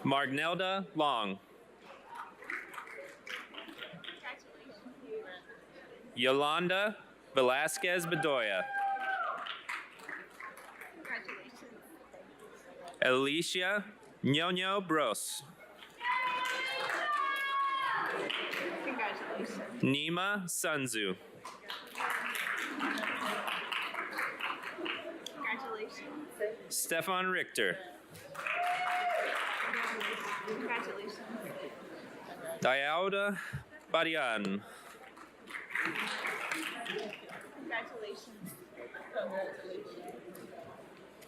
Margnelda Long. Yolanda Velasquez Bedoya. Alicia Ñoño Bros. Nima Sunzu. Stefan Richter. Diauda Badian.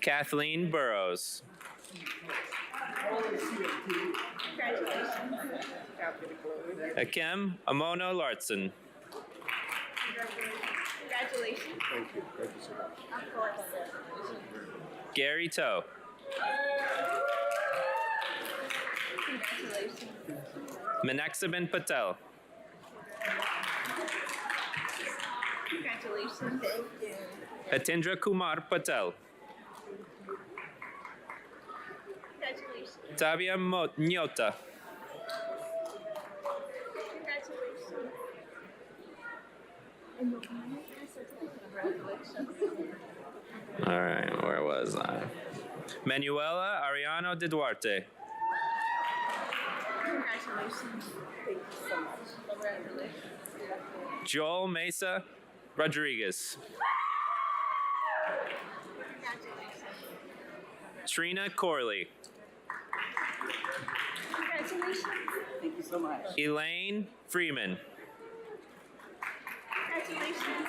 Kathleen Burrows. Akem Amono Lartson. Congratulations. Thank you. Thank you so much. Of course. Gary Toe. Congratulations. Manaxaben Patel. Congratulations. Thank you. Hatindra Kumar Patel. Congratulations. Tabia Nyota. Congratulations. All right, where was I? Manuela Ariano de Duarte. Congratulations. Thank you so much. Congratulations. Joel Mesa Rodriguez. Congratulations. Trina Corley. Congratulations. Thank you so much. Elaine Freeman. Congratulations.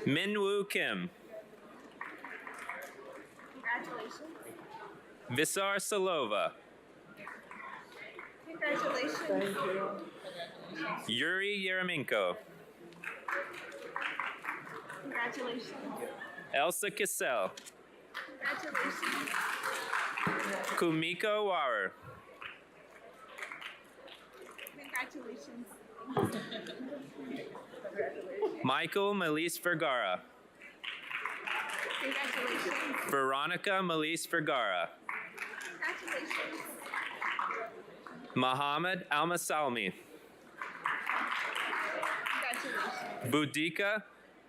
Minwoo Kim. Congratulations. Visar Salova. Congratulations. Yuri Yeremenko. Congratulations. Elsa Kissel. Congratulations. Kumiko Warer. Congratulations. Michael Melise Vergara. Congratulations. Veronica Melise Vergara. Congratulations. Muhammad Almasalmi. Congratulations. Budika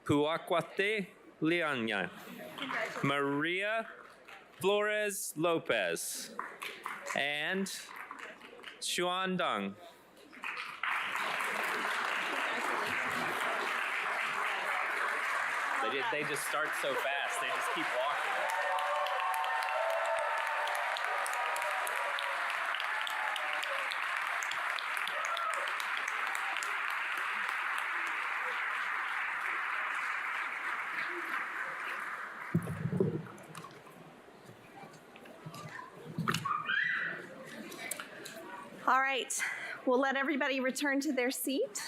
Puakwate Lianya. Congratulations. Maria Flores Lopez. And Xuan Dong. They just start so fast. They just keep walking. All right, we'll let everybody return to their seat.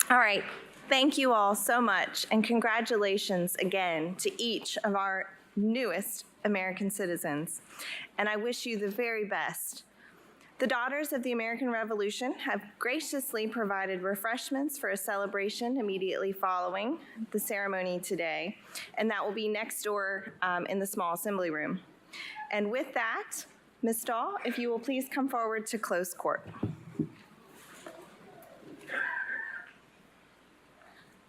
All right, thank you all so much, and congratulations again to each of our newest American citizens, and I wish you the very best. The Daughters of the American Revolution have graciously provided refreshments for a celebration immediately following the ceremony today, and that will be next door in the small assembly room. And with that, Ms. Stahl, if you will please come forward to close court.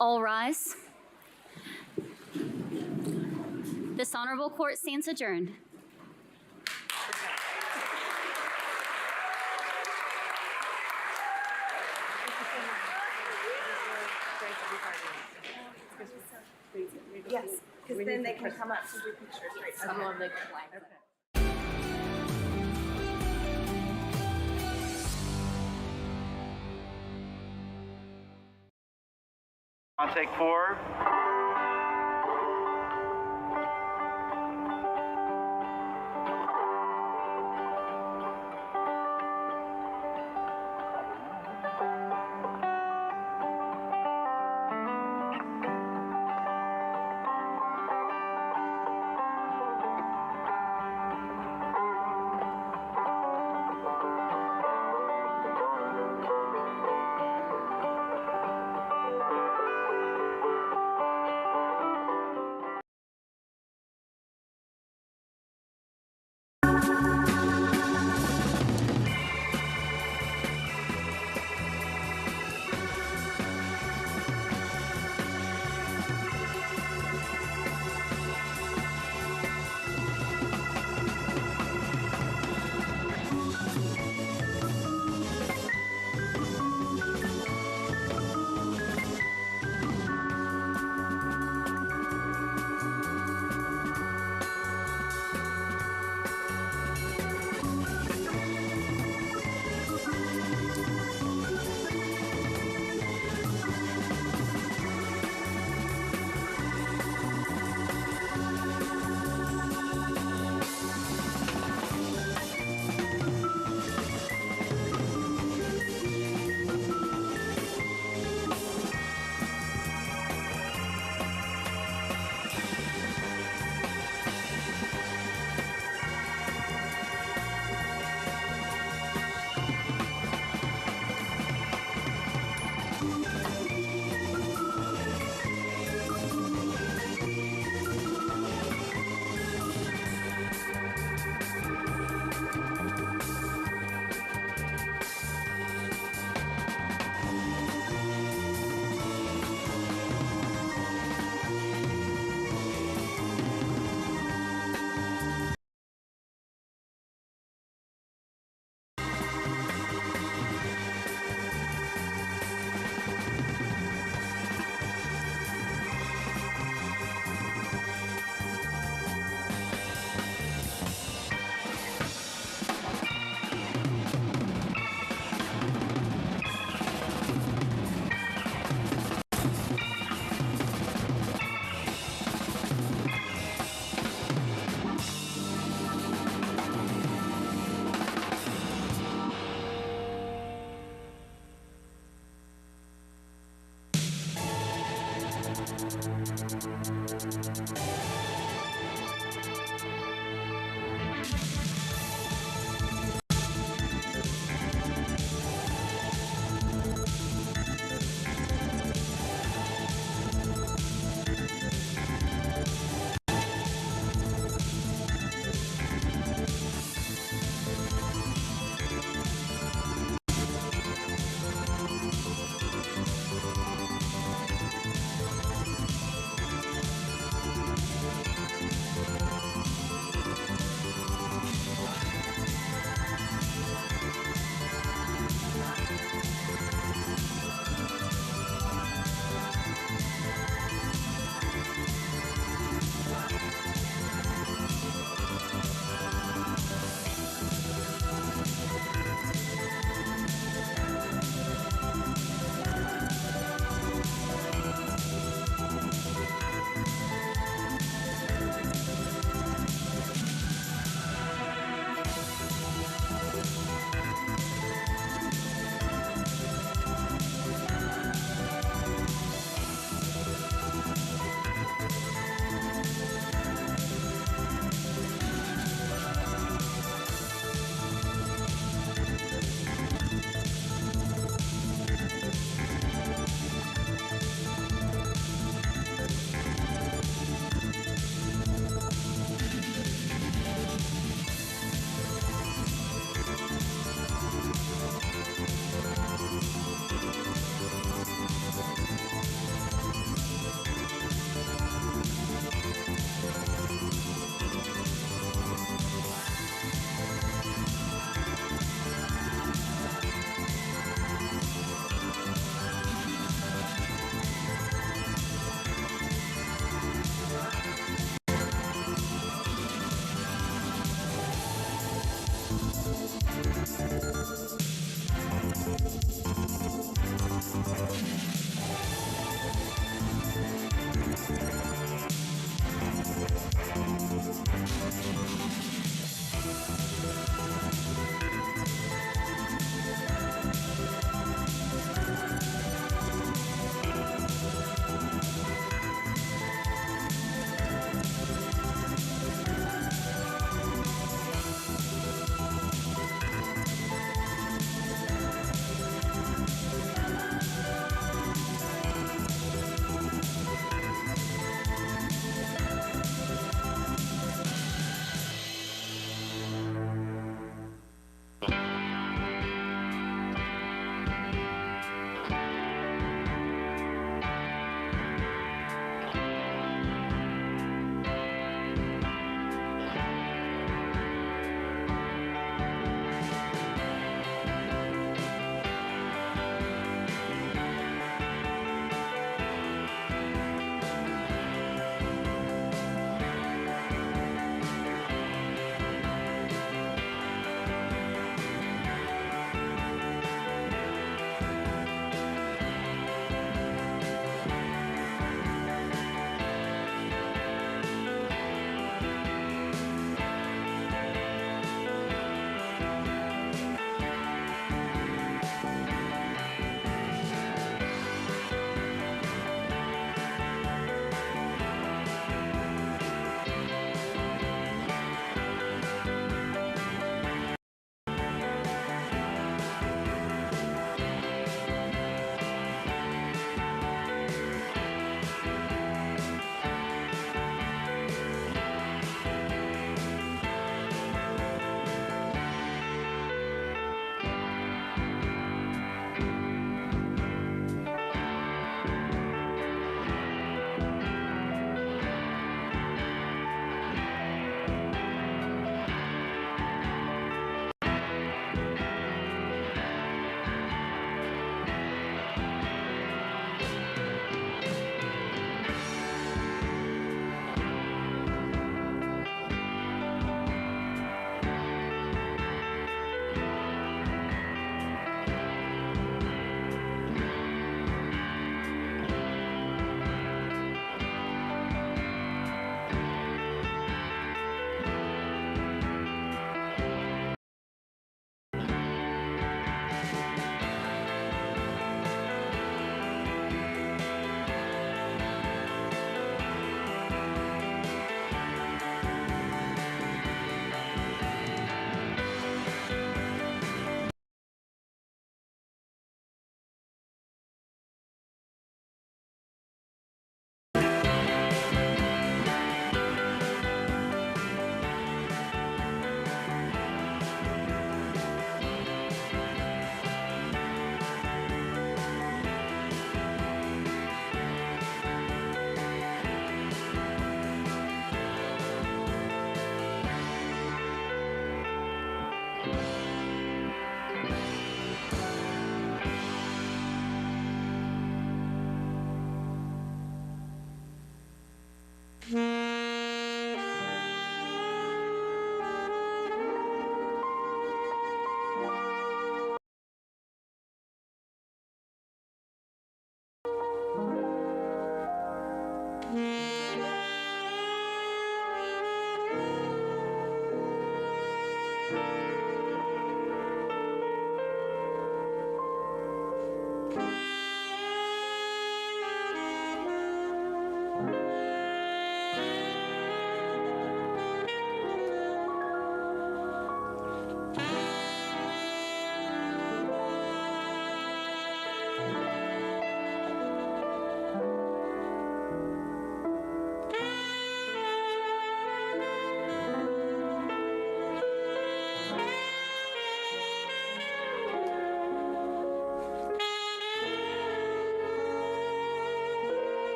All rise. This honorable court stands adjourned. Yes, because then they can come up to do pictures right now. Some of the On take 4.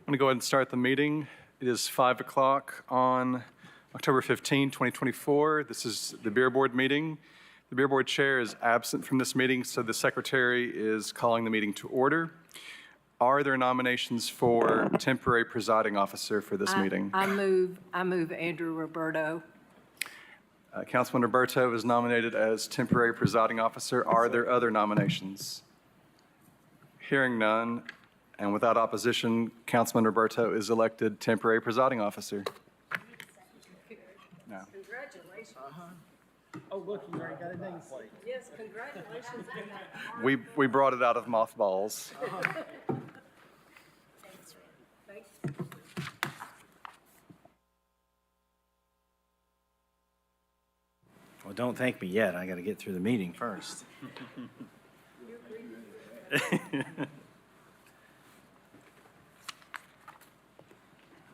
going to go ahead and start the meeting. It is 5 o'clock on October 15, 2024. This is the Beer Board meeting. The Beer Board chair is absent from this meeting, so the secretary is calling the meeting to order. Are there nominations for temporary presiding officer for this meeting? I move Andrew Roberto. Councilman Roberto is nominated as temporary presiding officer. Are there other nominations? Hearing none, and without opposition, Councilman Roberto is elected temporary presiding officer. No. Congratulations. Oh, look, you already got a nameplate. Yes, congratulations. We brought it out of mothballs. Well, don't thank me yet. I got to get through the meeting first.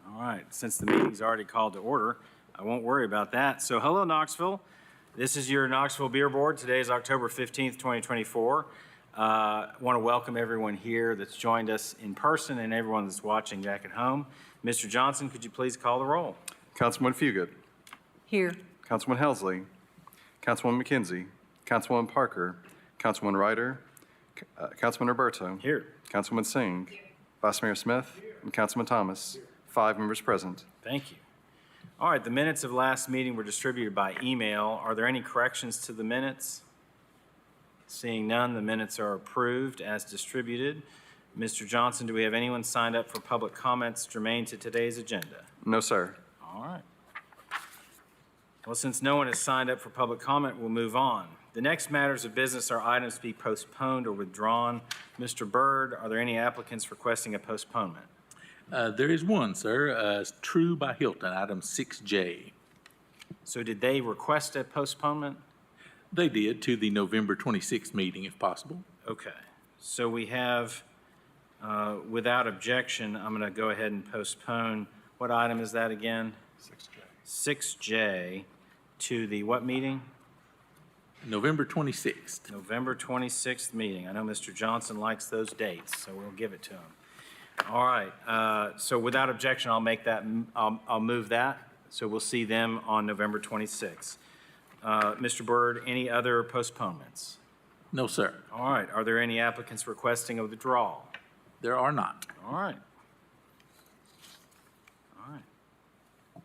All right, since the meeting's already called to order, I won't worry about that. So hello, Knoxville. This is your Knoxville Beer Board. Today is October 15th, 2024. I want to welcome everyone here that's joined us in person and everyone that's watching back at home. Mr. Johnson, could you please call the roll? Councilman Fugit, Here. Councilman Helsley, Councilwoman McKenzie, Councilwoman Parker, Councilman Ryder, Councilman Roberto. Here. Councilman Singh, Vice Mayor Smith, and Councilman Thomas. 5 members present. Thank you. All right, the minutes of last meeting were distributed by email. Are there any corrections to the minutes? Seeing none, the minutes are approved as distributed. Mr. Johnson, do we have anyone signed up for public comments germane to today's agenda? No, sir. All right. Well, since no one has signed up for public comment, we'll move on. The next matters of business are items to be postponed or withdrawn. Mr. Byrd, are there any applicants requesting a postponement? There is one, sir. True by Hilton, item 6J. So did they request a postponement? They did to the November 26th meeting, if possible. Okay. So we have, without objection, I'm going to go ahead and postpone. What item is that again? 6J to the what meeting? November 26th. November 26th meeting. I know Mr. Johnson likes those dates, so we'll give it to him. All right. So without objection, I'll make that. I'll move that. So we'll see them on November 26th. Mr. Byrd, any other postponements? No, sir. All right. Are there any applicants requesting a withdrawal? There are not. All right. All right.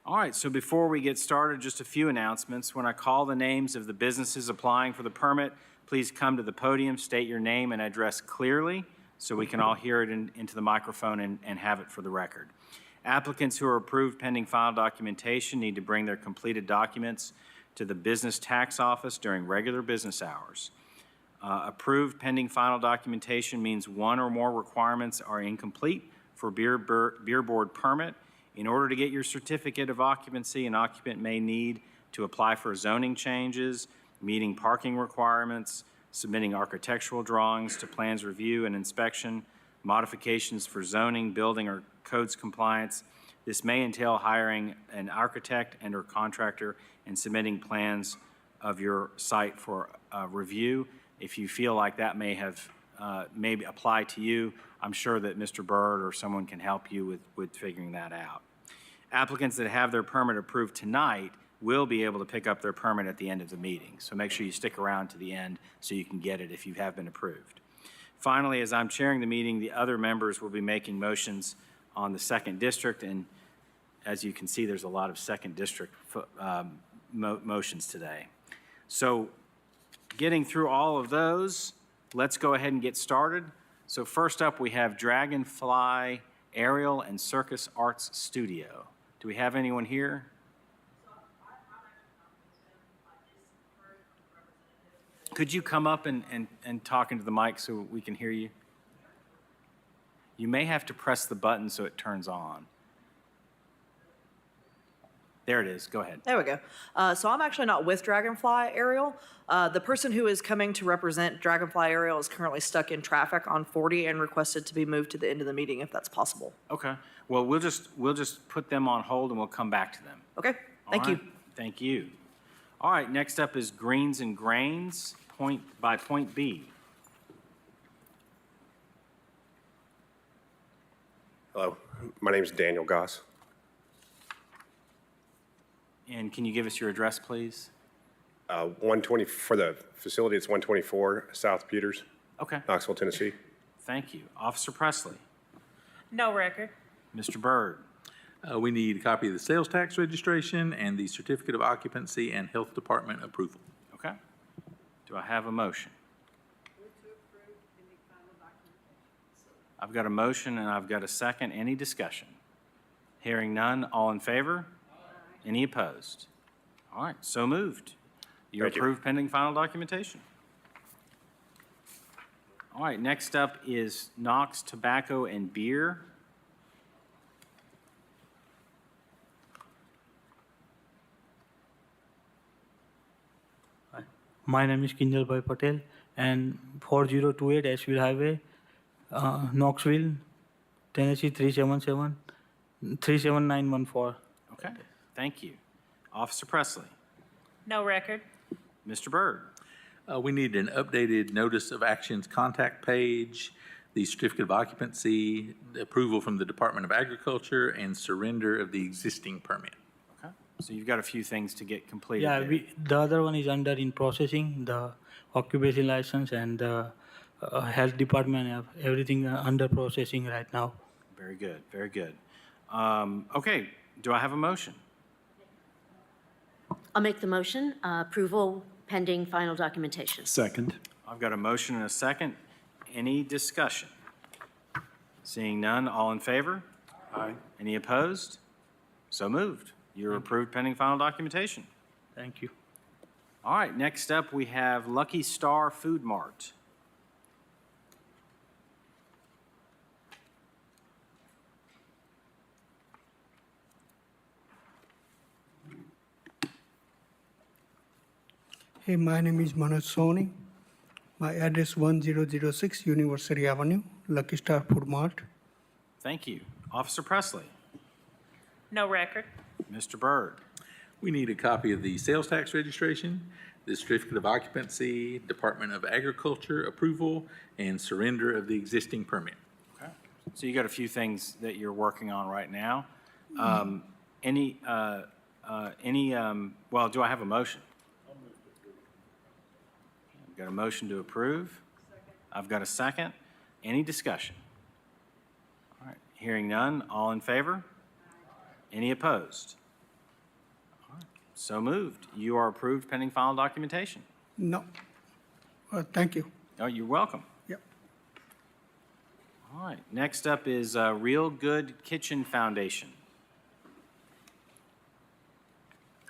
All right. So before we get started, just a few announcements. When I call the names of the businesses applying for the permit, please come to the podium, state your name and address clearly so we can all hear it into the microphone and have it for the record. Applicants who are approved pending final documentation need to bring their completed documents to the business tax office during regular business hours. Approved pending final documentation means one or more requirements are incomplete for beer board permit. In order to get your certificate of occupancy, an occupant may need to apply for zoning changes, meeting parking requirements, submitting architectural drawings to plans review and inspection, modifications for zoning, building, or codes compliance. This may entail hiring an architect and/or contractor and submitting plans of your site for review. If you feel like that may have maybe apply to you, I'm sure that Mr. Byrd or someone can help you with figuring that out. Applicants that have their permit approved tonight will be able to pick up their permit at the end of the meeting. So make sure you stick around to the end so you can get it if you have been approved. Finally, as I'm chairing the meeting, the other members will be making motions on the second district. And as you can see, there's a lot of second district motions today. So getting through all of those, let's go ahead and get started. So first up, we have Dragonfly Aerial and Circus Arts Studio. Do we have anyone here? Could you come up and talk into the mic so we can hear you? You may have to press the button so it turns on. There it is. Go ahead. There we go. So I'm actually not with Dragonfly Aerial. The person who is coming to represent Dragonfly Aerial is currently stuck in traffic on 40 and requested to be moved to the end of the meeting if that's possible. Okay. Well, we'll just put them on hold and we'll come back to them. Okay. Thank you. Thank you. All right. Next up is Greens and Grains, Point by Point B. Hello, my name is Daniel Goss. And can you give us your address, please? 120, for the facility, it's 124 South Peters, Okay, Knoxville, Tennessee. thank you. Officer Presley, No record. Mr. Byrd, We need a copy of the sales tax registration and the certificate of occupancy and health department approval. okay? Do I have a motion? I've got a motion and I've got a second. Any discussion? Hearing none, all in favor? Any opposed? All right, so moved. You're Thank you. approved pending final documentation. All right, next up is Knox Tobacco and Beer. My name is Kinjal Bhai Patel and 4028 Asheville Highway, Knoxville, Tennessee 37914. Okay, thank you. Officer Presley, No record. Mr. Byrd, We need an updated notice of actions contact page, the certificate of occupancy, the approval from the Department of Agriculture, and surrender of the existing permit. okay? So you've got a few things to get completed Yeah, there. the other one is under in processing, the occupation license and the health department have everything under processing right now. Very good, very good. Okay, do I have a motion? I'll make the motion, approval pending final documentation. Second. I've got a motion and a second. Any discussion? Seeing none, all in favor? Aye. Any opposed? So moved. You're approved pending final documentation. Thank you. All right, next up, we have Lucky Star Food Mart. Hey, my name is Manoj Soni. My address 1006 University Avenue, Lucky Star Food Mart. Thank you. Officer Presley, No record. Mr. Byrd, We need a copy of the sales tax registration, the certificate of occupancy, Department of Agriculture approval, and surrender of the existing permit. okay? So you got a few things that you're working on right now. Well, do I have a motion? I've got a motion to approve. I've got a second. Any discussion? All right, hearing none, all in favor? Any opposed? All right, so moved. You are approved pending final documentation. No. Thank you. Oh, you're welcome. Yep. All right, next up is Real Good Kitchen Foundation.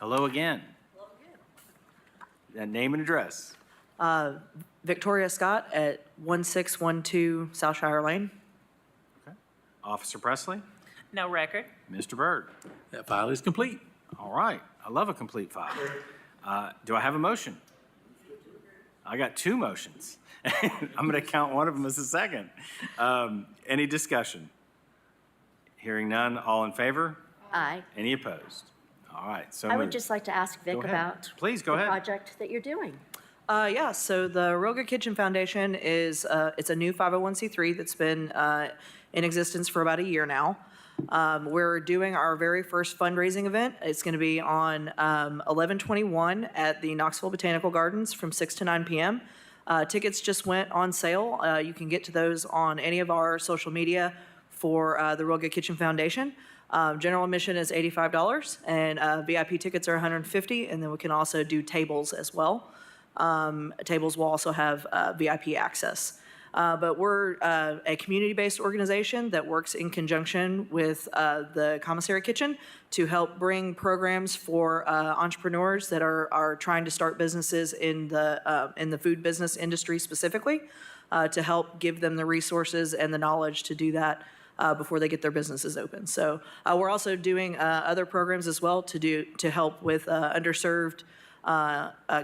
Hello again. Hello again. Name and address. Victoria Scott at 1612 South Shire Lane. Okay. Officer Presley, No record. Mr. Byrd. That file is complete. All right, I love a complete file. Do I have a motion? I got two motions. I'm going to count one of them as a second. Any discussion? Hearing none, all in favor? Aye. Any opposed? All right, so I would moved. just like to ask Vic Go ahead. about Please, go the ahead. project that you're doing. Yeah, so the Real Good Kitchen Foundation is, it's a new 501c3 that's been in existence for about a year now. We're doing our very first fundraising event. It's going to be on 11/21 at the Knoxville Botanical Gardens from 6 to 9 p.m. Tickets just went on sale. You can get to those on any of our social media for the Real Good Kitchen Foundation. General admission is $85 and VIP tickets are $150, and then we can also do tables as well. Tables will also have VIP access. But we're a community-based organization that works in conjunction with the Commissary Kitchen to help bring programs for entrepreneurs that are trying to start businesses in the food business industry specifically, to help give them the resources and the knowledge to do that before they get their businesses open. So we're also doing other programs as well to help with underserved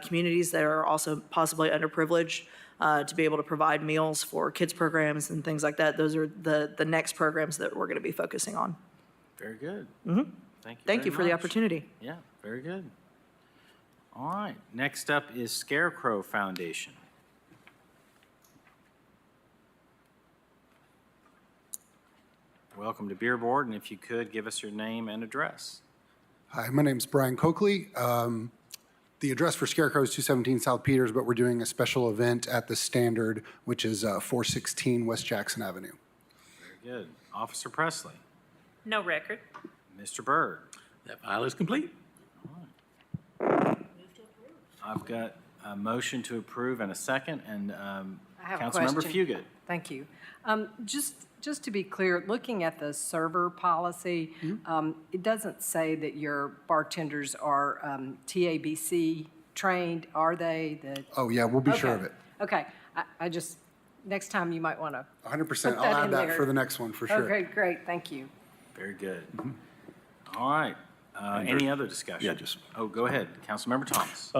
communities that are also possibly underprivileged, to be able to provide meals for kids programs and things like that. Those are the next programs that we're going to be focusing on. Very good. Mm-hmm. Thank you very for the much. opportunity. Yeah, very good. All right, next up is Scarecrow Foundation. welcome to Beer Board, and if you could, give us your name and address. Hi, my name's Brian Coakley. The address for Scarecrow is 217 South Peters, but we're doing a special event at the Standard, which is 416 West Jackson Avenue. Very good. Officer Presley. No record. Mr. Byrd. That file is complete. I've got a motion to approve and a second, and I have a Councilmember question. Fugit. Thank you. Just to be clear, looking at the server policy, it doesn't say that your bartenders are TABC trained, are they? Oh, yeah, we'll be sure of Okay. it. Okay, I just, next time you might want to. 100%. Put I'll that add in that there. for the next one, for sure. Okay, great, thank you. Very good. All right. Any other discussion? Yeah, just- Oh, go ahead. Councilmember Thomas.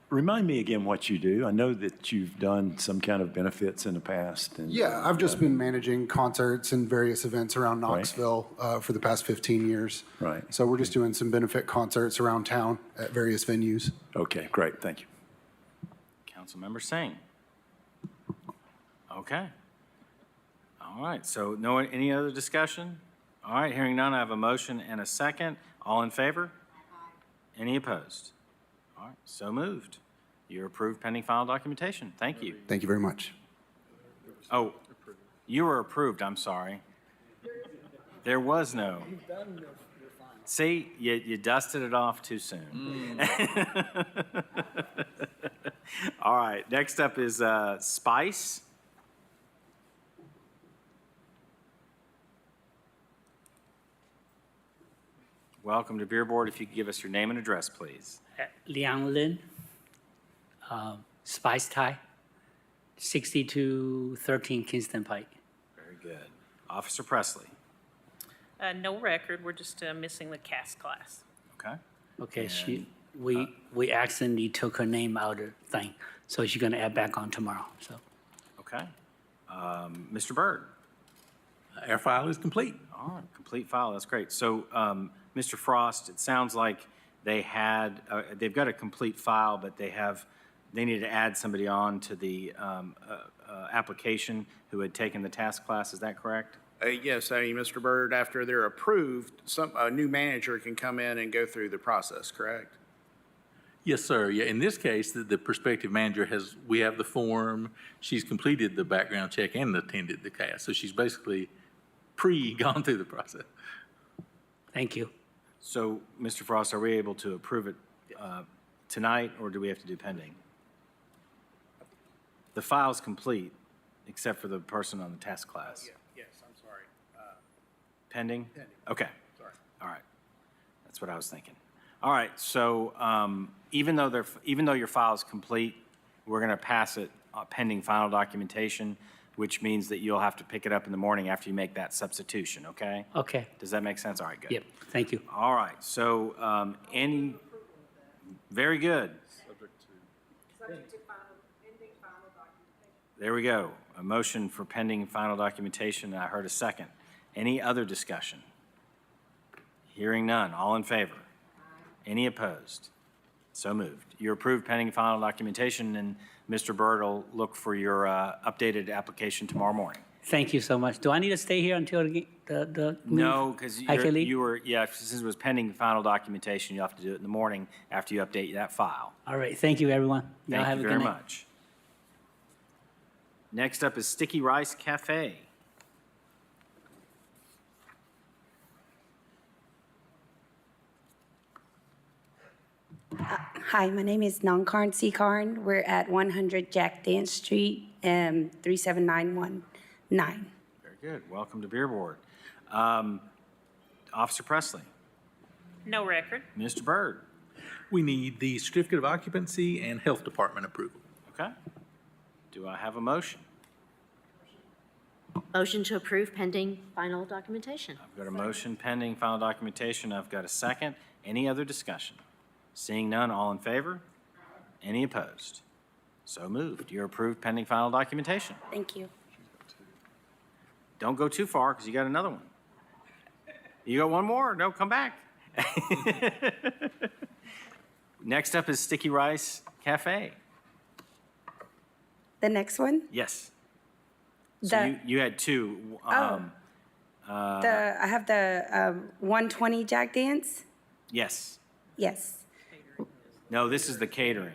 Remind me again what you do. I know that you've done some kind of benefits in the past. And, Yeah, I've just been managing concerts and various events around Knoxville for the past 15 years. Right. So we're just doing some benefit concerts around town at various venues. Okay, great, thank you. Councilmember Singh. Okay. All right, so any other discussion? All right, hearing none, I have a motion and a second. All in favor? Any opposed? All right, so moved. You're approved pending final documentation. Thank you. Thank you very much. Oh, you were approved, I'm sorry. There was no. See, you dusted it off too soon. All right, next up is Spice. Welcome to Beer Board. If you could give us your name and address, please. Liang Lin, Spice Thai, 6213 Kingston Pike. Very good. Officer Presley. No record. We're just missing the cast class. Okay. Okay, we accidentally took her name out of the thing, so she's gonna add back on tomorrow, so. Okay. Mr. Byrd. Our file is complete. All right, complete file, that's great. So, Mr. Frost, it sounds like they've got a complete file, but they need to add somebody on to the application who had taken the task class, is that correct? Yes, Mr. Byrd, after they're approved, a new manager can come in and go through the process, correct? Yes, sir. Yeah, in this case, the prospective manager we have the form, she's completed the background check and attended the class. So she's basically gone through the process. Thank you. So, Mr. Frost, are we able to approve it tonight, or do we have to do pending? The file's complete, except for the person on the task class. Yes, I'm sorry. Pending? Pending. Okay. Sorry. All right. That's what I was thinking. All right, so even though your file is complete, we're going to pass it pending final documentation, which means that you'll have to pick it up in the morning after you make that substitution, okay? Okay. Does that make sense? All right, good. Yep, thank you. All right, so very good. There we go. A motion for pending final documentation, and I heard a second. Any other discussion? Hearing none. All in favor? Any opposed? So moved. You're approved pending final documentation, and Mr. Byrd will look for your updated application tomorrow morning. Thank you so much. Do I need to stay here until the No, because I can leave? you were, since it was pending final documentation, you have to do it in the morning after you update that file. All right, thank you, everyone. Y'all Thank have you a very good night. much. Next up is Sticky Rice Cafe. Hi, my name is Nongkarn Sekarn. We're at 100 Jack Dance Street, 37919. Very good. Welcome to Beer Board. Officer Presley. No record. Mr. Byrd. We need the certificate of occupancy and health department approval. Okay. Do I have a motion? Motion to approve pending final documentation. I've got a motion pending final documentation. I've got a second. Any other discussion? Seeing none, all in favor? Any opposed? So moved. You're approved pending final documentation. Thank you. Don't go too far because you got another one. You got one more? No, come back. Next up is Sticky Rice Cafe. The next one? Yes. So you had two. I have the 120 Jack Dance. Yes. Yes. No, this is the catering.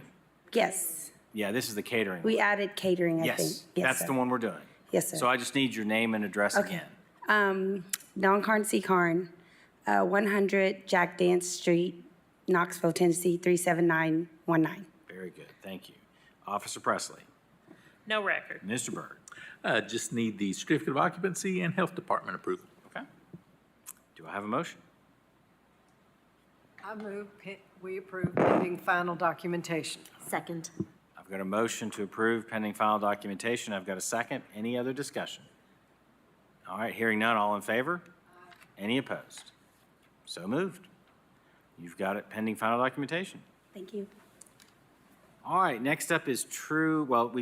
Yes. Yeah, this is the catering. We added catering, I think. Yes, that's sir. the one we're doing. Yes, sir. So I just need your name and address Okay. again. Don Carn C. Carn, 100 Jack Dance Street, Knoxville, Tennessee, 37919. Very good, thank you. Officer Presley. No record. Mr. Byrd. Just need the certificate of occupancy and health department approval. Okay. Do I have a motion? I move we approve pending final documentation. Second. I've got a motion to approve pending final documentation. I've got a second. Any other discussion? All right, hearing none, all in favor? Any opposed? So moved. You've got it pending final documentation. Thank you. All right, next up is True, well,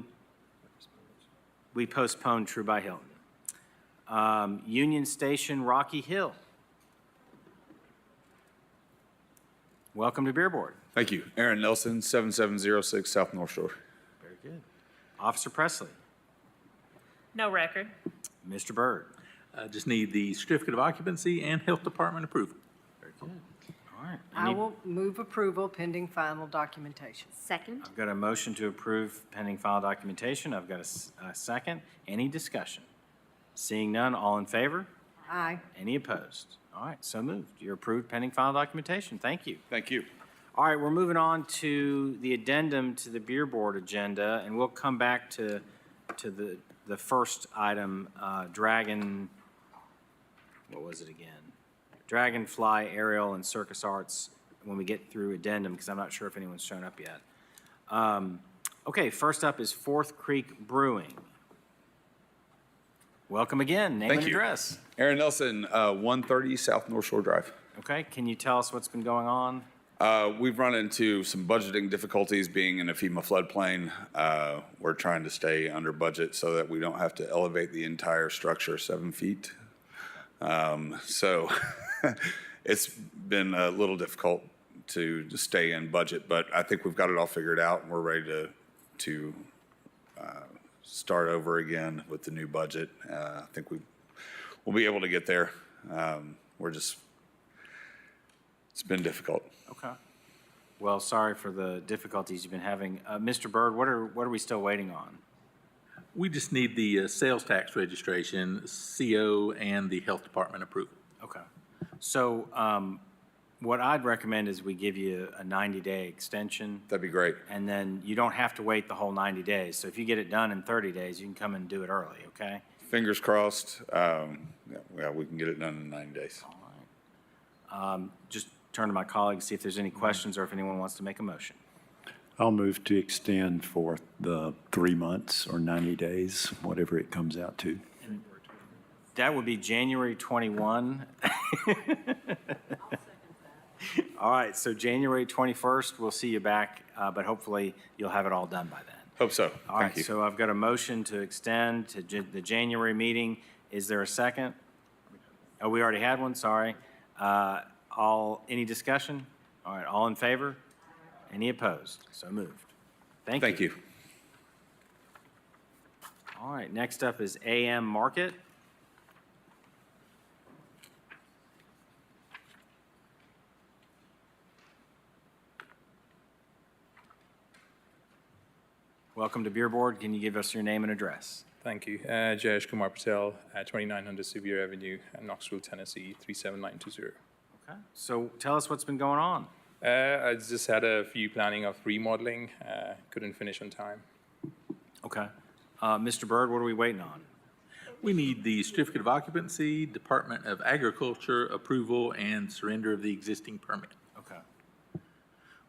we postponed True by Hilton. Union Station, Rocky Hill. Welcome to Beer Board. Thank you. Aaron Nelson, 7706 South North Shore. Very good. Officer Presley. No record. Mr. Byrd. Just need the certificate of occupancy and health department approval. Very good. All right. I will move approval pending final documentation. Second. I've got a motion to approve pending final documentation. I've got a second. Any discussion? Seeing none, all in favor? Aye. Any opposed? All right, so moved. You're approved pending final documentation. Thank you. Thank you. All right, we're moving on to the addendum to the Beer Board agenda, and we'll come back to the first item, Dragon, what was it again? Dragonfly Aerial and Circus Arts when we get through addendum, because I'm not sure if anyone's shown up yet. Okay, first up is Fourth Creek Brewing. Welcome again. Name Thank and you. address. Aaron Nelson, 130 South North Shore Drive. Okay, can you tell us what's been going on? We've run into some budgeting difficulties being in a FEMA floodplain. We're trying to stay under budget so that we don't have to elevate the entire structure 7 feet. So it's been a little difficult to stay in budget, but I think we've got it all figured out and we're ready to start over again with the new budget. I think we'll be able to get there. It's been difficult. Okay. Well, sorry for the difficulties you've been having. Mr. Byrd, what are we still waiting on? We just need the sales tax registration, CO, and the health department approval. Okay. So what I'd recommend is we give you a 90-day extension. That'd be great. And then you don't have to wait the whole 90 days. So if you get it done in 30 days, you can come and do it early, okay? Fingers crossed. Yeah, we can get it done in 9 days. All right. Just turn to my colleagues, see if there's any questions or if anyone wants to make a motion. I'll move to extend for the 3 months or 90 days, whatever it comes out to. That would be January 21. All right, so January 21st, we'll see you back, but hopefully you'll have it all done by then. Hope so. All right, so I've got a motion to extend to the January meeting. Is there a second? Oh, we already had one, sorry. Any discussion? All right, all in favor? Any opposed? So moved. Thank you. All right, next up is AM Market. Welcome to Beer Board. Can you give us your name and address? Thank you. Jayesh Kumar Patel, 2900 Sevier Avenue, Knoxville, Tennessee, 37920. Okay. So tell us what's been going on. I just had a few planning of remodeling. Couldn't finish on time. Okay. Mr. Byrd, what are we waiting on? We need the certificate of occupancy, Department of Agriculture approval, and surrender of the existing permit. Okay.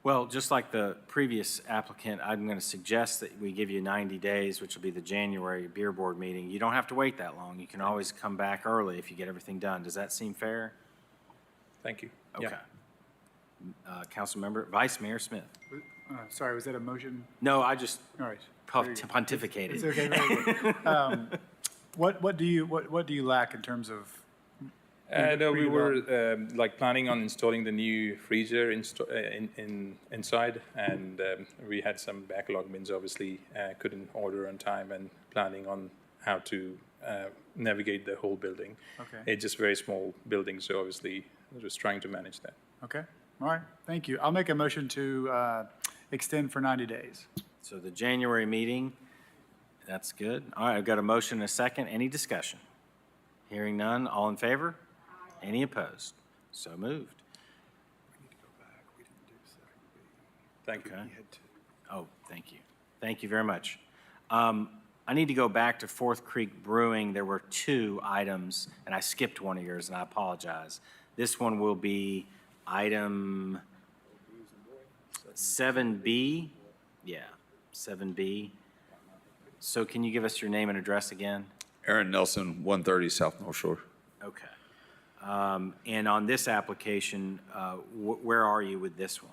Well, just like the previous applicant, I'm going to suggest that we give you 90 days, which will be the January Beer Board meeting. You don't have to wait that long. You can always come back early if you get everything done. Does that seem fair? Thank you. Okay. Yeah. Council Member, Vice Mayor Smith. Sorry, was that a motion? No, I just All right. pontificated. It's okay, very good. What do you lack in terms of? No, we were planning on installing the new freezer inside, and we had some backlog bins. Obviously, couldn't order on time, and planning on how to navigate the whole building. Okay. It's just very small building, so obviously we're just trying to manage that. Okay, all right, thank you. I'll make a motion to extend for 90 days. So the January meeting, that's good. All right, I've got a motion and a second. Any discussion? Hearing none, all in favor? Any opposed? So moved. Thank you. Okay. Oh, thank you. Thank you very much. I need to go back to Fourth Creek Brewing. There were 2 items, and I skipped one of yours, and I apologize. This one will be item 7B. Yeah, 7B. So can you give us your name and address again? Aaron Nelson, 130 South North Shore. Okay. And on this application, where are you with this one?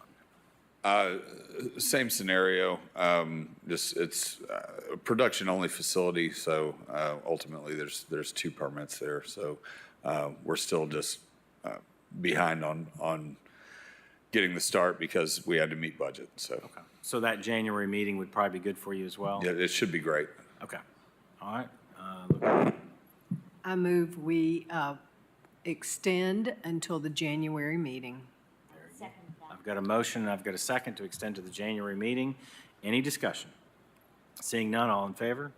Same scenario, just it's a production-only facility, so ultimately there's 2 permits there. So we're still just behind on getting the start because we had to meet budget, so. Okay. So that January meeting would probably be good for you as well? Yeah, it should be great. Okay. All right. I move we extend until the January meeting. I've got a motion and I've got a second to extend to the January meeting. Any discussion? Seeing none, all in favor?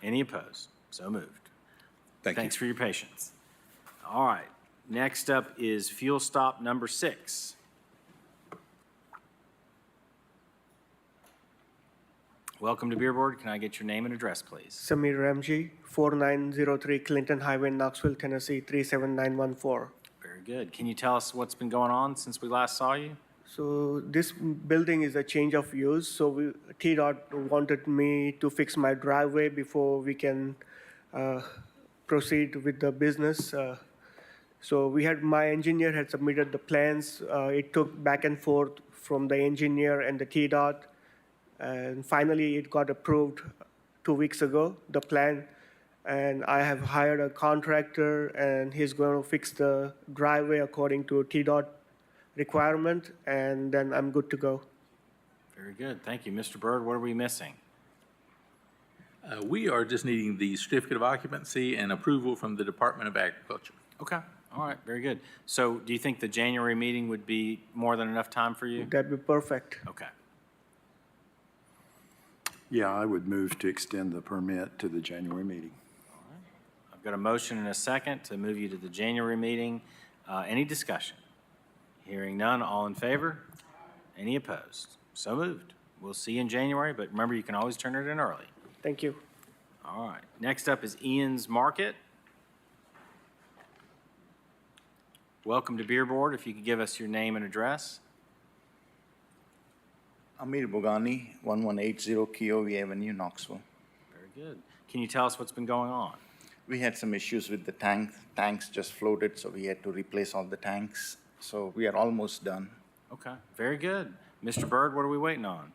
Any opposed? So moved. Thanks for your patience. All right. Next up is fuel stop number 6. Welcome to Beer Board. Can I get your name and address, please? Samir Ramji, 4903 Clinton Highway, Knoxville, Tennessee, 37914. Very good. Can you tell us what's been going on since we last saw you? So this building is a change of use. So TDOT wanted me to fix my driveway before we can proceed with the business. So my engineer had submitted the plans. It took back and forth from the engineer and the TDOT. And finally, it got approved 2 weeks ago, the plan. And I have hired a contractor, and he's going to fix the driveway according to TDOT requirement, and then I'm good to go. Very good. Thank you. Mr. Byrd, what are we missing? We are just needing the certificate of occupancy and approval from the Department of Agriculture. Okay. All right. Very good. So do you think the January meeting would be more than enough time for you? That'd be perfect. Okay. Yeah, I would move to extend the permit to the January meeting. I've got a motion and a second to move you to the January meeting. Any discussion? Hearing none, all in favor? Any opposed? So moved. We'll see you in January, but remember, you can always turn it in early. Thank you. All right. Next up is Ian's Market. Welcome to Beer Board. If you could give us your name and address. Amir Bogani, 1180 Kiowa Avenue, Knoxville. Very good. Can you tell us what's been going on? We had some issues with the tanks just floated, so we had to replace all the tanks. So we are almost done. Okay, very good. Mr. Byrd, what are we waiting on?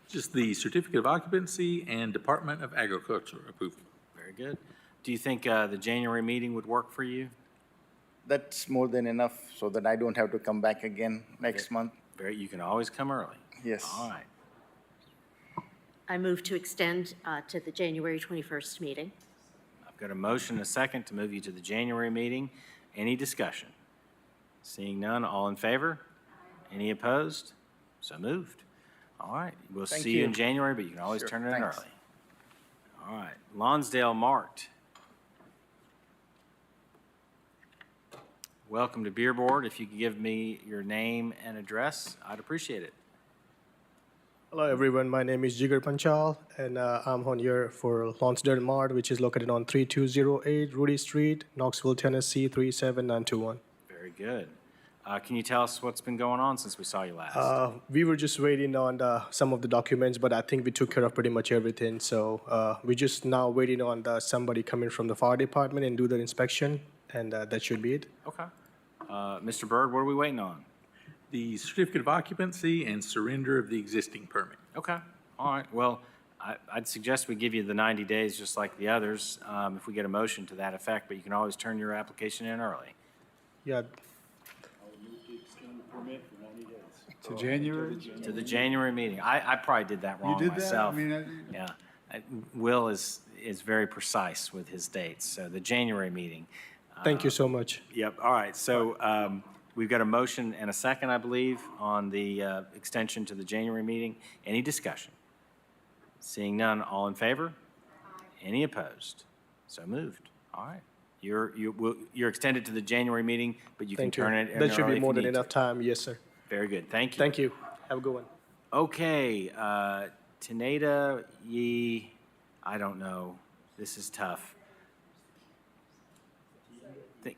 Just the certificate of occupancy and Department of Agriculture approval. Very good. Do you think the January meeting would work for you? That's more than enough so that I don't have to come back again next month. You can always come early. Yes. All right. I move to extend to the January 21st meeting. I've got a motion and a second to move you to the January meeting. Any discussion? Seeing none, all in favor? Any opposed? So moved. All right. We'll see you in January, but you can always turn it in early. All right. Lonsdale Mart. Welcome to Beer Board. If you could give me your name and address, I'd appreciate it. Hello, everyone. My name is Jigar Panchal, and I'm on here for Lonsdale Mart, which is located on 3208 Rudy Street, Knoxville, Tennessee, 37921. Very good. Can you tell us what's been going on since we saw you last? We were just waiting on some of the documents, but I think we took care of pretty much everything. So we're just now waiting on somebody coming from the fire department and do the inspection, and that should be it. Okay. Mr. Byrd, what are we waiting on? The certificate of occupancy and surrender of the existing permit. Okay. All right. Well, I'd suggest we give you the 90 days just like the others if we get a motion to that effect, but you can always turn your application in early. Yeah. To January? To the January meeting. I probably did that wrong You did myself. that? Yeah. Will is is very precise with his dates. So the January meeting. Thank you so much. Yep, all right. So we've got a motion and a second, I believe, on the extension to the January meeting. Any discussion? Seeing none, all in favor? Any opposed? So moved. All right. You're extended to the January meeting, but you can Thank you. turn it in That should early be if more you than need to. enough time. Yes, sir. Very good. Thank you. Thank you. Have a good one. Okay, Teneda Yi, I don't know. This is tough.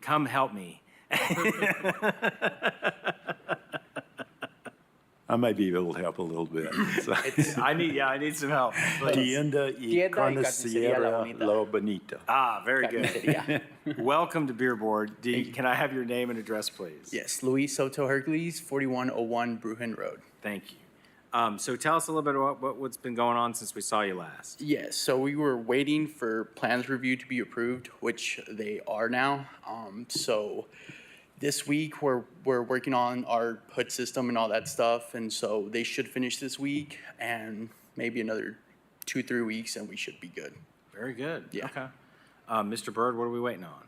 Come help me. I may be able to help a little bit. So. I need some help. Tienda y Carniceria La Bonita. Ah, very good. Welcome to Beer Board. Can I have your name and address, please? Yes, Luis Soto Hercules, 4101 Brujen Road. Thank you. So tell us a little bit about what's been going on since we saw you last. Yes, so we were waiting for plans review to be approved, which they are now. So this week we're working on our hood system and all that stuff, and so they should finish this week, and maybe another 2-3 weeks, and we should be good. Very good. Yeah. Okay. Mr. Byrd, what are we waiting on?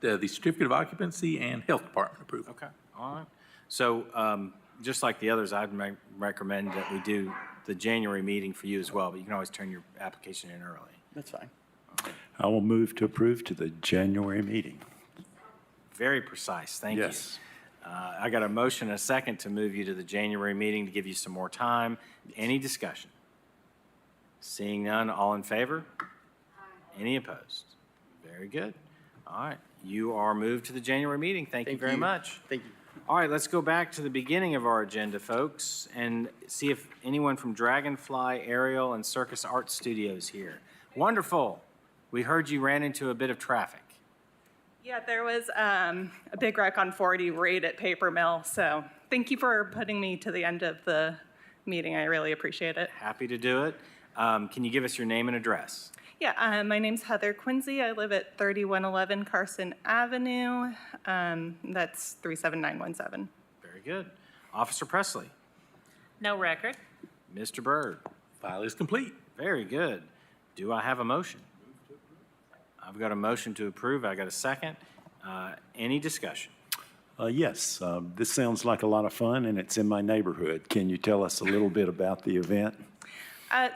The certificate of occupancy and health department approval. Okay. All right. So just like the others, I'd recommend that we do the January meeting for you as well, but you can always turn your application in early. That's fine. I will move to approve to the January meeting. Very precise. Thank you. Yes. I got a motion and a second to move you to the January meeting to give you some more time. Any discussion? Seeing none, all in favor? Any opposed? Very good. All right. You are moved to the January meeting. Thank you very much. Thank you. All right, let's go back to the beginning of our agenda, folks, and see if anyone from Dragonfly Aerial and Circus Art Studios here. Wonderful. We heard you ran into a bit of traffic. Yeah, there was a big wreck on 40 right at Paper Mill, so thank you for putting me to the end of the meeting. I really appreciate it. Happy to do it. Can you give us your name and address? Yeah, my name's Heather Quincy. I live at 3111 Carson Avenue. That's 37917. Very good. Officer Presley. No record. Mr. Byrd. File is complete. Very good. Do I have a motion? I've got a motion to approve. I got a second. Any discussion? Yes, this sounds like a lot of fun, and it's in my neighborhood. Can you tell us a little bit about the event?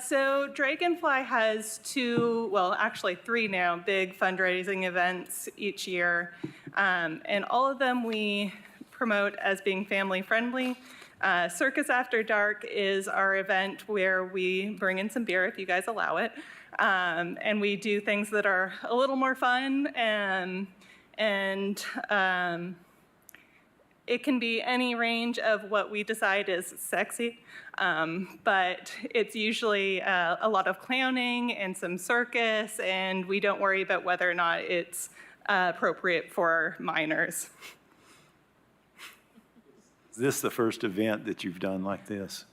So Dragonfly has actually 3 now, big fundraising events each year. And all of them we promote as being family friendly. Circus After Dark is our event where we bring in some beer if you guys allow it. And we do things that are a little more fun and it can be any range of what we decide is sexy, but it's usually a lot of clowning and some circus, and we don't worry about whether or not it's appropriate for minors. Is this the first event that you've done like this?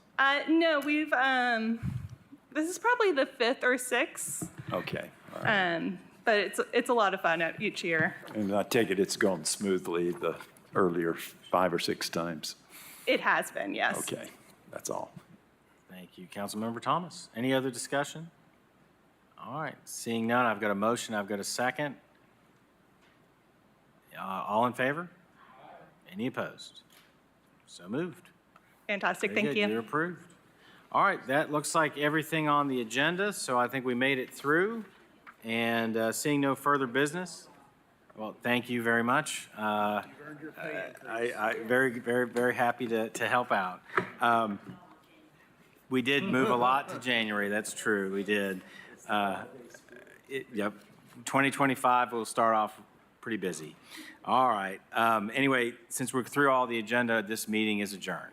No, we've, this is probably the 5th or 6th. Okay. All right. But it's a lot of fun each year. And I take it it's gone smoothly the earlier 5 or 6 times. It has been, yes. Okay, that's all. Thank you. Councilmember Thomas. Any other discussion? All right. Seeing none, I've got a motion. I've got a second. All in favor? Any opposed? So moved. Fantastic. Very Thank good. you. You're approved. All right. That looks like everything on the agenda, so I think we made it through. And seeing no further business, well, thank you very much. I very happy to help out. We did move a lot to January. That's true. We did. Yep. 2025 will start off pretty busy. All right. Anyway, since we're through all the agenda, this meeting is adjourned.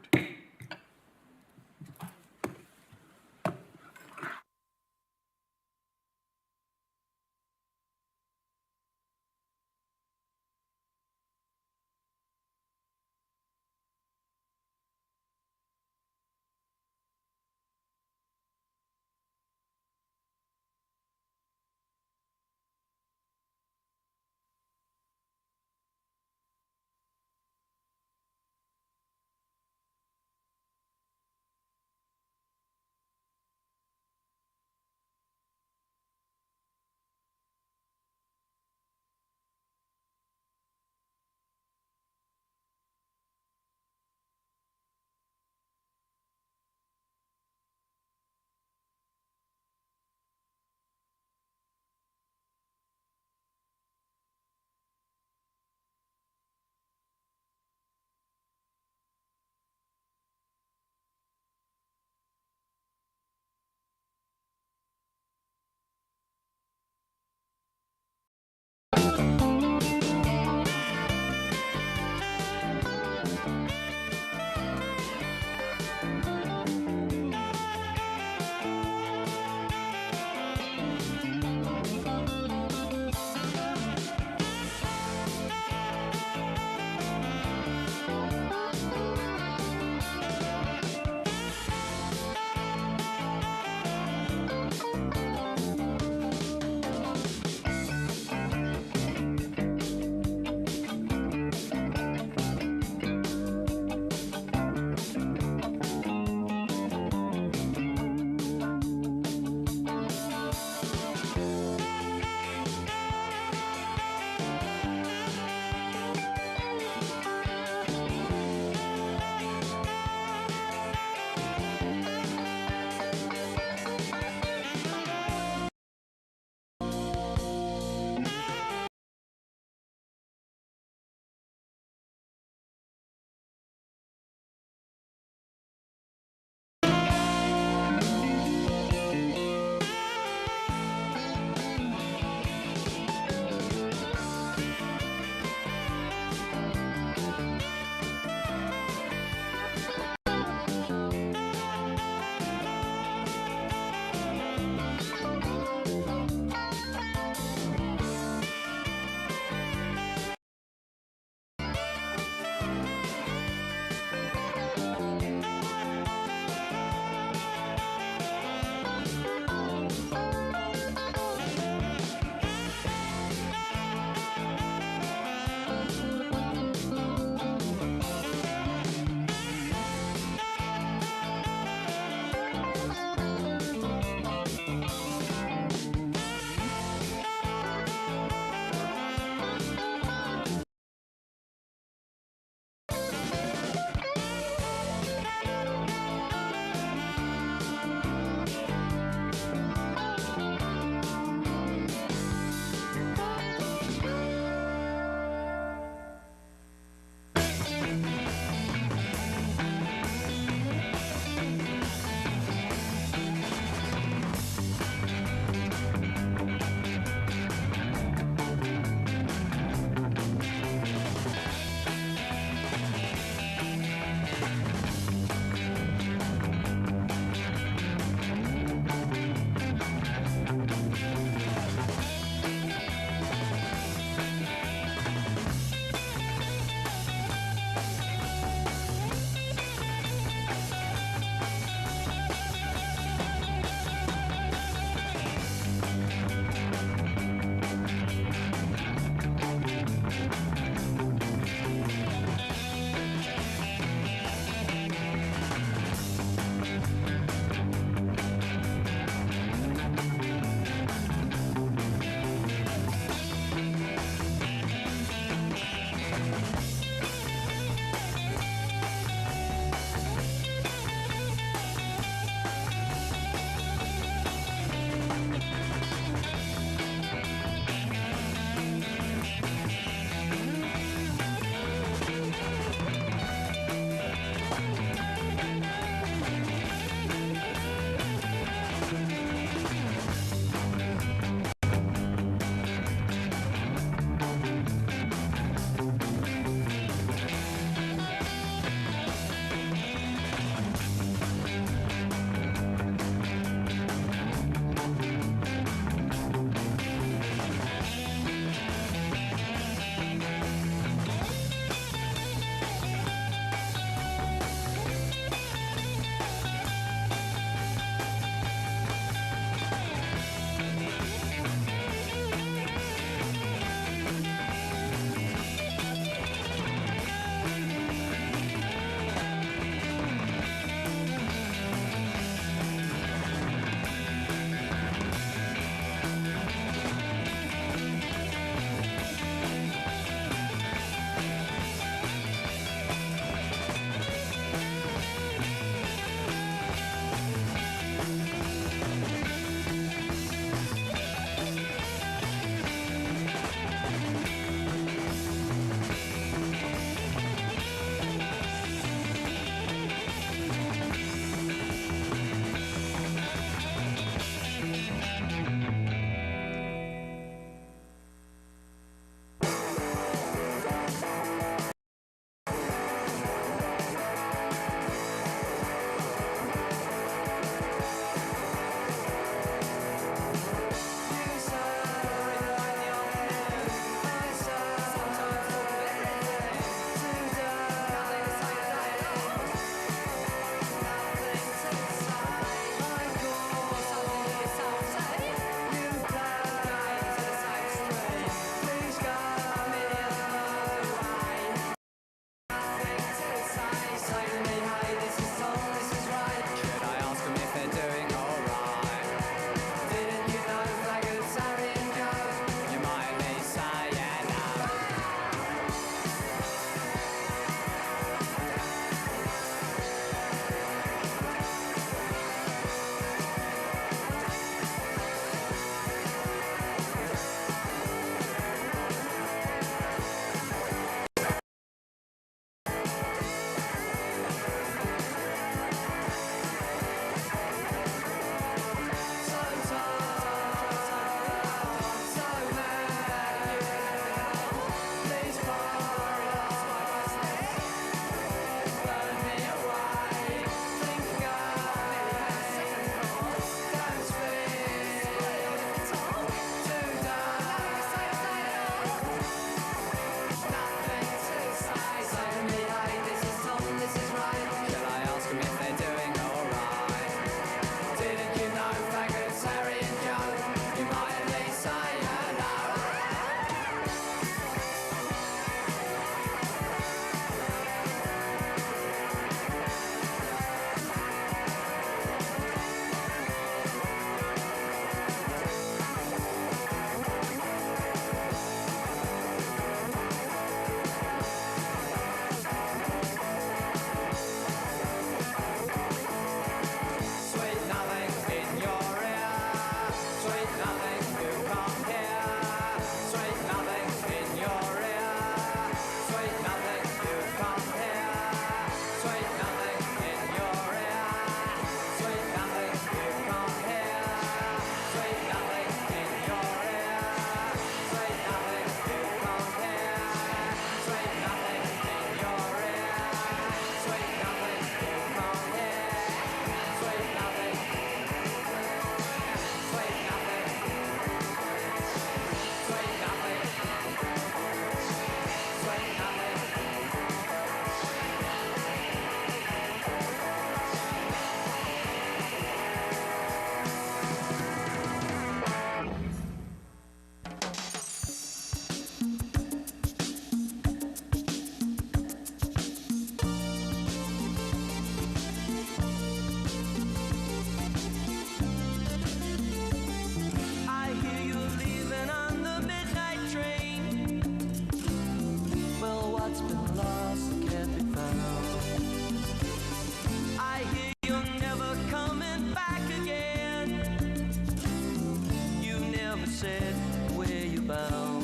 said, where you bound?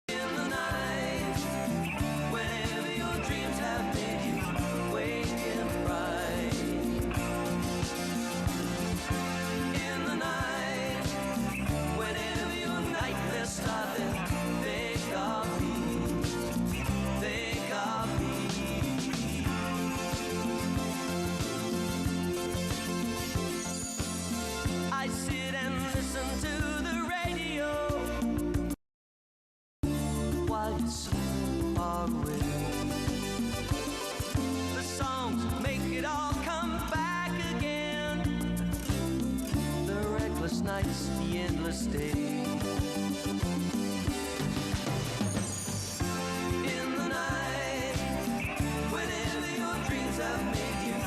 In the night, whenever your dreams have made you wake and fright. In the night, whenever your nightmares start, then think of me, think of me. I sit and listen to the radio while you're so far away. The songs make it all come back again. The reckless nights, the endless days. In the night, whenever your dreams have made you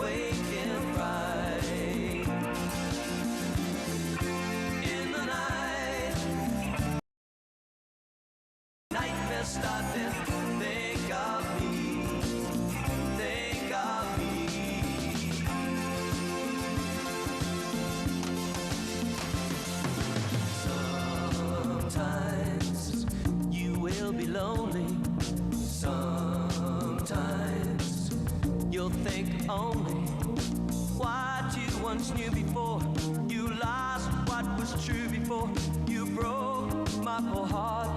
wake and fright. In the night, nightmares start, then think of me, think of me. Sometimes you will be lonely. Sometimes you'll think only what you once knew before. You lost what was true before. You broke my poor heart.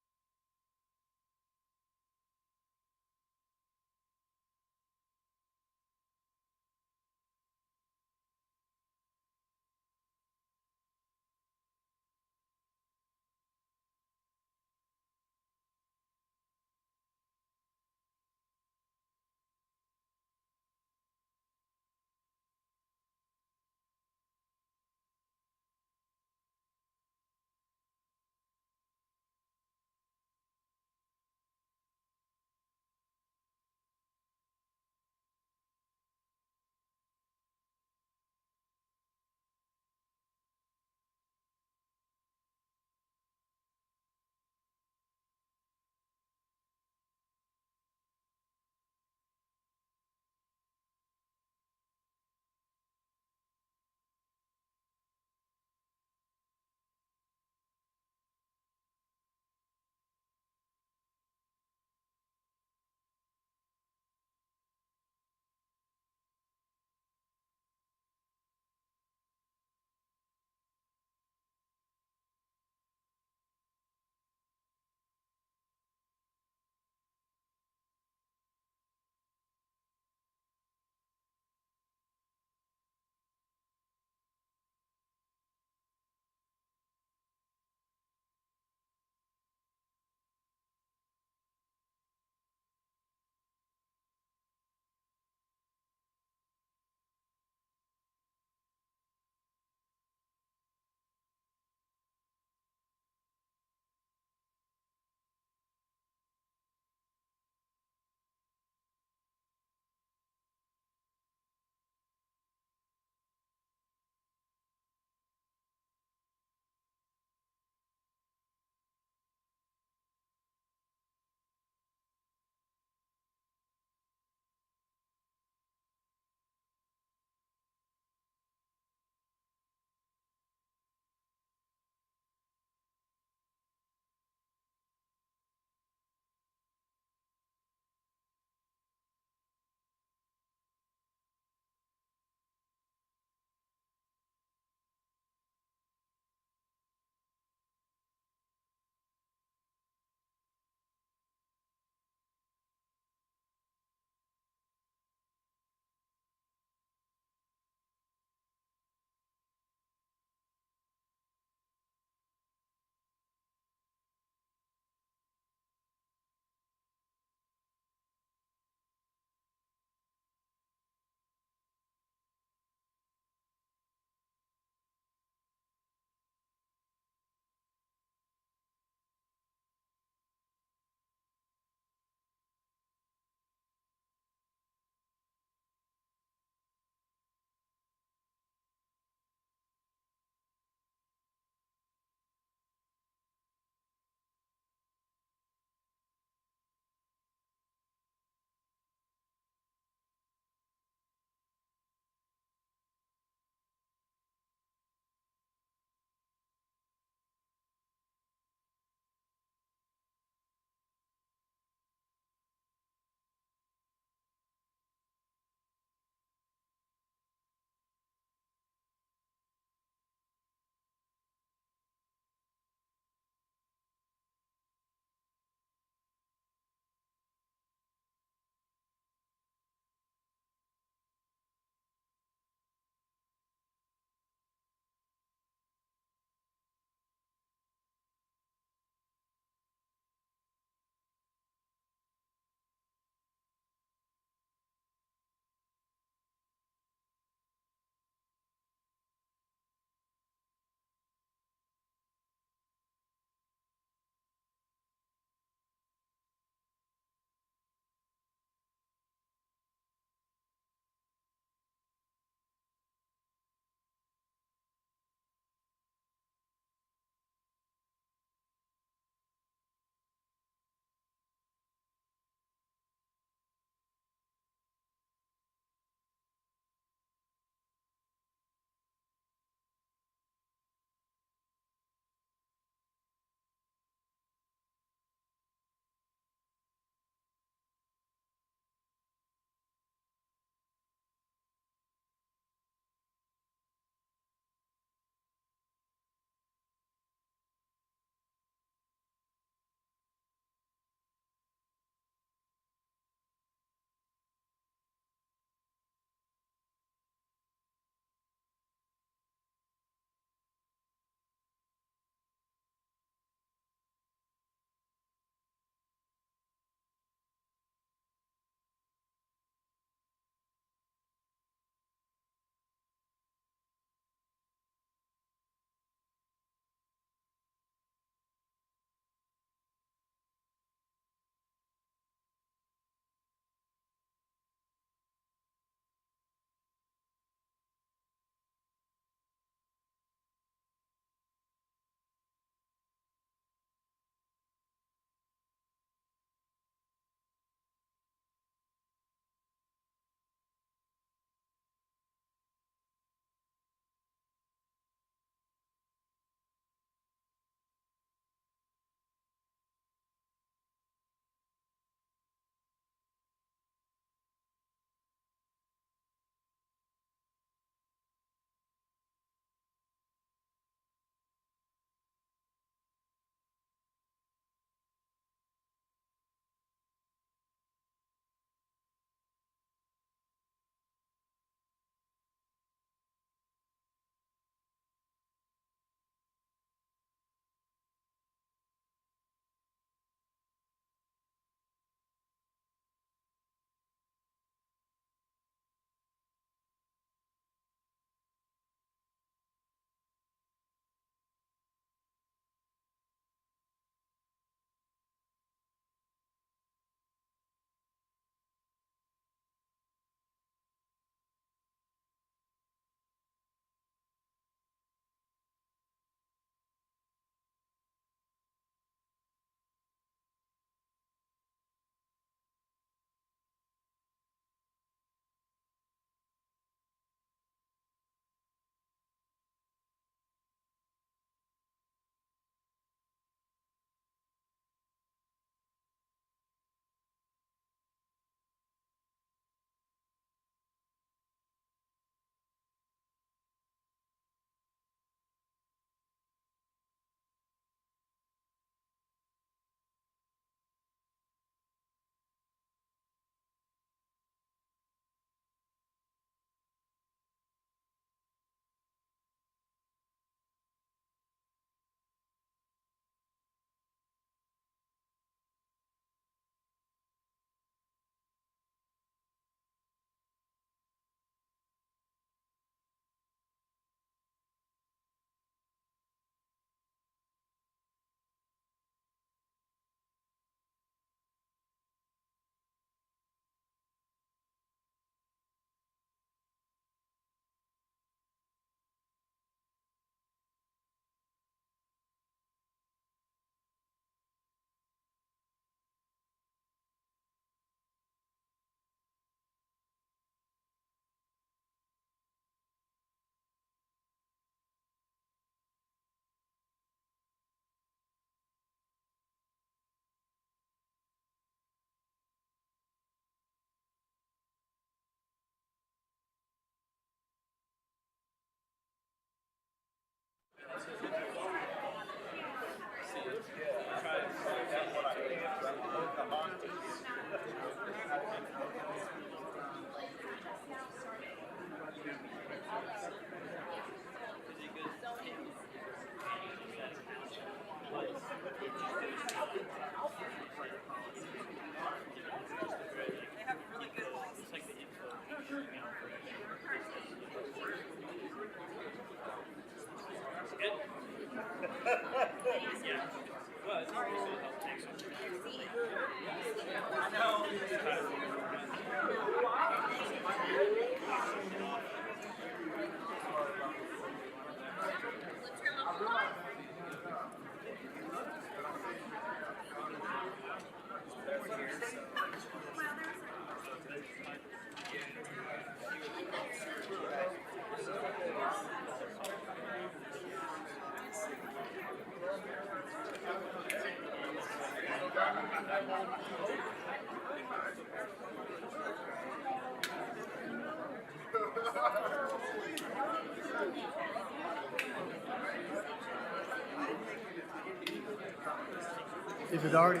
Is it already?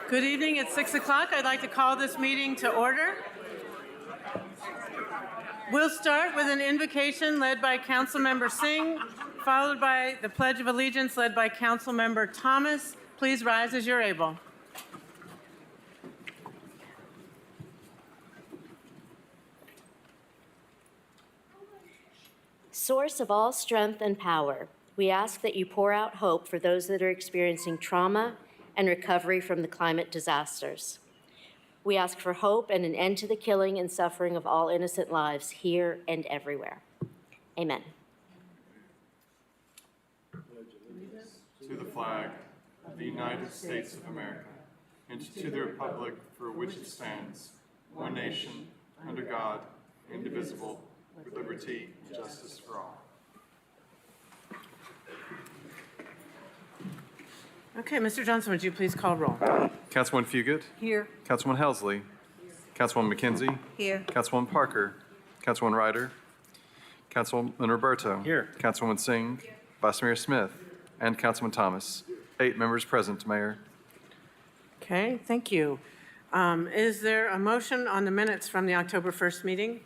Good evening. It's 6 o'clock. I'd like to call this meeting to order. We'll start with an invocation led by Councilmember Singh, followed by the Pledge of Allegiance led by Councilmember Thomas. Please rise as you're able. Source of all strength and power, we ask that you pour out hope for those that are experiencing trauma and recovery from the climate disasters. We ask for hope and an end to the killing and suffering of all innocent lives here and everywhere. Amen. To the flag of the United States of America, and to the republic for which it stands, one nation, under God, indivisible, with liberty and justice for all. Okay, Mr. Johnson, would you please call roll? Councilwoman Fugit? Here. Councilwoman Helsley? Councilwoman McKenzie? Here. Councilwoman Parker? Councilwoman Ryder? Councilwoman Roberto? Here. Councilwoman Singh? Vice Mayor Smith? And Councilman Thomas. 8 members present, Mayor. Okay, thank you. Is there a motion on the minutes from the October 1st meeting?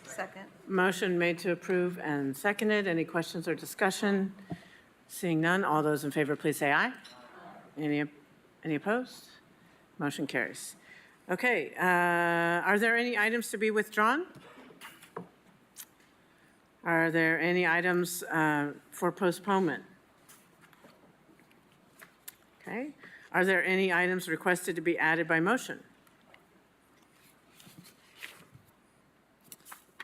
Second. Motion made to approve and seconded. Any questions or discussion? Seeing none, all those in favor, please say aye. Any opposed? Motion carries. Okay, are there any items to be withdrawn? Are there any items for postponement? Okay. Are there any items requested to be added by motion?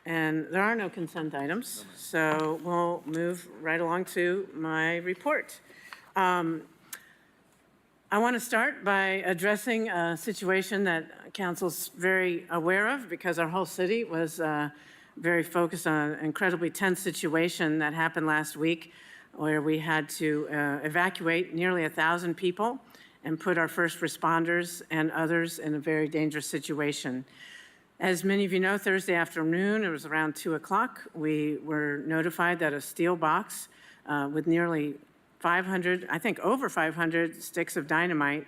And there are no consent items, so we'll move right along to my report. I want to start by addressing a situation that Council's very aware of because our whole city was very focused on an incredibly tense situation that happened last week where we had to evacuate nearly 1,000 people and put our first responders and others in a very dangerous situation. As many of you know, Thursday afternoon, it was around 2 o'clock, we were notified that a steel box with nearly 500, I think over 500 sticks of dynamite,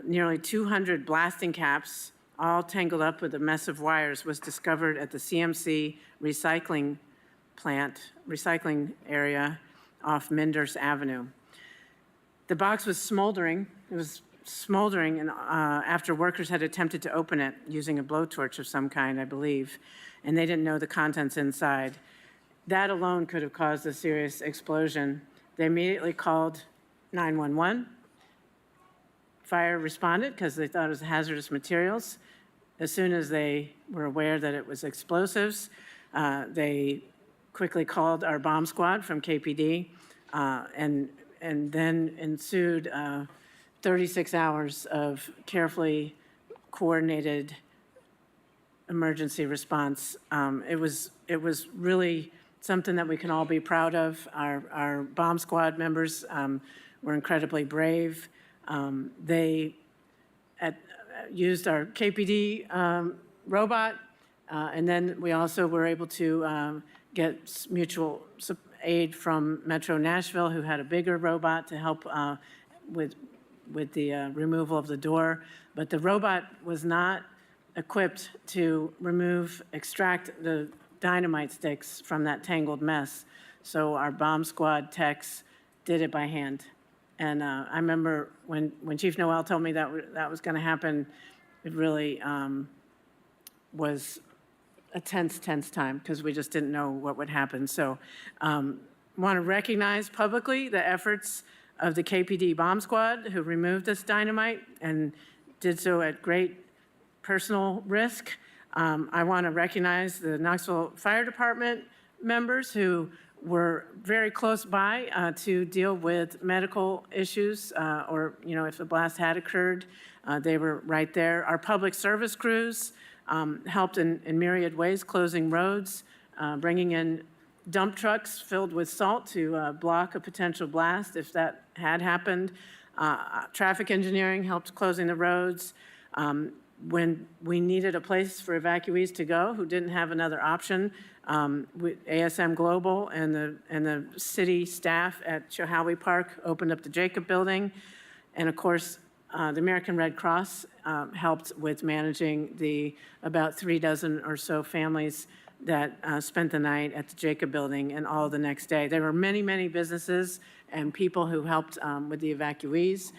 nearly 200 blasting caps, all tangled up with a mess of wires, was discovered at the CMC recycling plant recycling area off Minders Avenue. The box was smoldering. It was smoldering and, after workers had attempted to open it using a blowtorch of some kind, I believe, and they didn't know the contents inside. That alone could have caused a serious explosion. They immediately called 911. Fire responded because they thought it was hazardous materials. As soon as they were aware that it was explosives, they quickly called our bomb squad from KPD, and then ensued 36 hours of carefully coordinated emergency response. It was really something that we can all be proud of. Our bomb squad members were incredibly brave. They used our KPD robot, and then we also were able to get mutual aid from Metro Nashville, who had a bigger robot to help with the removal of the door. But the robot was not equipped to extract the dynamite sticks from that tangled mess. So our bomb squad techs did it by hand. And I remember when Chief Noel told me that was going to happen, it really was a tense time because we just didn't know what would happen. So want to recognize publicly the efforts of the KPD bomb squad who removed this dynamite and did so at great personal risk. I want to recognize the Knoxville Fire Department members who were very close by to deal with medical issues or, if a blast had occurred, they were right there. Our public service crews helped in myriad ways, closing roads, bringing in dump trucks filled with salt to block a potential blast if that had happened. Traffic engineering helped closing the roads. When we needed a place for evacuees to go who didn't have another option, ASM Global and the city staff at Chohawi Park opened up the Jacob Building. And of course, the American Red Cross helped with managing the about 3 dozen or so families that spent the night at the Jacob Building and all the next day. There were many, many businesses and people who helped with the evacuees,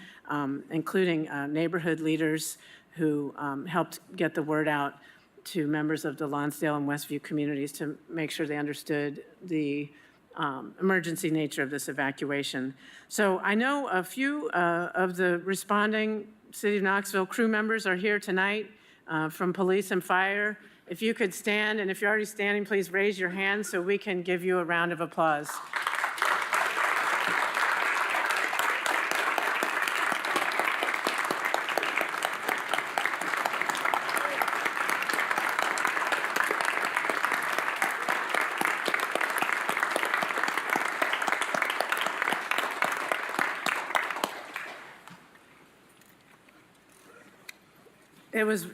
including neighborhood leaders who helped get the word out to members of the Lonsdale and Westview communities to make sure they understood the emergency nature of this evacuation. So I know a few of the responding City of Knoxville crew members are here tonight from police and fire. If you could stand, and if you're already standing, please raise your hand so we can give you a round of applause.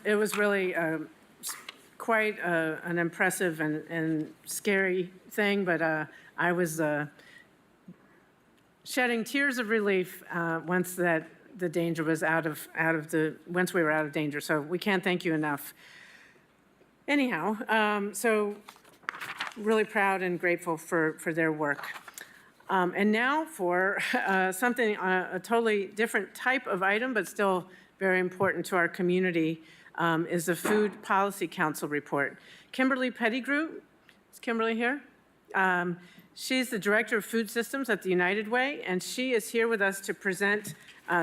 It was really quite an impressive and scary thing, but I was shedding tears of relief once the danger was once we were out of danger. So we can't thank you enough. Anyhow, so really proud and grateful for their work. And now for something, a totally different type of item, but still very important to our community, is the Food Policy Council report. Kimberly Pettigrew, is Kimberly here? She's the Director of Food Systems at the United Way, and she is here with us to present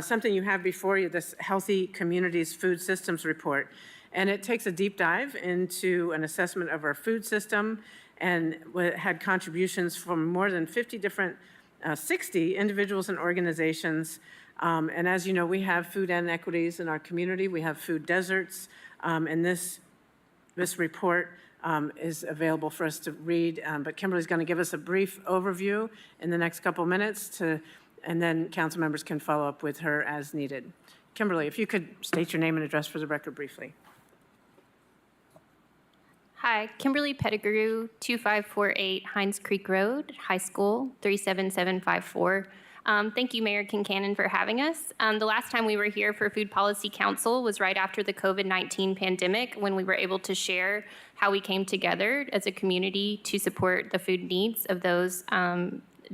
something you have before you, this Healthy Communities Food Systems report. And it takes a deep dive into an assessment of our food system and had contributions from more than 60 individuals and organizations. And as you know, we have food inequities in our community. We have food deserts, and this report is available for us to read. But Kimberly's going to give us a brief overview in the next couple minutes, and then council members can follow up with her as needed. Kimberly, if you could state your name and address for the record briefly. Hi, Kimberly Pettigrew, 2548 Hines Creek Road, High School, 37754. Thank you, Mayor Kincannon, for having us. The last time we were here for Food Policy Council was right after the COVID-19 pandemic, when we were able to share how we came together as a community to support the food needs of those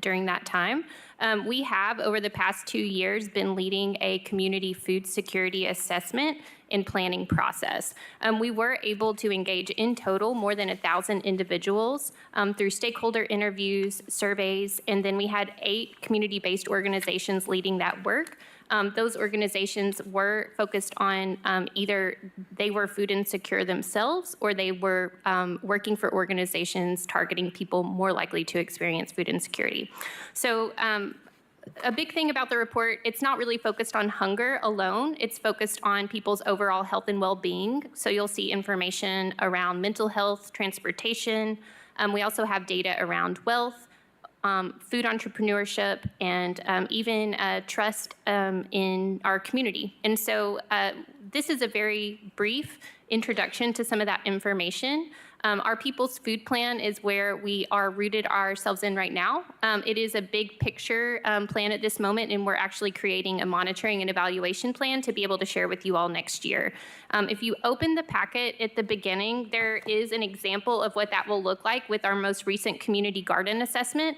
during that time. We have, over the past 2 years, been leading a community food security assessment and planning process. We were able to engage in total more than 1,000 individuals through stakeholder interviews, surveys, and then we had 8 community-based organizations leading that work. Those organizations were focused on either they were food insecure themselves or they were working for organizations targeting people more likely to experience food insecurity. So a big thing about the report, it's not really focused on hunger alone. It's focused on people's overall health and well-being. So you'll see information around mental health, transportation. We also have data around wealth, food entrepreneurship, and even trust in our community. And so this is a very brief introduction to some of that information. Our People's Food Plan is where we are rooted ourselves in right now. It is a big picture plan at this moment, and we're actually creating a monitoring and evaluation plan to be able to share with you all next year. If you open the packet at the beginning, there is an example of what that will look like with our most recent community garden assessment.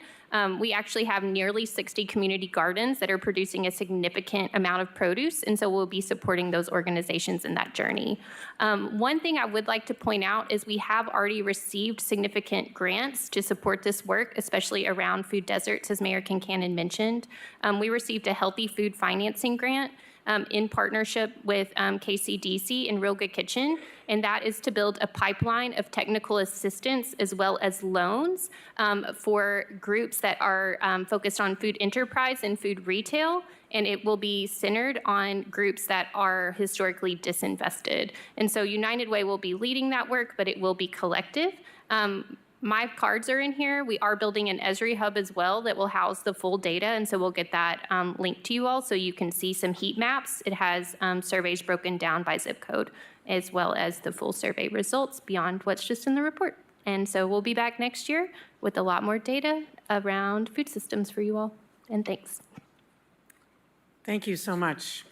We actually have nearly 60 community gardens that are producing a significant amount of produce, and so we'll be supporting those organizations in that journey. One thing I would like to point out is we have already received significant grants to support this work, especially around food deserts, as Mayor Kincannon mentioned. We received a Healthy Food Financing Grant in partnership with KCDC and Real Good Kitchen, and that is to build a pipeline of technical assistance as well as loans for groups that are focused on food enterprise and food retail, and it will be centered on groups that are historically disinvested. And so United Way will be leading that work, but it will be collective. My cards are in here. We are building an Esri hub as well that will house the full data, and so we'll get that linked to you all so you can see some heat maps. It has surveys broken down by zip code, as well as the full survey results beyond what's just in the report. And so we'll be back next year with a lot more data around food systems for you all. And thanks. Thank you so much.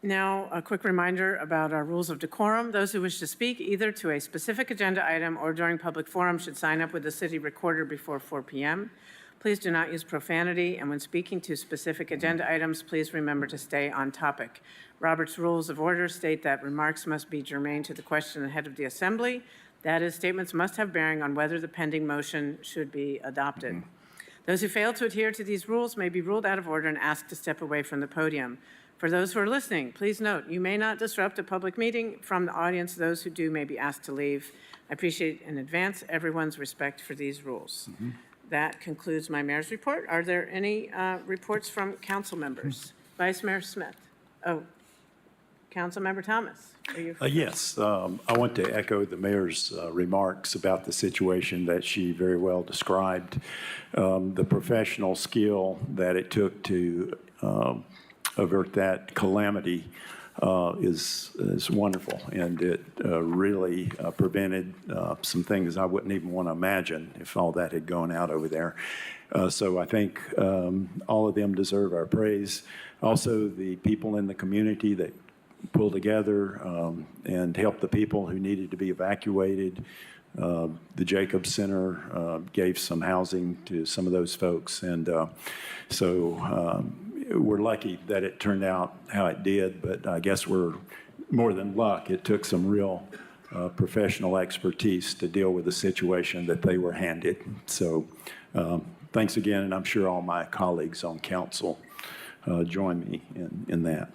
Now, a quick reminder about our rules of decorum. Those who wish to speak either to a specific agenda item or during public forum should sign up with the city recorder before 4 p.m. Please do not use profanity, and when speaking to specific agenda items, please remember to stay on topic. Robert's Rules of Order state that remarks must be germane to the question ahead of the assembly. That is, statements must have bearing on whether the pending motion should be adopted. Those who fail to adhere to these rules may be ruled out of order and asked to step away from the podium. For those who are listening, please note, you may not disrupt a public meeting. From the audience, those who do may be asked to leave. I appreciate in advance everyone's respect for these rules. That concludes my mayor's report. Are there any reports from council members? Vice Mayor Smith. Oh, Councilmember Thomas. Are you Yes, I want to echo the mayor's remarks about the situation that she very well described. The professional skill that it took to avert that calamity is wonderful, and it really prevented some things I wouldn't even want to imagine if all that had gone out over there. So I think all of them deserve our praise. Also, the people in the community that pulled together and helped the people who needed to be evacuated. The Jacobs Center gave some housing to some of those folks, and so we're lucky that it turned out how it did, but I guess we're more than luck. It took some real professional expertise to deal with the situation that they were handed. So thanks again, and I'm sure all my colleagues on council join me in that.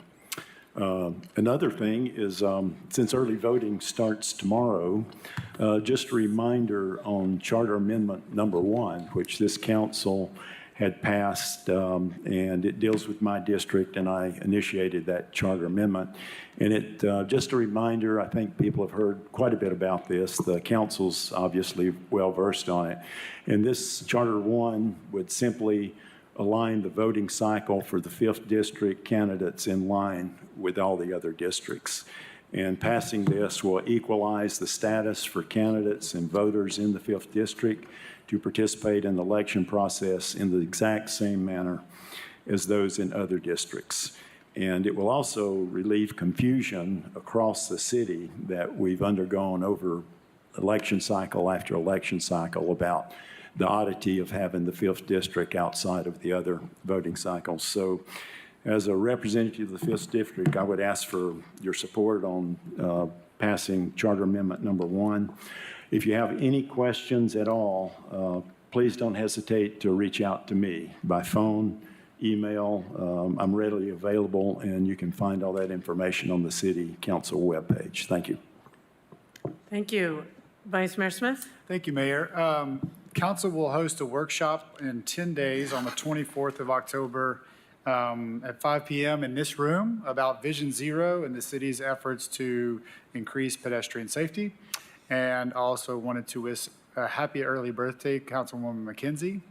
Another thing is, since early voting starts tomorrow, just a reminder on Charter Amendment number 1, which this council had passed, and it deals with my district, and I initiated that charter amendment. And it, just a reminder, I think people have heard quite a bit about this. The council's obviously well-versed on it. And this Charter 1 would simply align the voting cycle for the 5th district candidates in line with all the other districts. And passing this will equalize the status for candidates and voters in the 5th District to participate in the election process in the exact same manner as those in other districts. And it will also relieve confusion across the city that we've undergone over election cycle after election cycle about the oddity of having the 5th District outside of the other voting cycles. So as a representative of the 5th District, I would ask for your support on passing Charter Amendment number 1. If you have any questions at all, please don't hesitate to reach out to me by phone, email. I'm readily available, and you can find all that information on the City Council webpage. Thank you. Thank you. Vice Mayor Smith? Thank you, Mayor. Council will host a workshop in 10 days on the 24th of October at 5 p.m. in this room about Vision Zero and the city's efforts to increase pedestrian safety. And also wanted to wish a happy early birthday, Councilwoman McKenzie,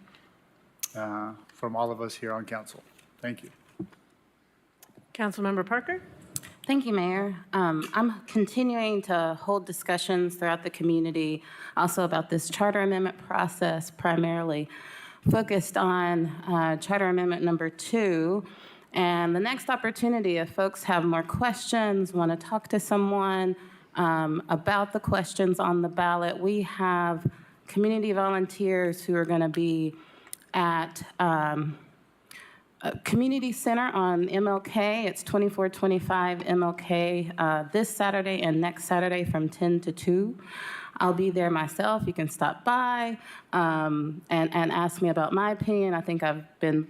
from all of us here on council. Thank you. Councilmember Parker? Thank you, Mayor. I'm continuing to hold discussions throughout the community also about this charter amendment process, primarily focused on Charter Amendment number 2. And the next opportunity, if folks have more questions, want to talk to someone about the questions on the ballot, we have community volunteers who are going to be at a community center on MLK. It's 2425 MLK this Saturday and next Saturday from 10 to 2. I'll be there myself. You can stop by and ask me about my opinion. I think I've been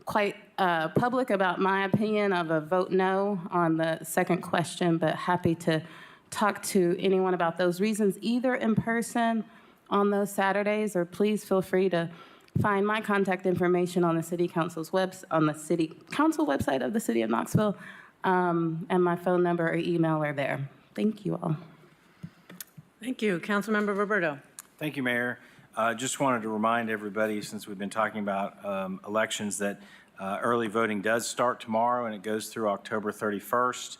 quite public about my opinion of a vote no on the second question, but happy to talk to anyone about those reasons, either in person on those Saturdays, or please feel free to find my contact information on the City Council's on the City Council website of the City of Knoxville, and my phone number or email are there. Thank you all. Thank you. Councilmember Roberto. Thank you, Mayor. Just wanted to remind everybody, since we've been talking about elections, that early voting does start tomorrow and it goes through October 31st.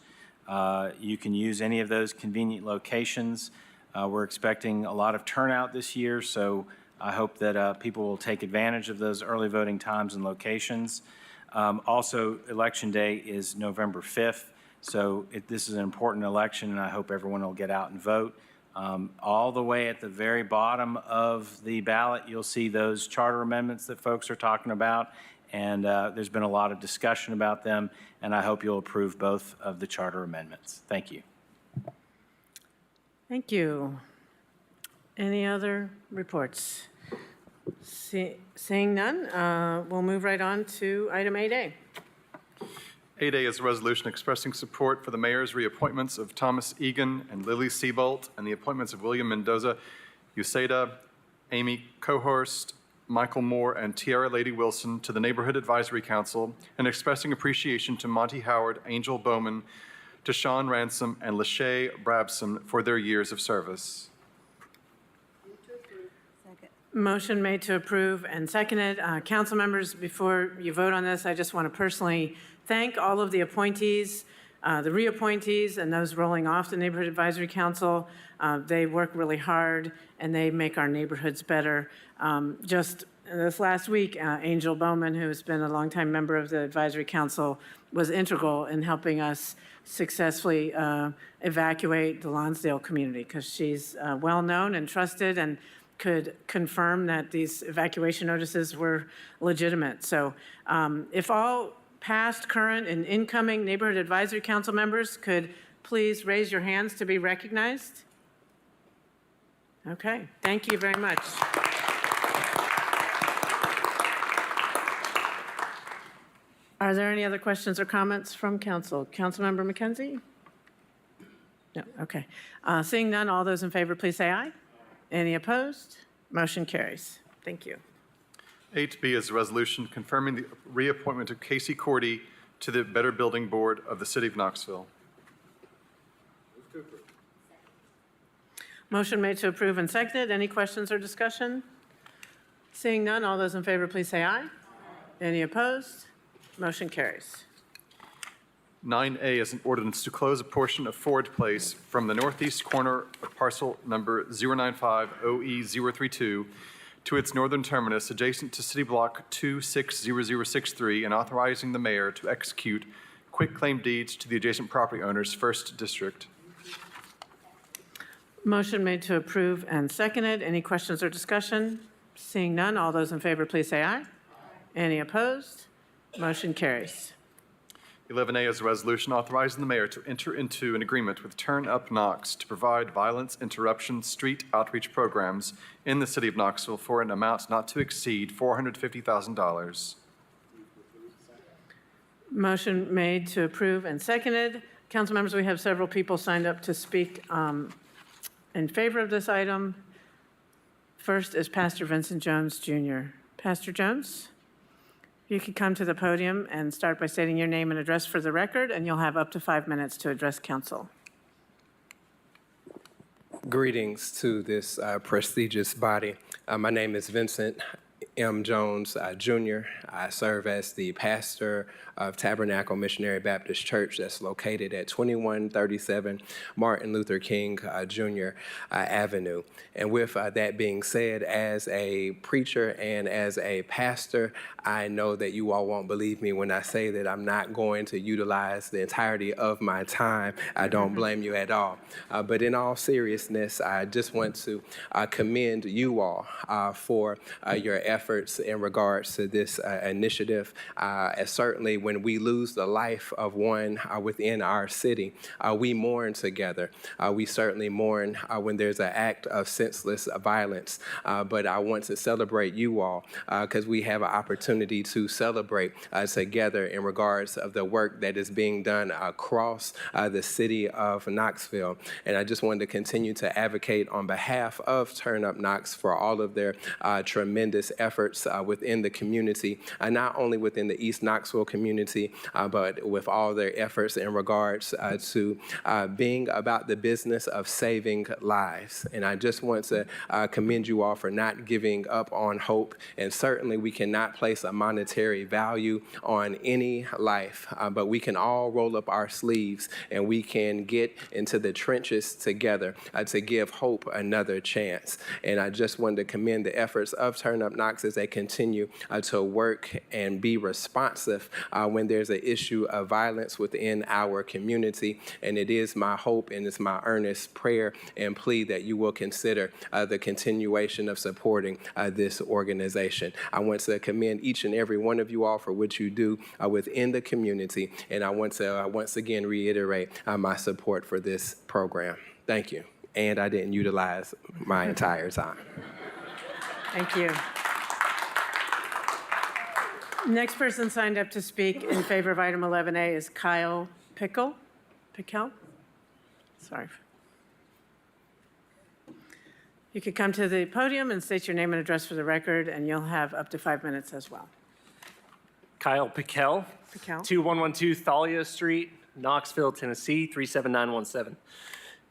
You can use any of those convenient locations. We're expecting a lot of turnout this year, so I hope that people will take advantage of those early voting times and locations. Also, Election Day is November 5th, so this is an important election, and I hope everyone will get out and vote. All the way at the very bottom of the ballot, you'll see those charter amendments that folks are talking about, and there's been a lot of discussion about them, and I hope you'll approve both of the charter amendments. Thank you. Thank you. Any other reports? Seeing none, we'll move right on to item 8A. 8A is a resolution expressing support for the mayor's reappointments of Thomas Egan and Lily Seabolt, and the appointments of William Mendoza, Uceda, Amy Cohorst, Michael Moore, and Tiara Lady Wilson to the Neighborhood Advisory Council, and expressing appreciation to Monty Howard, Angel Bowman, to Sean Ransom, and Lachey Brabson for their years of service. Motion made to approve and seconded. Council members, before you vote on this, I just want to personally thank all of the appointees, the reappointees, and those rolling off the Neighborhood Advisory Council. They work really hard, and they make our neighborhoods better. Just this last week, Angel Bowman, who has been a longtime member of the Advisory Council, was integral in helping us successfully evacuate the Lonsdale community, because she's well-known and trusted and could confirm that these evacuation notices were legitimate. So if all past, current, and incoming Neighborhood Advisory Council members could please raise your hands to be recognized. Okay, thank you very much. Are there any other questions or comments from council? Councilmember McKenzie? No, okay. Seeing none, all those in favor, please say aye. Any opposed? Motion carries. Thank you. 8B is a resolution confirming the reappointment of Casey Cordy to the Better Building Board of the City of Knoxville. Motion made to approve and seconded. Any questions or discussion? Seeing none, all those in favor, please say aye. Any opposed? Motion carries. 9A is an ordinance to close a portion of Ford Place from the northeast corner of parcel number 095-OE032 to its northern terminus adjacent to City Block 260063 and authorizing the mayor to execute quitclaim deeds to the adjacent property owners, First District. Motion made to approve and seconded. Any questions or discussion? Seeing none, all those in favor, please say aye. Any opposed? Motion carries. 11A is a resolution authorizing the mayor to enter into an agreement with Turn Up Knox to provide violence interruption street outreach programs in the city of Knoxville for an amount not to exceed $450,000. Motion made to approve and seconded. Council members, we have several people signed up to speak in favor of this item. First is Pastor Vincent Jones, Jr. Pastor Jones? You could come to the podium and start by stating your name and address for the record, and you'll have up to 5 minutes to address council. Greetings to this prestigious body. My name is Vincent M. Jones, Jr. I serve as the pastor of Tabernacle Missionary Baptist Church that's located at 2137 Martin Luther King Jr. Avenue. And with that being said, as a preacher and as a pastor, I know that you all won't believe me when I say that I'm not going to utilize the entirety of my time. I don't blame you at all. But in all seriousness, I just want to commend you all for your efforts in regards to this initiative. As certainly when we lose the life of one within our city, we mourn together. We certainly mourn when there's an act of senseless violence. But I want to celebrate you all because we have an opportunity to celebrate together in regards of the work that is being done across the city of Knoxville. And I just wanted to continue to advocate on behalf of Turn Up Knox for all of their tremendous efforts within the community, not only within the East Knoxville community, but with all their efforts in regards to being about the business of saving lives. And I just want to commend you all for not giving up on hope. And certainly we cannot place a monetary value on any life, but we can all roll up our sleeves and we can get into the trenches together to give hope another chance. And I just wanted to commend the efforts of Turn Up Knox as they continue to work and be responsive when there's an issue of violence within our community. And it is my hope and it's my earnest prayer and plea that you will consider the continuation of supporting this organization. I want to commend each and every one of you all for what you do within the community. And I want to once again reiterate my support for this program. Thank you. And I didn't utilize my entire time. Thank you. Next person signed up to speak in favor of item 11A is Kyle Pickle. Sorry. You could come to the podium and state your name and address for the record, and you'll have up to 5 minutes as well. Kyle Pickell, 2112 Thalia Street, Knoxville, Tennessee, 37917.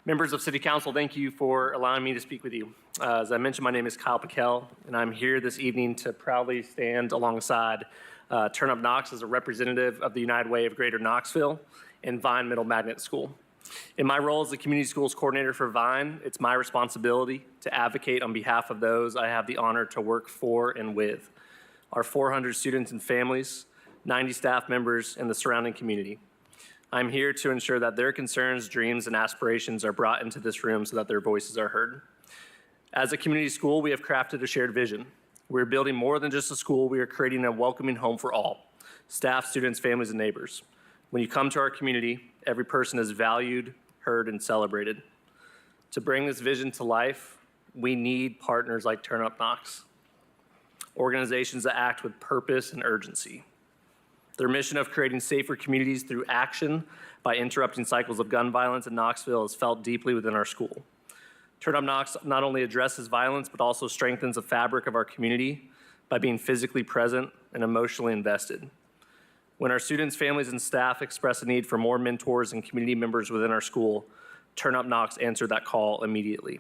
Members of City Council, thank you for allowing me to speak with you. As I mentioned, my name is Kyle Pickell, and I'm here this evening to proudly stand alongside Turn Up Knox as a representative of the United Way of Greater Knoxville and Vine Middle Magnet School. In my role as the Community Schools Coordinator for Vine, it's my responsibility to advocate on behalf of those I have the honor to work for and with, our 400 students and families, 90 staff members, and the surrounding community. I'm here to ensure that their concerns, dreams, and aspirations are brought into this room so that their voices are heard. As a community school, we have crafted a shared vision. We're building more than just a school, we are creating a welcoming home for all, staff, students, families, and neighbors. When you come to our community, every person is valued, heard, and celebrated. To bring this vision to life, we need partners like Turn Up Knox, organizations that act with purpose and urgency. Their mission of creating safer communities through action by interrupting cycles of gun violence in Knoxville is felt deeply within our school. Turn Up Knox not only addresses violence, but also strengthens the fabric of our community by being physically present and emotionally invested. When our students, families, and staff express a need for more mentors and community members within our school, Turn Up Knox answered that call immediately.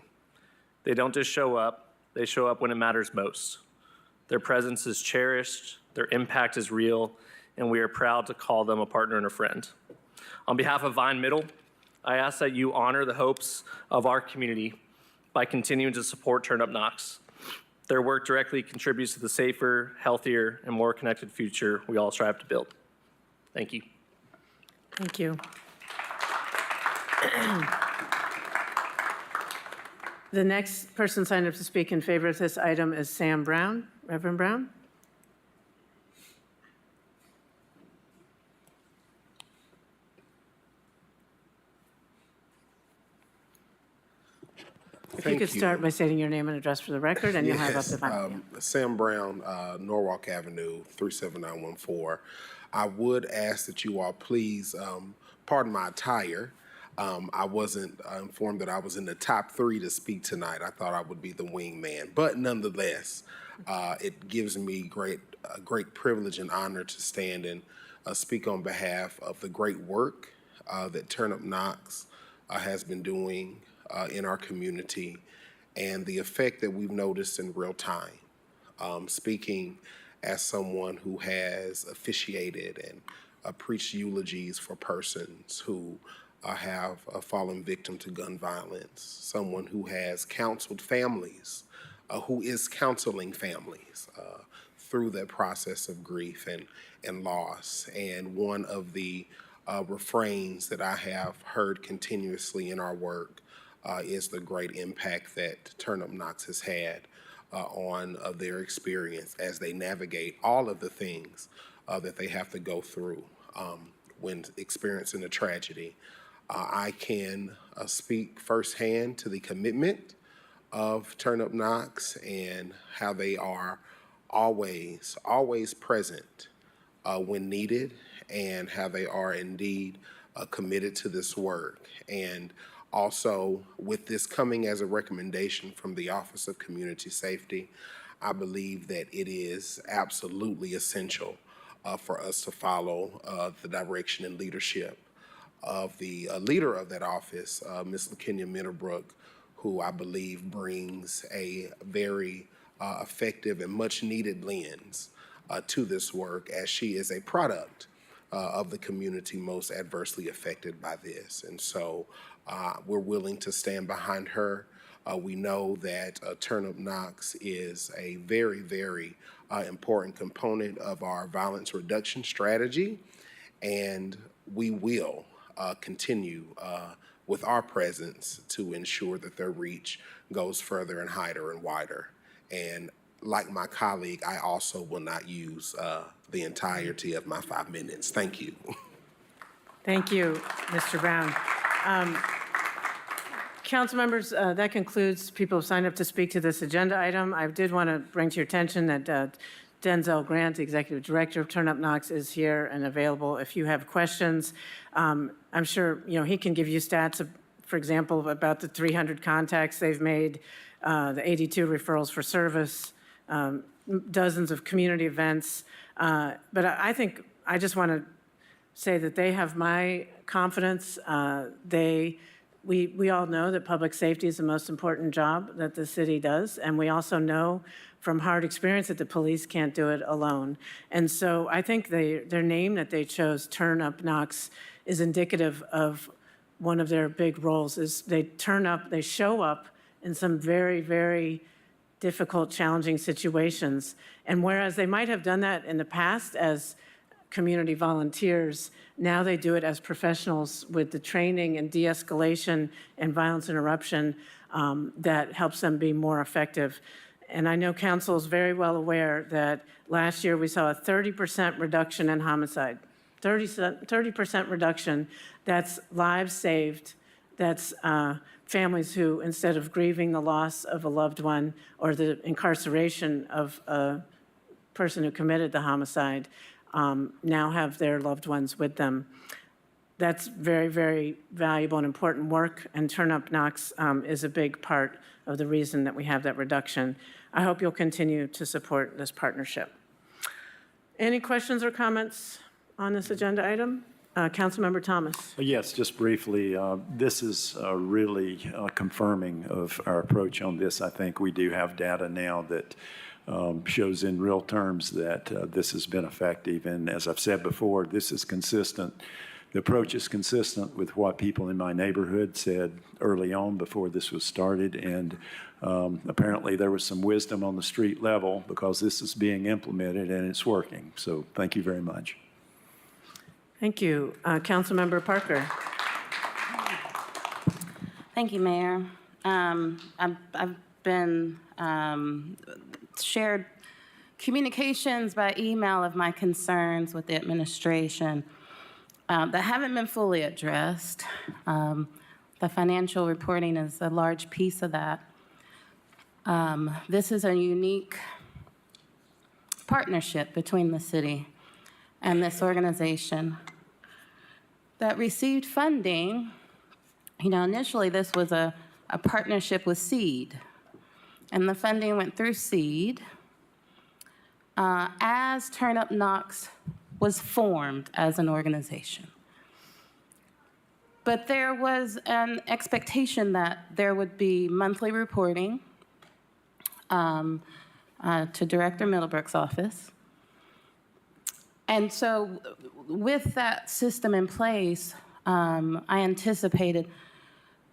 They don't just show up, they show up when it matters most. Their presence is cherished, their impact is real, and we are proud to call them a partner and a friend. On behalf of Vine Middle, I ask that you honor the hopes of our community by continuing to support Turn Up Knox. Their work directly contributes to the safer, healthier, and more connected future we all strive to build. Thank you. Thank you. The next person signed up to speak in favor of this item is Sam Brown. Reverend Brown? If you could start by stating your name and address for the record, and you'll have up to 5 minutes. Sam Brown, Norwalk Avenue, 37914. I would ask that you all please pardon my attire. I wasn't informed that I was in the top 3 to speak tonight. I thought I would be the wingman, but nonetheless, it gives me great privilege and honor to stand and speak on behalf of the great work that Turn Up Knox has been doing in our community and the effect that we've noticed in real time. Speaking as someone who has officiated and preached eulogies for persons who have fallen victim to gun violence, someone who has counseled families, who is counseling families through that process of grief and loss. And one of the refrains that I have heard continuously in our work is the great impact that Turn Up Knox has had on their experience as they navigate all of the things that they have to go through when experiencing a tragedy. I can speak firsthand to the commitment of Turn Up Knox and how they are always present when needed, and how they are indeed committed to this work. And also, with this coming as a recommendation from the Office of Community Safety, I believe that it is absolutely essential for us to follow the direction and leadership of the leader of that office, Ms. LaKenya Middlebrook, who I believe brings a very effective and much needed lens to this work, as she is a product of the community most adversely affected by this. And so we're willing to stand behind her. We know that Turn Up Knox is a very, very important component of our violence reduction strategy, and we will continue with our presence to ensure that their reach goes further and higher and wider. And like my colleague, I also will not use the entirety of my 5 minutes. Thank you. Thank you, Mr. Brown. Council members, that concludes people who signed up to speak to this agenda item. I did want to bring to your attention that Denzel Grant, the Executive Director of Turn Up Knox, is here and available if you have questions. I'm sure he can give you stats, for example, about the 300 contacts they've made, the 82 referrals for service, dozens of community events. But I think I just want to say that they have my confidence. We all know that public safety is the most important job that the city does, and we also know from hard experience that the police can't do it alone. And so I think their name that they chose, Turn Up Knox, is indicative of one of their big roles. Is they turn up, they show up in some very, very difficult, challenging situations. And whereas they might have done that in the past as community volunteers, now they do it as professionals with the training and de-escalation and violence interruption that helps them be more effective. And I know council is very well aware that last year we saw a 30% reduction in homicide. 30% reduction. That's lives saved. That's families who, instead of grieving the loss of a loved one or the incarceration of a person who committed the homicide, now have their loved ones with them. That's very, very valuable and important work, and Turn Up Knox is a big part of the reason that we have that reduction. I hope you'll continue to support this partnership. Any questions or comments on this agenda item? Councilmember Thomas. Yes, just briefly, this is really confirming of our approach on this. I think we do have data now that shows in real terms that this has been effective. And as I've said before, this is consistent the approach is consistent with what people in my neighborhood said early on before this was started, and apparently there was some wisdom on the street level because this is being implemented and it's working. So thank you very much. Thank you. Councilmember Parker. Thank you, Mayor. I've been shared communications by email of my concerns with the administration that haven't been fully addressed. The financial reporting is a large piece of that. This is a unique partnership between the city and this organization that received funding. You know, initially this was a partnership with SEED, and the funding went through SEED as Turn Up Knox was formed as an organization. But there was an expectation that there would be monthly reporting to Director Middlebrook's office. And so with that system in place, I anticipated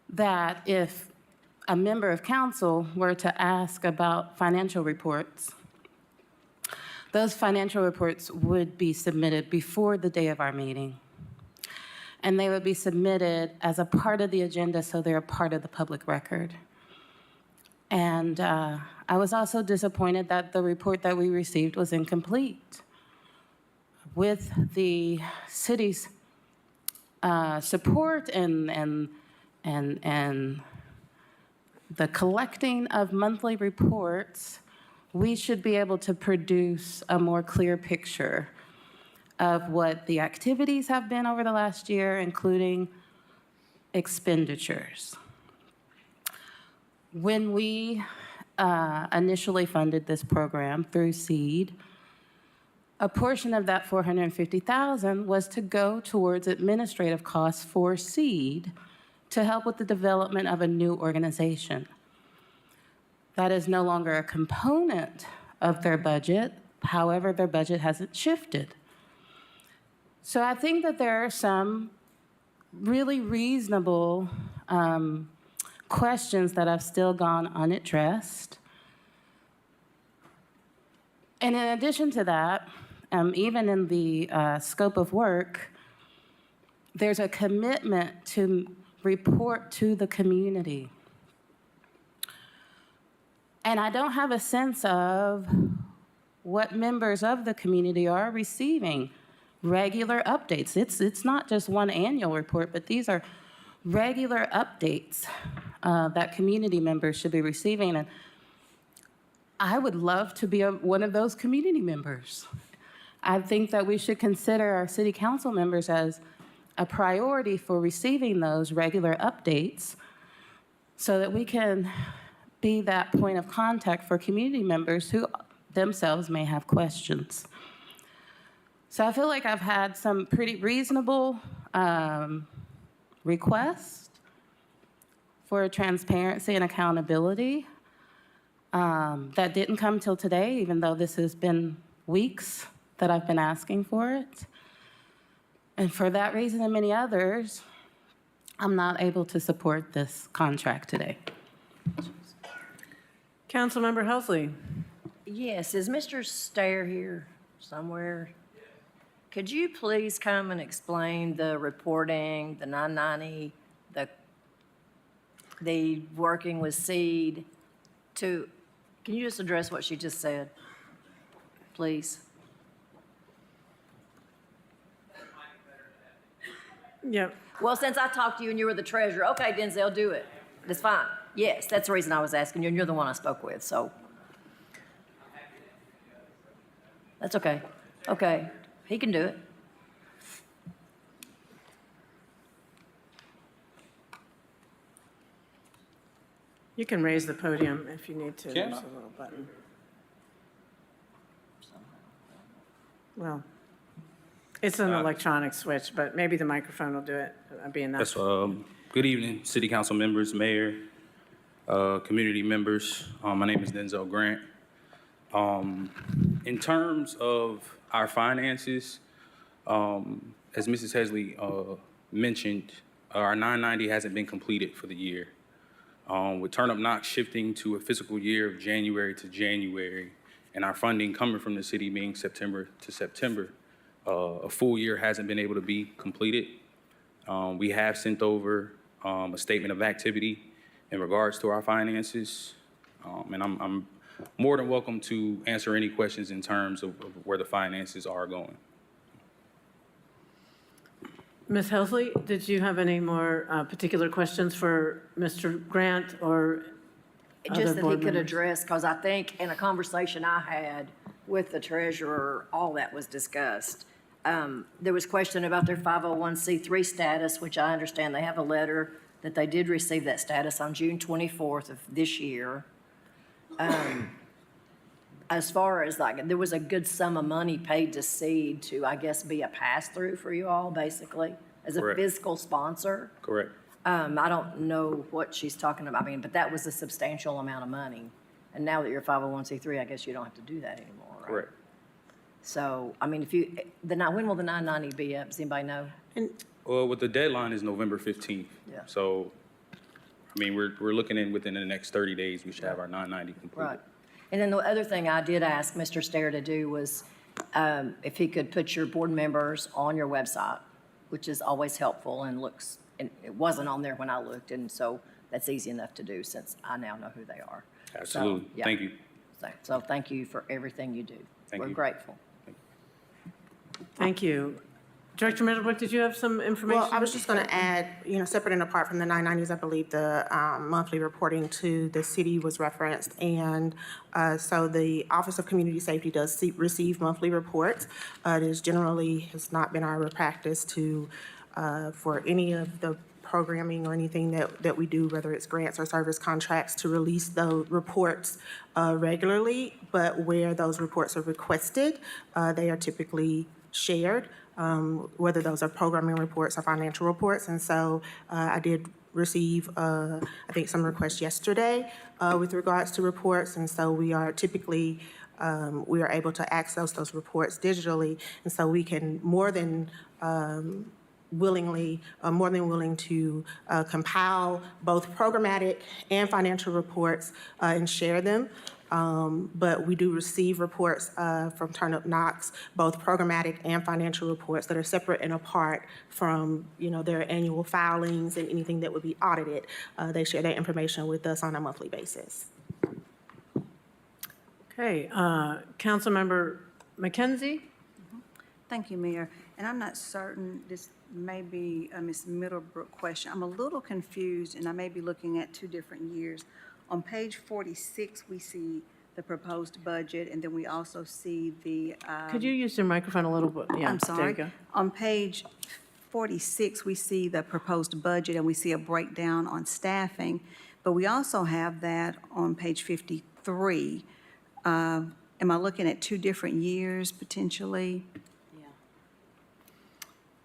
that if a member of council were to ask about financial reports, those financial reports would be submitted before the day of our meeting. And they would be submitted as a part of the agenda, so they're a part of the public record. And I was also disappointed that the report that we received was incomplete. With the city's support and the collecting of monthly reports, we should be able to produce a more clear picture of what the activities have been over the last year, including expenditures. When we initially funded this program through SEED, a portion of that $450,000 was to go towards administrative costs for SEED to help with the development of a new organization. That is no longer a component of their budget. However, their budget hasn't shifted. So I think that there are some really reasonable questions that have still gone unaddressed. And in addition to that, even in the scope of work, there's a commitment to report to the community. And I don't have a sense of what members of the community are receiving. Regular updates. It's not just one annual report, but these are regular updates that community members should be receiving. And I would love to be one of those community members. I think that we should consider our city council members as a priority for receiving those regular updates so that we can be that point of contact for community members who themselves may have questions. So I feel like I've had some pretty reasonable requests for transparency and accountability that didn't come till today, even though this has been weeks that I've been asking for it. And for that reason and many others, I'm not able to support this contract today. Councilmember Helsley. Yes, is Mr. Stair here somewhere? Could you please come and explain the reporting, the 990, the working with SEED can you just address what she just said, please? Yep. Well, since I talked to you and you were the treasurer, okay, Denzel, do it. That's fine. Yes, that's the reason I was asking you, and you're the one I spoke with, so. That's okay. Okay, he can do it. You can raise the podium if you need to. Can There's I? a little button. Well, it's an electronic switch, but maybe the microphone will do it. Being that. Yes, good evening, city council members, mayor, community members. My name is Denzel Grant. In terms of our finances, as Mrs. Hesley mentioned, our 990 hasn't been completed for the year. With Turn Up Knox shifting to a fiscal year of January to January, and our funding coming from the city being September to September, a full year hasn't been able to be completed. We have sent over a statement of activity in regards to our finances, and I'm more than welcome to answer any questions in terms of where the finances are going. Ms. Helsley, did you have any more particular questions for Mr. Grant or other Just that he board could members? address, because I think in a conversation I had with the treasurer, all that was discussed. There was question about their 501c3 status, which I understand they have a letter that they did receive that status on June 24th of this year. As far as like, there was a good sum of money paid to Seed to, I guess, be a pass-through for you all, basically, as a Correct. fiscal sponsor. Correct. I don't know what she's talking about, but that was a substantial amount of money. And now that you're 501c3, I guess you don't have to do that anymore, right? Correct. So, when will the 990 be up? Does anybody know? Well, with the deadline is November 15th. Yeah. So, we're looking in within the next 30 days, we should have our 990 completed. Right. And then the other thing I did ask Mr. Stair to do was if he could put your board members on your website, which is always helpful and it wasn't on there when I looked, and so that's easy enough to do since I now know who they are. Absolutely. So, yeah. Thank you. So thank you for everything you do. Thank We're you. grateful. Thank you. Director Middlebrook, did you have some information? Well, I was just going to add, separate and apart from the 990s, I believe the monthly reporting to the city was referenced. And so the Office of Community Safety does receive monthly reports. It is generally has not been our practice to, for any of the programming or anything that we do, whether it's grants or service contracts, to release those reports regularly. But where those reports are requested, they are typically shared. Whether those are programming reports or financial reports. And so I did receive, I think, some requests yesterday with regards to reports. And so we are typically, we are able to access those reports digitally. And so we can more than willing to compile both programmatic and financial reports and share them. But we do receive reports from Turn Up Knox, both programmatic and financial reports that are separate and apart from, their annual filings and anything that would be audited. They share that information with us on a monthly basis. Okay, Councilmember McKenzie? Thank you, Mayor. And I'm not certain, this may be a Ms. Middlebrook question. I'm a little confused, and I may be looking at two different years. On page 46, we see the proposed budget, and then we also see the... Could you use your microphone a little bit? Yeah, I'm sorry. There you go. On page 46, we see the proposed budget, and we see a breakdown on staffing, but we also have that on page 53. Am I looking at two different years, potentially?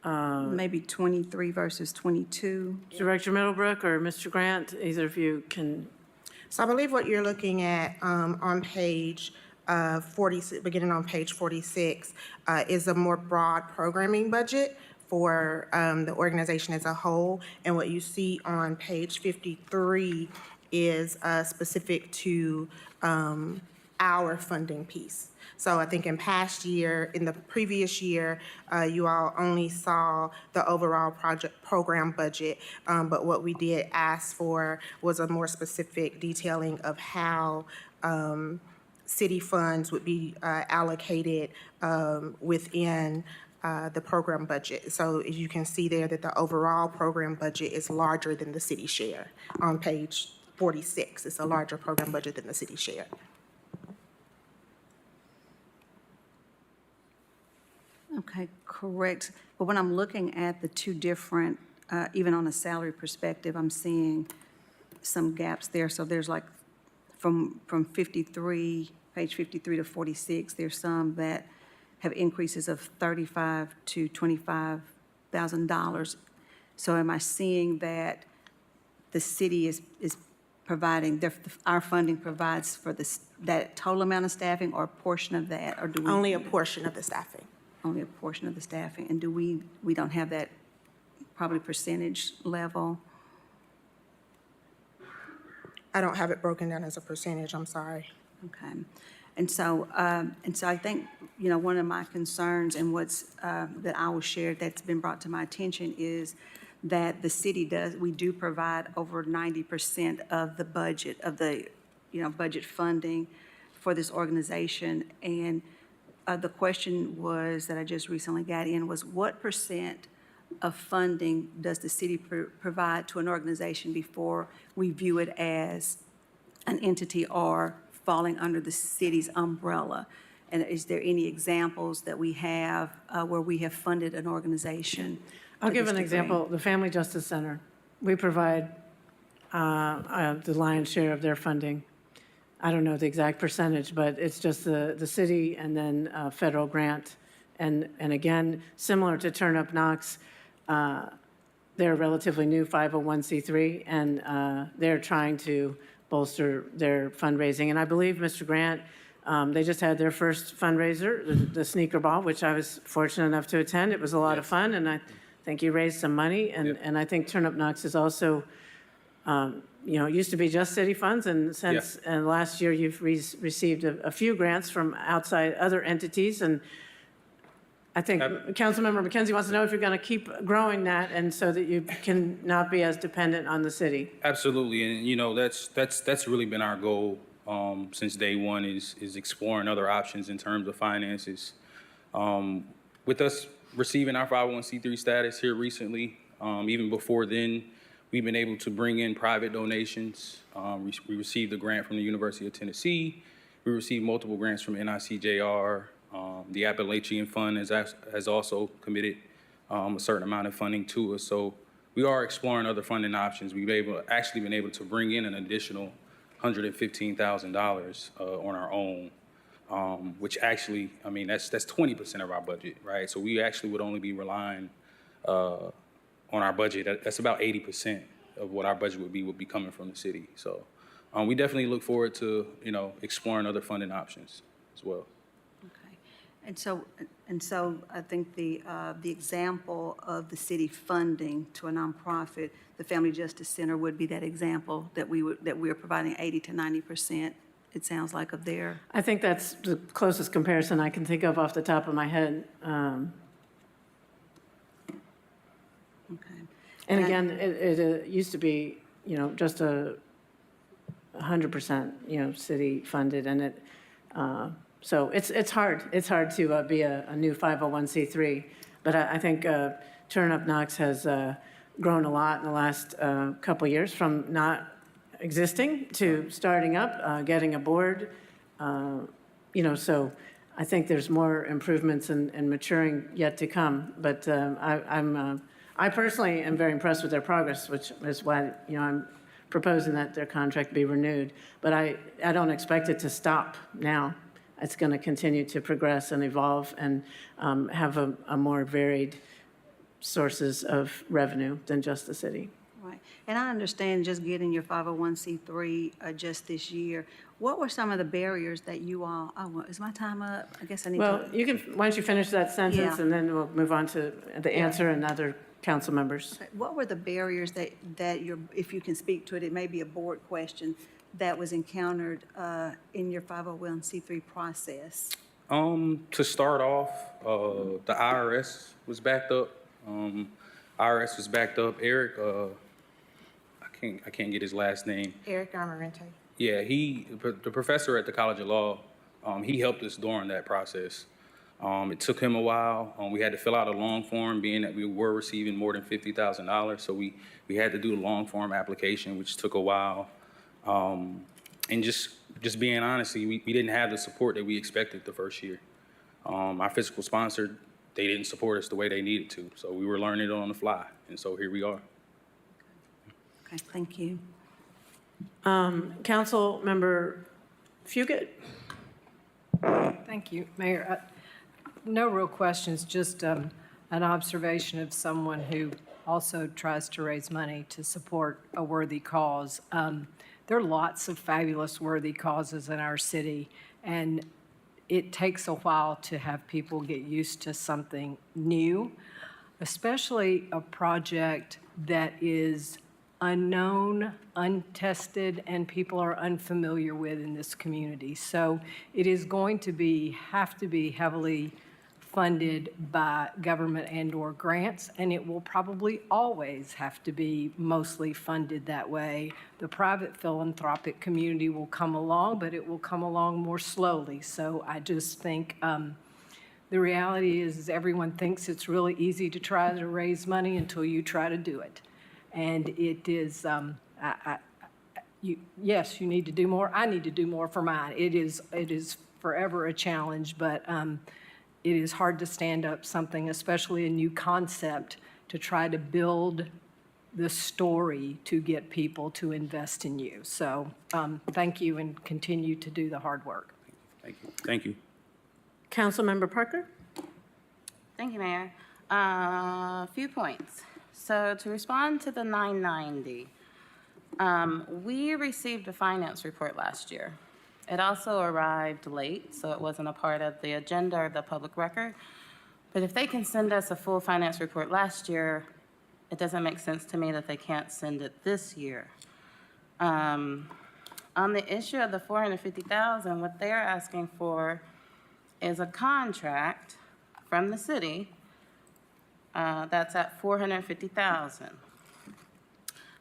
Maybe 23 versus 22? Director Middlebrook or Mr. Grant, either of you can... So I believe what you're looking at on page 46, beginning on page 46, is a more broad programming budget for the organization as a whole. And what you see on page 53 is specific to our funding piece. So I think in the previous year, you all only saw the overall program budget, but what we did ask for was a more specific detailing of how city funds would be allocated within the program budget. So as you can see there that the overall program budget is larger than the city share. On page 46, it's a larger program budget than the city share. Okay, correct. But when I'm looking at the two different, even on a salary perspective, I'm seeing some gaps there. So there's like from 53, page 53 to 46, there's some that have increases of $35,000 to $25,000. So am I seeing that the city is providing, our funding provides for that total amount of staffing or a portion of that? Or do we? Only a portion of the staffing. only a portion of the staffing? And we don't have that probably percentage level? I don't have it broken down as a percentage, I'm sorry. Okay. And so I think, you know, one of my concerns and what's, that I will share that's been brought to my attention is that the city we do provide over 90% of the budget, of the, you know, budget funding for this organization. And the question was, that I just recently got in, was what percent of funding does the city provide to an organization before we view it as an entity or falling under the city's umbrella? And is there any examples that we have where we have funded an organization? I'll to give this an degree? example. The Family Justice Center, we provide the lion's share of their funding. I don't know the exact percentage, but it's just the city and then federal grant. And again, similar to Turn Up Knox, they're a relatively new 501c3, and they're trying to bolster their fundraising. And I believe, Mr. Grant, they just had their first fundraiser, the Sneaker Ball, which I was fortunate enough to attend. It was a lot of fun, and I think you raised some money. And I think Turn Up Knox is also, you know, it used to be just city funds, and since and last year you've received a few grants from outside other entities. And I think Councilmember McKenzie wants to know if you're going to keep growing that, and so that you can not be as dependent on the city. Absolutely, and you know that's really been our goal since day one is exploring other options in terms of finances. With us receiving our 501c3 status here recently, even before then, we've been able to bring in private donations. We received a grant from the University of Tennessee. We received multiple grants from NICJR. The Appalachian Fund has also committed a certain amount of funding to us. So we are exploring other funding options. We've actually been able to bring in an additional $115,000 on our own, which actually, I mean, that's 20% of our budget, right? So we actually would only be relying on our budget. That's about 80% of what our budget would be coming from the city. So we definitely look forward to, you know, exploring other funding options as well. And so I think the example of the city funding to a nonprofit, the Family Justice Center would be that example that we are providing 80 to 90%, it sounds like, of their. I think that's the closest comparison I can think of off the top of my head. Okay. And again, it used to be, you know, just 100%, you know, city funded, and it. So it's hard. It's hard to be a new 501c3, but I think Turn Up Knox has grown a lot in the last couple years, from not existing to starting up, getting a board. You know, so I think there's more improvements and maturing yet to come. But I personally am very impressed with their progress, which is why, you know, I'm proposing that their contract be renewed. But I don't expect it to stop now. It's going to continue to progress and evolve and have a more varied sources of revenue than just the city. Right. And I understand just getting your 501c3 just this year. What were some of the barriers that you all, is my time up? I guess I need to. Well, you can, why don't you finish that sentence, and then we'll move on to the answer and other council members. Okay. What were the barriers that you're, if you can speak to it, it may be a board question, that was encountered in your 501c3 process? To start off, the IRS was backed up. IRS was backed up. Eric, I can't get his last name. Eric Amarante. Yeah, the professor at the College of Law, he helped us during that process. It took him a while. We had to fill out a long form, being that we were receiving more than $50,000. So we had to do a long form application, which took a while. And just being honest, we didn't have the support that we expected the first year. Our fiscal sponsor, they didn't support us the way they needed to. So we were learning it on the fly. And so here we are. Okay, thank you. Council Member Fugit. Thank you, Mayor. No real questions, just an observation of someone who also tries to raise money to support a worthy cause. There are lots of fabulous worthy causes in our city, and it takes a while to have people get used to something new, especially a project that is unknown, untested, and people are unfamiliar with in this community. So it is going to have to be heavily funded by government and/or grants, and it will probably always have to be mostly funded that way. The private philanthropic community will come along, but it will come along more slowly. So I just think the reality is everyone thinks it's really easy to try to raise money until you try to do it. And it is, yes, you need to do more. I need to do more for mine. It is forever a challenge, but it is hard to stand up something, especially a new concept, to try to build the story to get people to invest in you. So thank you, and continue to do the hard work. Thank you. Thank you. Councilmember Parker? Thank you, Mayor. A few points. So to respond to the 990, we received a finance report last year. It also arrived late, so it wasn't a part of the agenda or the public record. But if they can send us a full finance report last year, it doesn't make sense to me that they can't send it this year. On the issue of the $450,000, what they're asking for is a contract from the city that's at $450,000.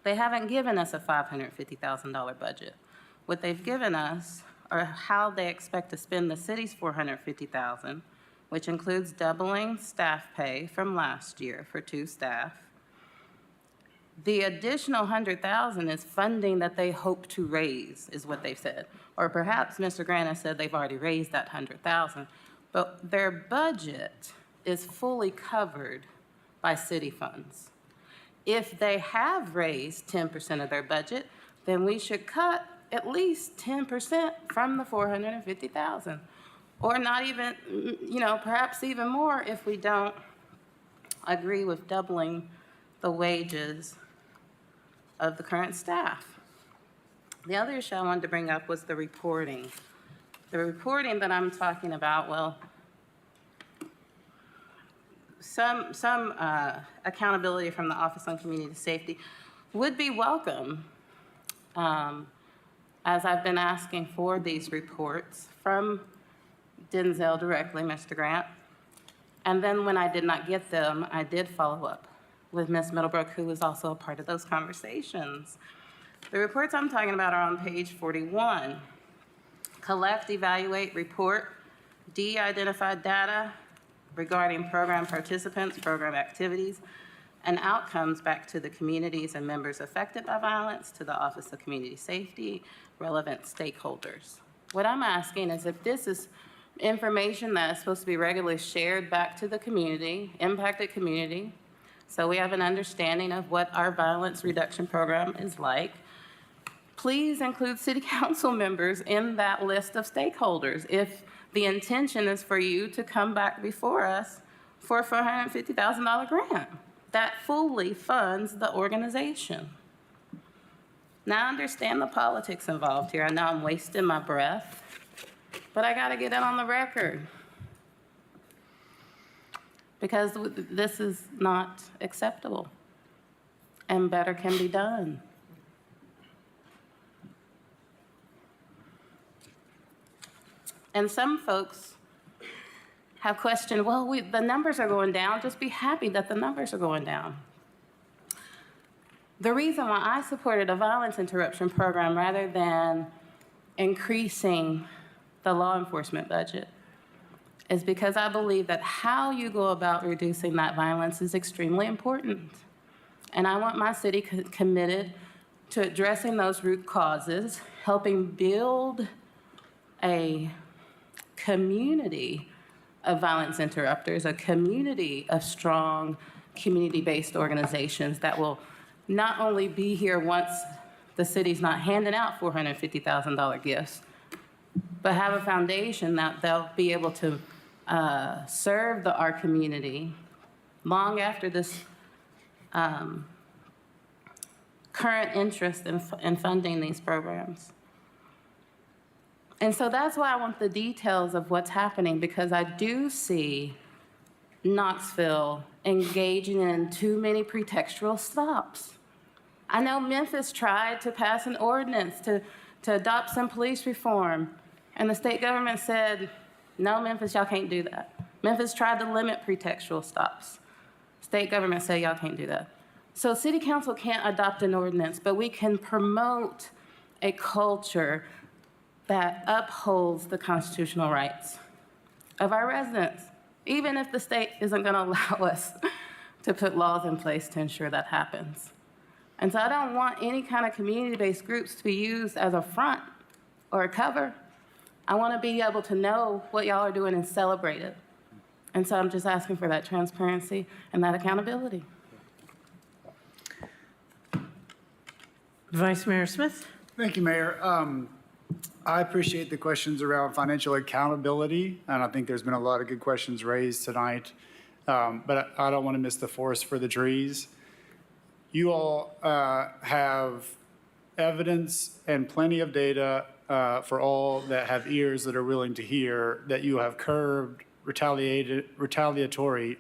They haven't given us a $550,000 budget. What they've given us are how they expect to spend the city's $450,000, which includes doubling staff pay from last year for 2 staff. The additional $100,000 is funding that they hope to raise, is what they've said. Or perhaps Mr. Grant has said they've already raised that $100,000. But their budget is fully covered by city funds. If they have raised 10% of their budget, then we should cut at least 10% from the $450,000. Or not even, perhaps even more if we don't agree with doubling the wages of the current staff. The other issue I wanted to bring up was the reporting. The reporting that I'm talking about, well, some accountability from the Office on Community Safety would be welcome, as I've been asking for these reports from Denzel directly, Mr. Grant. And then when I did not get them, I did follow up with Ms. Middlebrook, who was also a part of those conversations. The reports I'm talking about are on page 41. Collect, evaluate, report, de-identified data regarding program participants, program activities, and outcomes back to the communities and members affected by violence, to the Office of Community Safety, relevant stakeholders. What I'm asking is if this is information that is supposed to be regularly shared back to the community, impacted community, so we have an understanding of what our violence reduction program is like, please include city council members in that list of stakeholders. If the intention is for you to come back before us for a $450,000 grant that fully funds the organization. Now I understand the politics involved here. I know I'm wasting my breath, but I gotta get it on the record, because this is not acceptable and better can be done. And some folks have questioned, well, the numbers are going down. Just be happy that the numbers are going down. The reason why I supported a violence interruption program rather than increasing the law enforcement budget is because I believe that how you go about reducing that violence is extremely important. And I want my city committed to addressing those root causes, helping build a community of violence interrupters, a community of strong community-based organizations that will not only be here once the city's not handing out $450,000 gifts, but have a foundation that they'll be able to serve our community long after this current interest in funding these programs. And so that's why I want the details of what's happening, because I do see Knoxville engaging in too many pretextual stops. I know Memphis tried to pass an ordinance to adopt some police reform, and the state government said, no, Memphis, y'all can't do that. Memphis tried to limit pretextual stops. State government said y'all can't do that. So city council can't adopt an ordinance, but we can promote a culture that upholds the constitutional rights of our residents, even if the state isn't going to allow us to put laws in place to ensure that happens. And so I don't want any kind of community-based groups to be used as a front or a cover. I want to be able to know what y'all are doing and celebrate it. And so I'm just asking for that transparency and that accountability. Vice Mayor Smith? Thank you, Mayor. I appreciate the questions around financial accountability, and I think there's been a lot of good questions raised tonight, but I don't want to miss the forest for the trees. You all have evidence and plenty of data for all that have ears that are willing to hear that you have curbed retaliatory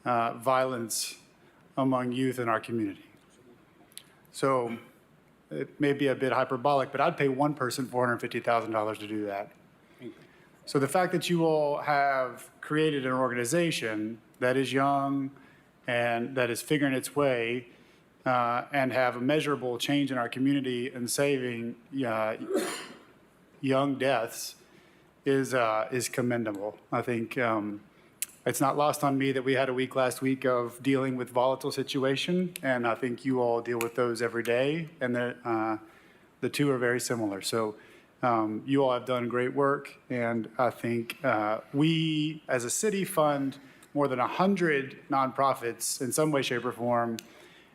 violence among youth in our community. So it may be a bit hyperbolic, but I'd pay one person $450,000 to do that. So the fact that you all have created an organization that is young and that is figuring its way and have a measurable change in our community and saving young deaths is commendable. I think it's not lost on me that we had a week last week of dealing with volatile situation, and I think you all deal with those every day, and the two are very similar. So you all have done great work, and I think we, as a city, fund more than 100 nonprofits in some way, shape, or form,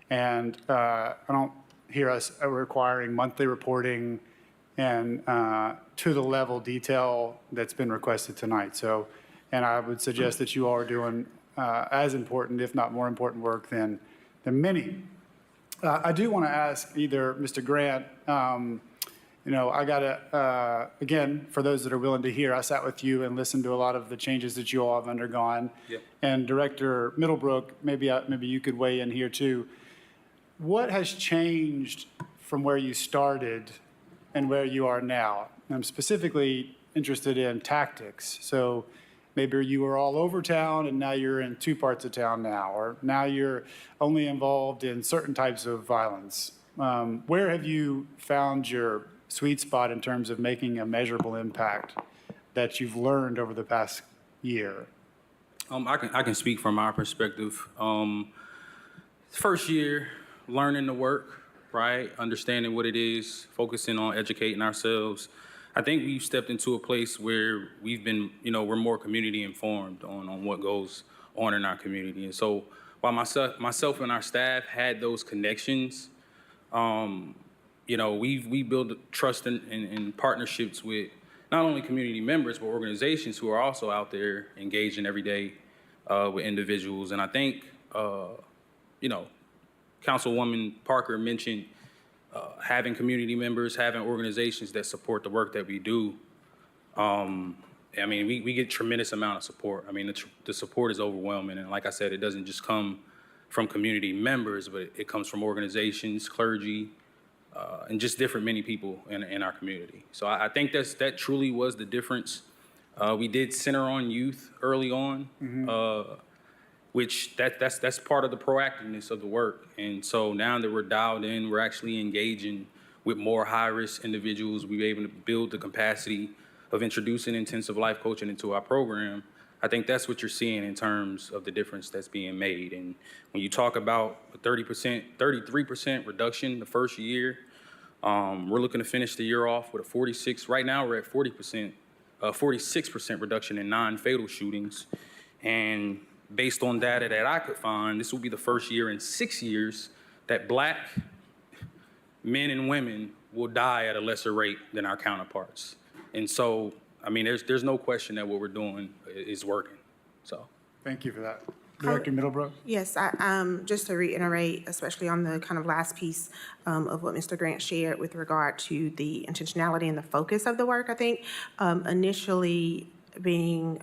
and I don't hear us requiring monthly reporting and to the level detail that's been requested tonight. So. And I would suggest that you all are doing as important, if not more important work than many. I do want to ask either Mr. Grant, I got to, again, for those that are willing to hear, I sat with you and listened to a lot of the changes that you all have undergone. Yep. And Director Middlebrook, maybe you could weigh in here too. What has changed from where you started and where you are now? I'm specifically interested in tactics. So maybe you were all over town and now you're in two parts of town now, or now you're only involved in certain types of violence. Where have you found your sweet spot in terms of making a measurable impact that you've learned over the past year? I can speak from our perspective. First year, learning to work, right? Understanding what it is, focusing on educating ourselves. I think we've stepped into a place where we've been, we're more community informed on what goes on in our community. And so while myself and our staff had those connections, we built trust and partnerships with not only community members, but organizations who are also out there engaging every day with individuals. And I think, Councilwoman Parker mentioned having community members, having organizations that support the work that we do. We get tremendous amount of support. The support is overwhelming. And like I said, it doesn't just come from community members, but it comes from organizations, clergy, and just many people in our community. So I think that truly was the difference. We did center on youth early on, which that's part of the proactiveness of the work. And so now that we're dialed in, we're actually engaging with more high-risk individuals. We're able to build the capacity of introducing intensive life coaching into our program. I think that's what you're seeing in terms of the difference that's being made. And when you talk about a 33% reduction the first year, we're looking to finish the year off with a 46. Right now, we're at 46% reduction in non-fatal shootings. And based on data that I could find, this will be the first year in 6 years that Black men and women will die at a lesser rate than our counterparts. And so, there's no question that what we're doing is working. So, thank you for that. Director Middlebrook? Yes, just to reiterate, especially on the kind of last piece of what Mr. Grant shared with regard to the intentionality and the focus of the work, I think initially being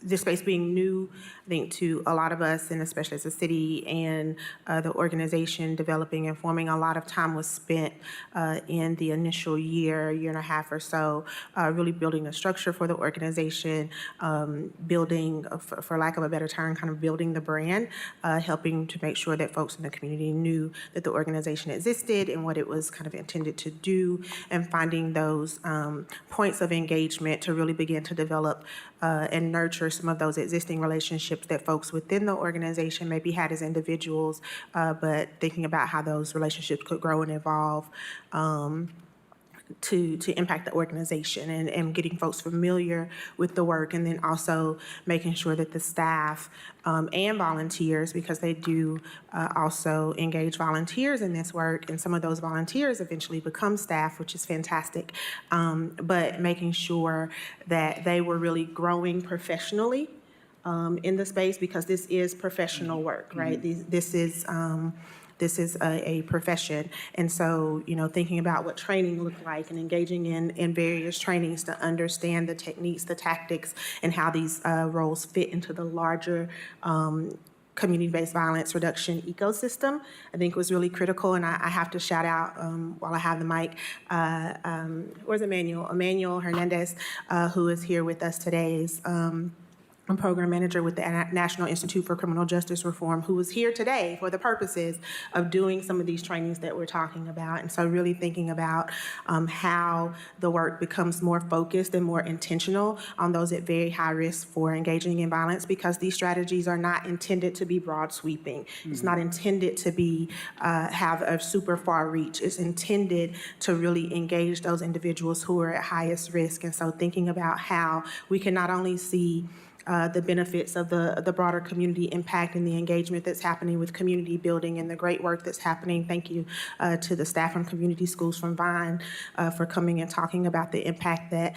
this space being new, I think, to a lot of us, and especially as a city and the organization developing and forming, a lot of time was spent in the initial year and a half or so, really building a structure for the organization, building, for lack of a better term, kind of building the brand, helping to make sure that folks in the community knew that the organization existed and what it was kind of intended to do, and finding those points of engagement to really begin to develop and nurture some of those existing relationships that folks within the organization maybe had as individuals, but thinking about how those relationships could grow and evolve to impact the organization, and getting folks familiar with the work, and then also making sure that the staff and volunteers, because they do also engage volunteers in this work, and some of those volunteers eventually become staff, which is fantastic, but making sure that they were really growing professionally in the space, because this is professional work, right? This is a profession. And so, thinking about what training looked like and engaging in various trainings to understand the techniques, the tactics, and how these roles fit into the larger community-based violence reduction ecosystem, I think was really critical. And I have to shout out, while I have the mic, where's Emmanuel? Emmanuel Hernandez, who is here with us today, is program manager with the National Institute for Criminal Justice Reform, who is here today for the purposes of doing some of these trainings that we're talking about. And so really thinking about how the work becomes more focused and more intentional on those at very high risk for engaging in violence, because these strategies are not intended to be broad sweeping. It's not intended to be have a super far reach. It's intended to really engage those individuals who are at highest risk. And so thinking about how we can not only see the benefits of the broader community impact and the engagement that's happening with community building and the great work that's happening. Thank you to the staff from Community Schools from Vine for coming and talking about the impact that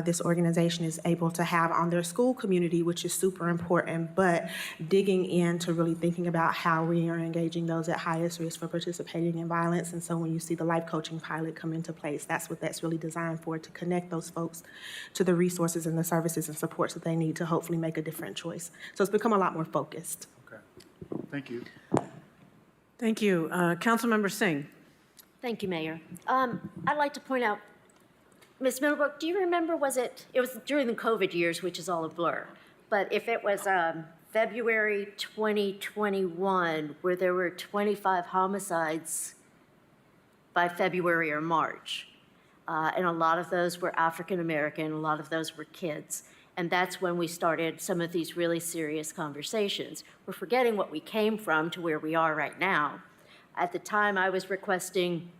this organization is able to have on their school community, which is super important, but digging into really thinking about how we are engaging those at highest risk for participating in violence. And so when you see the life coaching pilot come into place, that's what that's really designed for, to connect those folks to the resources and the services and supports that they need to hopefully make a different choice. So it's become a lot more focused. Okay. Thank you. Thank you. Councilmember Singh. Thank you, Mayor. I'd like to point out, Ms. Middlebrook, do you remember, it was during the COVID years, which is all a blur, but if it was February 2021, where there were 25 homicides by February or March, and a lot of those were African American, a lot of those were kids. And that's when we started some of these really serious conversations. We're forgetting what we came from to where we are right now. At the time, I was requesting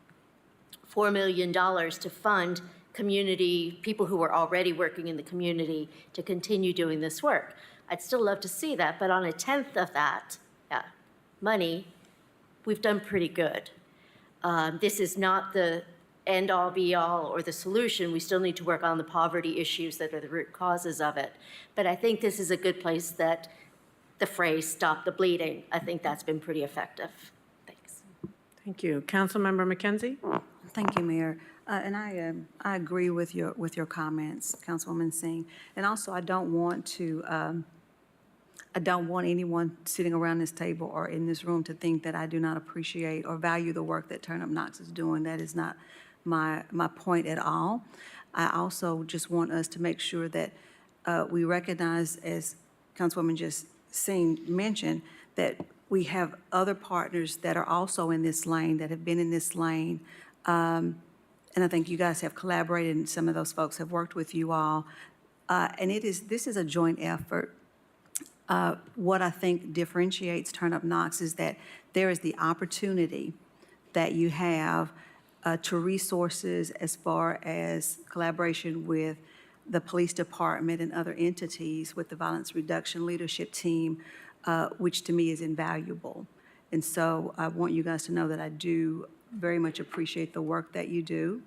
$4 million to fund community, people who were already working in the community, to continue doing this work. I'd still love to see that, but on a tenth of that money, we've done pretty good. This is not the end-all be-all or the solution. We still need to work on the poverty issues that are the root causes of it. But I think this is a good place that the phrase "stop the bleeding," I think that's been pretty effective. Thanks. Thank you. Councilmember McKenzie? Thank you, Mayor. And I agree with your comments, Councilwoman Singh. And also, I don't want anyone sitting around this table or in this room to think that I do not appreciate or value the work that Turn Up Knox is doing. That is not my point at all. I also just want us to make sure that we recognize, as Councilwoman just Singh mentioned, that we have other partners that are also in this lane, that have been in this lane. And I think you guys have collaborated, and some of those folks have worked with you all. And this is a joint effort. What I think differentiates Turn Up Knox is that there is the opportunity that you have to resources as far as collaboration with the police department and other entities, with the violence reduction leadership team, which to me is invaluable. And so I want you guys to know that I do very much appreciate the work that you do.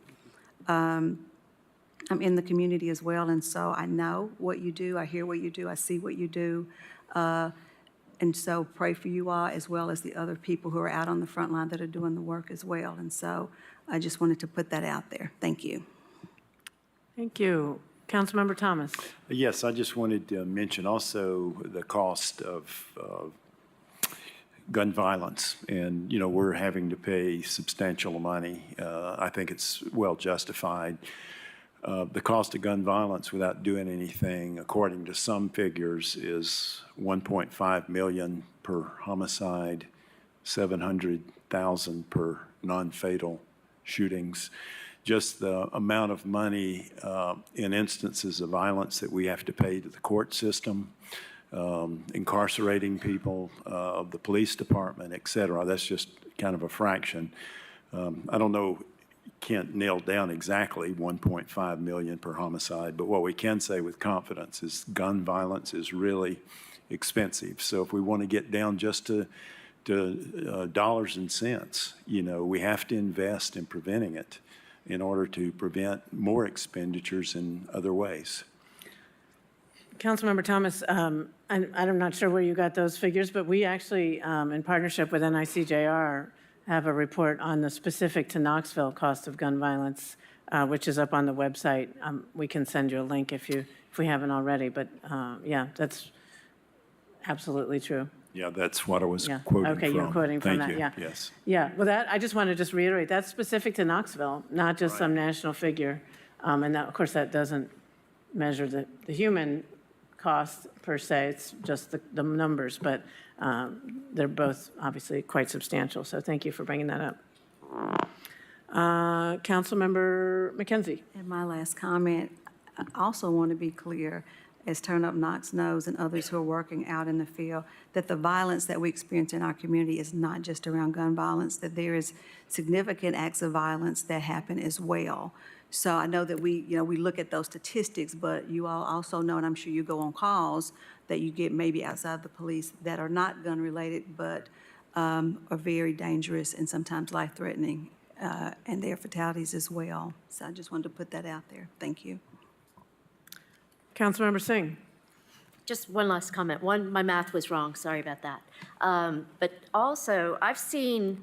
I'm in the community as well, and so I know what you do, I hear what you do, I see what you do. And so pray for you all as well as the other people who are out on the front line that are doing the work as well. And so I just wanted to put that out there. Thank you. Thank you. Councilmember Thomas. Yes, I just wanted to mention also the cost of gun violence. And, you know, we're having to pay substantial money. I think it's well justified. The cost of gun violence without doing anything, according to some figures, is $1.5 million per homicide, $700,000 per non-fatal shootings. Just the amount of money in instances of violence that we have to pay to the court system, incarcerating people, the police department, et cetera. That's just kind of a fraction. I don't know, can't nail down exactly 1.5 million per homicide, but what we can say with confidence is gun violence is really expensive. So if we want to get down just to dollars and cents, you know, we have to invest in preventing it in order to prevent more expenditures in other ways. Councilmember Thomas, I'm not sure where you got those figures, but we actually, in partnership with NICJR, have a report on the specific to Knoxville cost of gun violence, which is up on the website. We can send you a link if we haven't already, but yeah, that's absolutely true. Yeah, that's what I was quoting from. Okay, you're quoting from that, yeah. Yes. Yeah, well, that, I just want to just reiterate, that's specific to Knoxville, not just some national figure. And that, of course, that doesn't measure the human cost per se, it's just the numbers, but they're both obviously quite substantial. So thank you for bringing that up. Councilmember McKenzie. And my last comment, I also want to be clear, as Turn Up Knox knows and others who are working out in the field, that the violence that we experience in our community is not just around gun violence, that there is significant acts of violence that happen as well. So I know that we look at those statistics, but you all also know, and I'm sure you go on calls that you get maybe outside the police that are not gun related, but are very dangerous and sometimes life-threatening, and their fatalities as well. So I just wanted to put that out there. Thank you. Councilmember Singh. Just one last comment. One, my math was wrong, sorry about that. But also, I've seen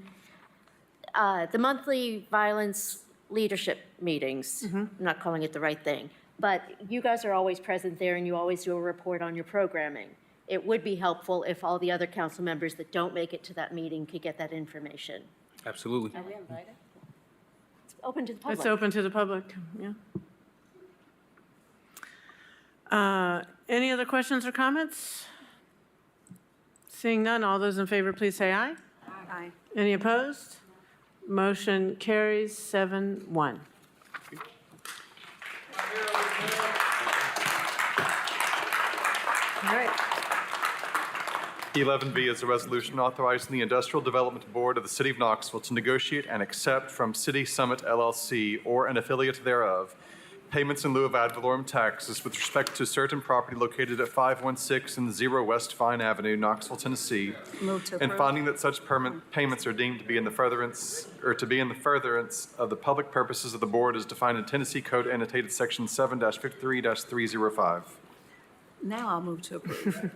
the monthly violence leadership meetings. I'm not calling it the right thing, but you guys are always present there and you always do a report on your programming. It would be helpful if all the other council members that don't make it to that meeting could get that information. Absolutely. Are we invited? It's open to the public. It's open to the public, yeah. Any other questions or comments? Seeing none, all those in favor, please say aye. Aye. Any opposed? Motion carries 7-1. All right. 11B is a resolution authorizing the Industrial Development Board of the City of Knoxville to negotiate and accept from City Summit LLC or an affiliate thereof payments in lieu of ad valorem taxes with respect to certain property located at 516 and 0 West Vine Avenue, Knoxville, Tennessee, Move to and approve. finding that such payments are deemed to be in the furtherance of the public purposes of the board as defined in Tennessee Code annotated section 7-53-305. Now I'll move to approve.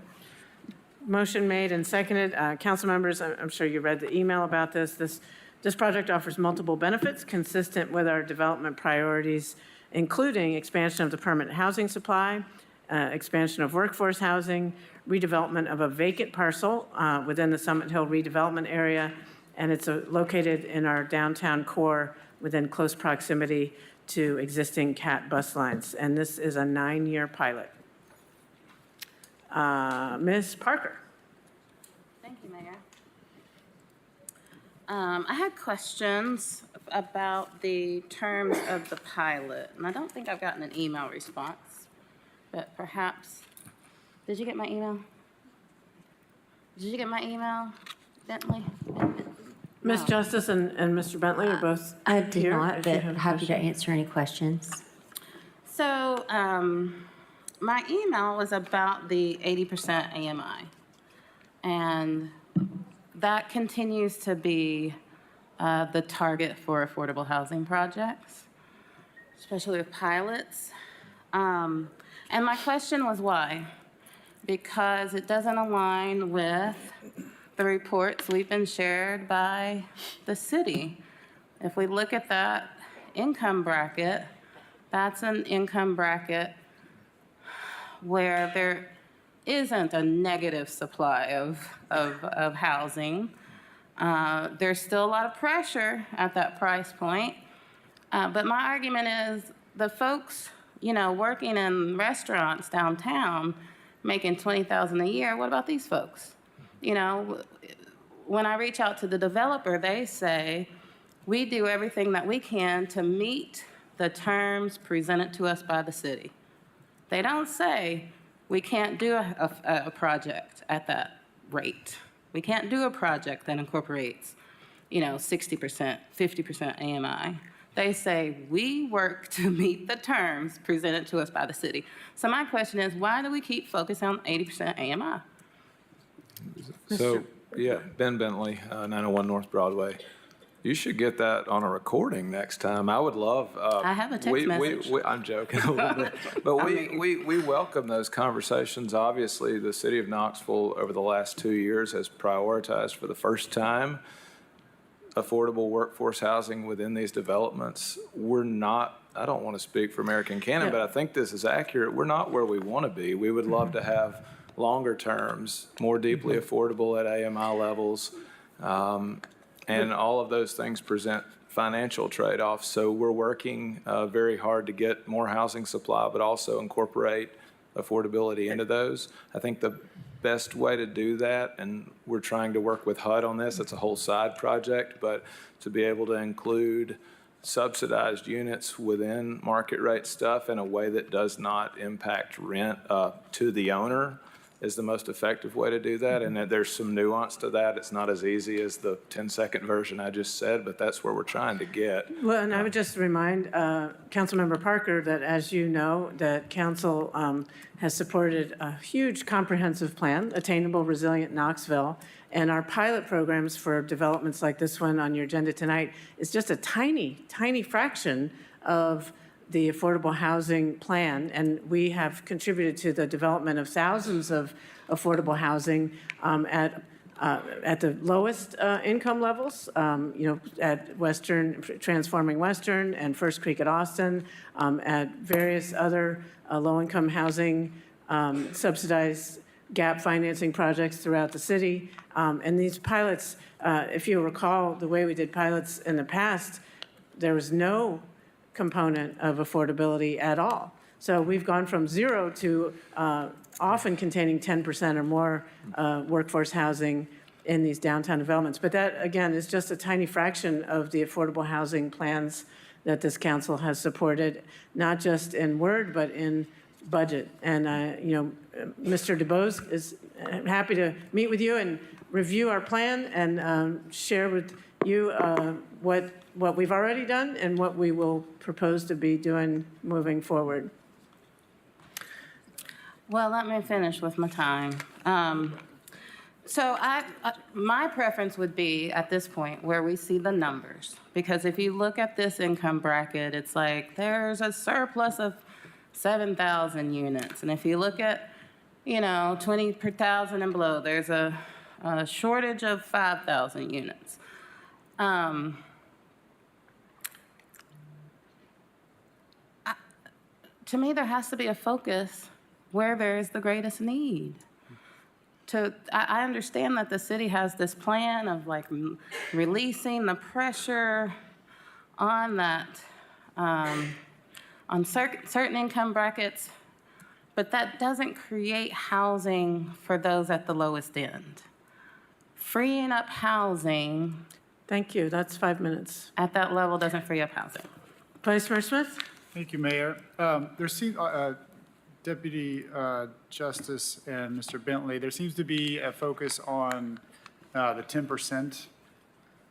Motion made and seconded. Council members, I'm sure you read the email about this. This project offers multiple benefits consistent with our development priorities, including expansion of the permanent housing supply, expansion of workforce housing, redevelopment of a vacant parcel within the Summit Hill redevelopment area, and it's located in our downtown core within close proximity to existing CAT bus lines. And this is a 9-year pilot. Ms. Parker. Thank you, Mayor. I had questions about the terms of the pilot, and I don't think I've gotten an email response, but perhaps, did you get my email? Did you get my email, Bentley? Ms. Justice and Mr. Bentley are both I did here not, if you but have happy to questions. answer any questions. So, my email was about the 80% AMI, and that continues to be the target for affordable housing projects. especially with pilots. And my question was why? Because it doesn't align with the reports we've been shared by the city. If we look at that income bracket, that's an income bracket where there isn't a negative supply of housing. There's still a lot of pressure at that price point. But my argument is the folks, working in restaurants downtown, making $20,000 a year, what about these folks? When I reach out to the developer, they say, we do everything that we can to meet the terms presented to us by the city. They don't say, we can't do a project at that rate. We can't do a project that incorporates, 60%, 50% AMI. They say, we work to meet the terms presented to us by the city. So my question is, why do we keep focusing on 80% AMI? So, yeah, Ben Bentley, 901 North Broadway. You should get that on a recording next time. I would love. I have a text message. I'm joking a little bit, but we welcome those conversations. Obviously, the city of Knoxville over the last 2 years has prioritized for the first time affordable workforce housing within these developments. We're not. I don't want to speak for American Canon, but I think this is accurate. We're not where we want to be. We would love to have longer terms, more deeply affordable at AMI levels. And all of those things present financial trade-offs. So we're working very hard to get more housing supply, but also incorporate affordability into those. I think the best way to do that, and we're trying to work with HUD on this, it's a whole side project, but to be able to include subsidized units within market rate stuff in a way that does not impact rent to the owner is the most effective way to do that. And there's some nuance to that. It's not as easy as the 10-second version I just said, but that's where we're trying to get. Well, and I would just remind Councilmember Parker that, as you know, that Council has supported a huge comprehensive plan, Attainable Resilient Knoxville, and our pilot programs for developments like this one on your agenda tonight is just a tiny, tiny fraction of the affordable housing plan, and we have contributed to the development of thousands of affordable housing at the lowest income levels, at Western, Transforming Western and First Creek at Austin, at various other low-income housing subsidized gap financing projects throughout the city. And these pilots, if you recall the way we did pilots in the past, there was no component of affordability at all. So we've gone from 0 to often containing 10% or more workforce housing in these downtown developments. But that, again, is just a tiny fraction of the affordable housing plans that this council has supported, not just in word, but in budget. And, Mr. DuBose is happy to meet with you and review our plan and share with you what we've already done and what we will propose to be doing moving forward. Well, let me finish with my time. So my preference would be at this point where we see the numbers, because if you look at this income bracket, it's like there's a surplus of 7,000 units. And if you look at, 20 per thousand and below, there's a shortage of 5,000 units. To me, there has to be a focus where there is the greatest need. I understand that the city has this plan of releasing the pressure on that, on certain income brackets, but that doesn't create housing for those at the lowest end. Freeing up housing. Thank you. That's 5 minutes. At that level doesn't free up housing. Vice Mayor Smith? Thank you, Mayor. There seems, Deputy Justice and Mr. Bentley, there seems to be a focus on the 10%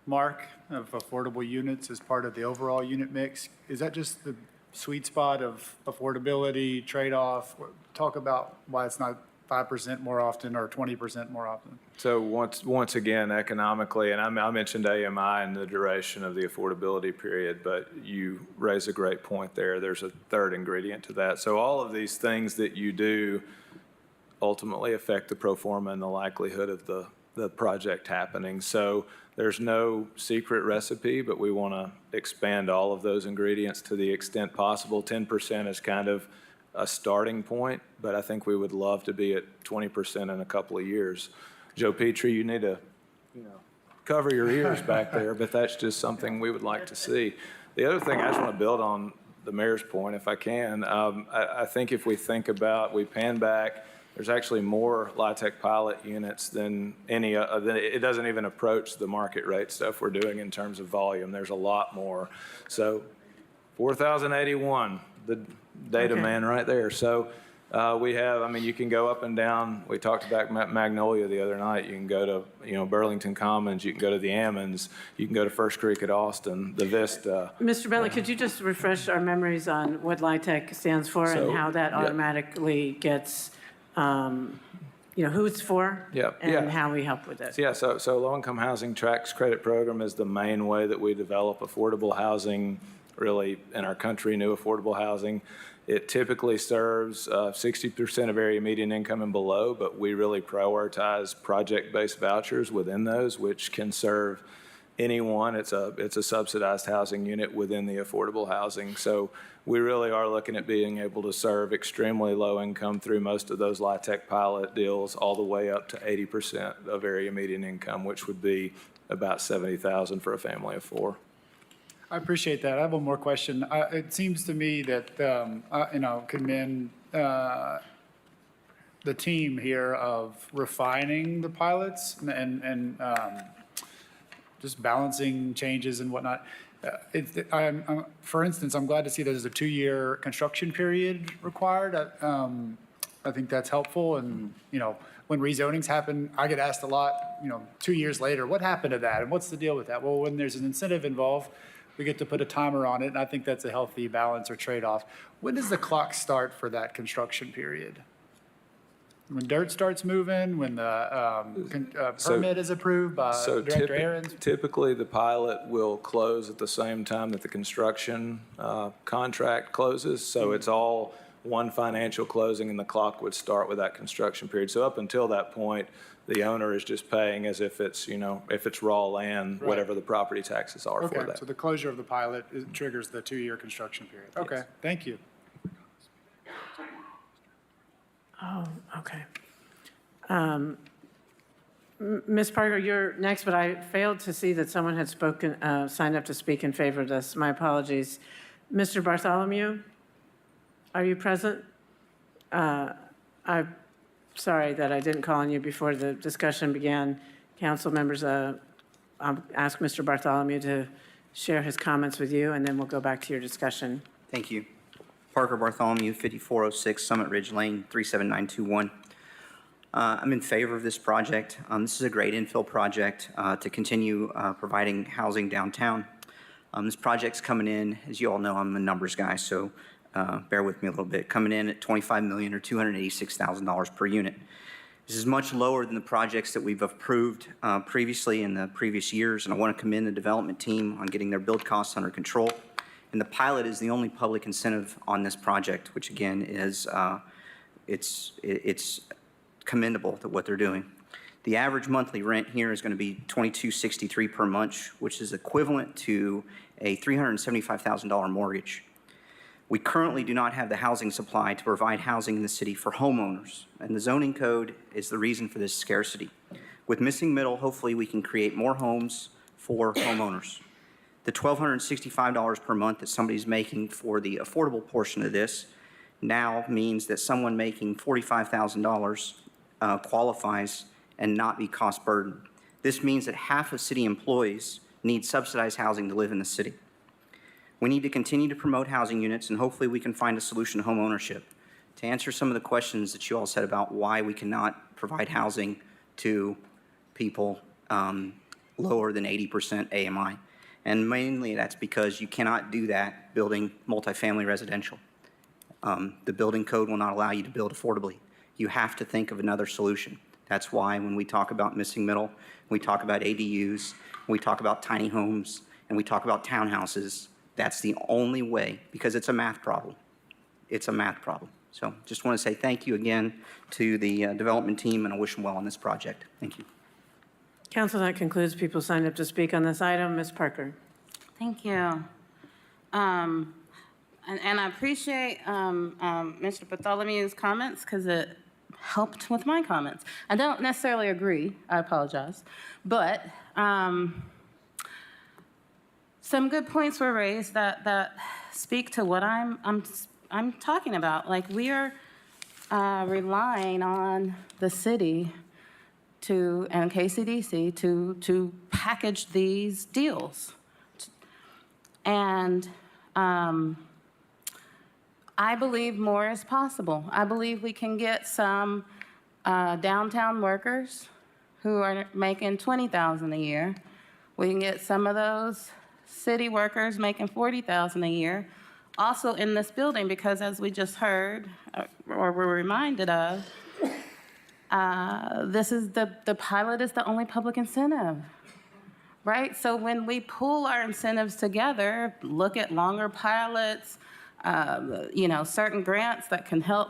mark of affordable units as part of the overall unit mix. Is that just the sweet spot of affordability, trade-off? Talk about why it's not 5% more often or 20% more often? So once again, economically, and I mentioned AMI and the duration of the affordability period, but you raise a great point there. There's a third ingredient to that. So all of these things that you do ultimately affect the pro forma and the likelihood of the project happening. So there's no secret recipe, but we want to expand all of those ingredients to the extent possible. 10% is kind of a starting point, but I think we would love to be at 20% in a couple of years. Joe Petrie, you need to, cover your ears back there, but that's just something we would like to see. The other thing, I just want to build on the mayor's point, if I can. I think if we think about, we pan back, there's actually more LIHTC pilot units than any, it doesn't even approach the market rate stuff we're doing in terms of volume. There's a lot more. So 4,081, the data man right there. So we have, you can go up and down. We talked about Magnolia the other night. You can go to, Burlington Commons. You can go to the Ammons. You can go to First Creek at Austin, the Vista. Mr. Belli, could you just refresh our memories on what LIHTC stands for and how that automatically gets, who it's for and how we help with it? So low-income housing tax credit program is the main way that we develop affordable housing, really in our country, new affordable housing. It typically serves 60% of area median income and below, but we really prioritize project-based vouchers within those, which can serve anyone. It's a subsidized housing unit within the affordable housing. So we really are looking at being able to serve extremely low income through most of those LIHTC pilot deals, all the way up to 80% of area median income, which would be about $70,000 for a family of 4. I appreciate that. I have one more question. It seems to me that, commend the team here of refining the pilots and just balancing changes and whatnot. For instance, I'm glad to see there's a 2-year construction period required. I think that's helpful. And, when rezonings happen, I get asked a lot, 2 years later, what happened to that? And what's the deal with that? Well, when there's an incentive involved, we get to put a timer on it, and I think that's a healthy balance or trade-off. When does the clock start for that construction period? When dirt starts moving, when the permit is approved by Director Aaron's? Typically, the pilot will close at the same time that the construction contract closes. So it's all one financial closing, and the clock would start with that construction period. So up until that point, the owner is just paying as if it's, if it's raw land, whatever the property taxes are for that. So the closure of the pilot triggers the 2-year construction period. Okay, thank you. Oh, okay. Ms. Parker, you're next, but I failed to see that someone had signed up to speak in favor of this. My apologies. Mr. Bartholomew, are you present? I'm sorry that I didn't call on you before the discussion began. Council members, I'll ask Mr. Bartholomew to share his comments with you, and then we'll go back to your discussion. Thank you. Parker Bartholomew, 5406 Summit Ridge Lane, 37921. I'm in favor of this project. This is a great infill project to continue providing housing downtown. This project's coming in, as you all know, I'm a numbers guy, so bear with me a little bit, coming in at $25 million or $286,000 per unit. This is much lower than the projects that we've approved previously in the previous years, and I want to commend the development team on getting their build costs under control. And the pilot is the only public incentive on this project, which again is, it's commendable to what they're doing. The average monthly rent here is going to be $22.63 per month, which is equivalent to a $375,000 mortgage. We currently do not have the housing supply to provide housing in the city for homeowners, and the zoning code is the reason for this scarcity. With missing middle, hopefully we can create more homes for homeowners. The $1,265 per month that somebody's making for the affordable portion of this now means that someone making $45,000 qualifies and not be cost burdened. This means that half of city employees need subsidized housing to live in the city. We need to continue to promote housing units, and hopefully we can find a solution to home ownership. To answer some of the questions that you all said about why we cannot provide housing to people lower than 80% AMI. And mainly that's because you cannot do that building multifamily residential. The building code will not allow you to build affordably. You have to think of another solution. That's why when we talk about missing middle, we talk about ADUs, we talk about tiny homes, and we talk about townhouses, that's the only way, because it's a math problem. It's a math problem. So just want to say thank you again to the development team, and I wish them well on this project. Thank you. Council, that concludes people signed up to speak on this item. Ms. Parker. Thank you. And I appreciate Mr. Bartholomew's comments because it helped with my comments. I don't necessarily agree. I apologize. But some good points were raised that speak to what I'm talking about. Like, we are relying on the city and KCDC to package these deals. And I believe more is possible. I believe we can get some downtown workers who are making $20,000 a year. We can get some of those city workers making $40,000 a year, also in this building, because as we just heard, or were reminded of, this is the pilot is the only public incentive, right? So when we pull our incentives together, look at longer pilots, certain grants that can help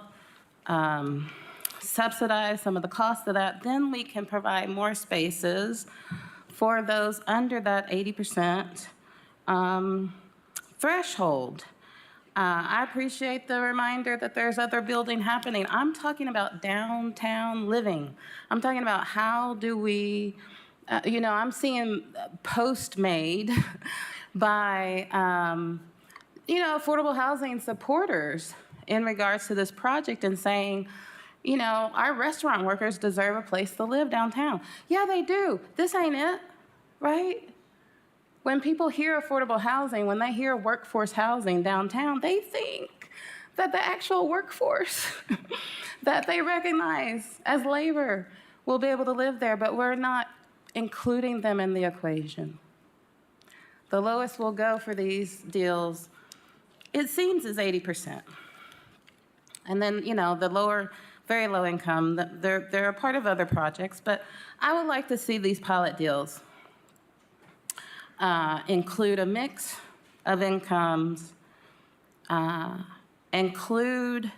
subsidize some of the cost of that, then we can provide more spaces for those under that 80% threshold. I appreciate the reminder that there's other building happening. I'm talking about downtown living. I'm talking about how do we, I'm seeing posts made by, affordable housing supporters in regards to this project and saying, our restaurant workers deserve a place to live downtown. Yeah, they do. This ain't it, right? When people hear affordable housing, when they hear workforce housing downtown, they think that the actual workforce that they recognize as labor will be able to live there, but we're not including them in the equation. The lowest we'll go for these deals, it seems, is 80%. And then, the lower, very low income, they're a part of other projects, but I would like to see these pilot deals include a mix of incomes, include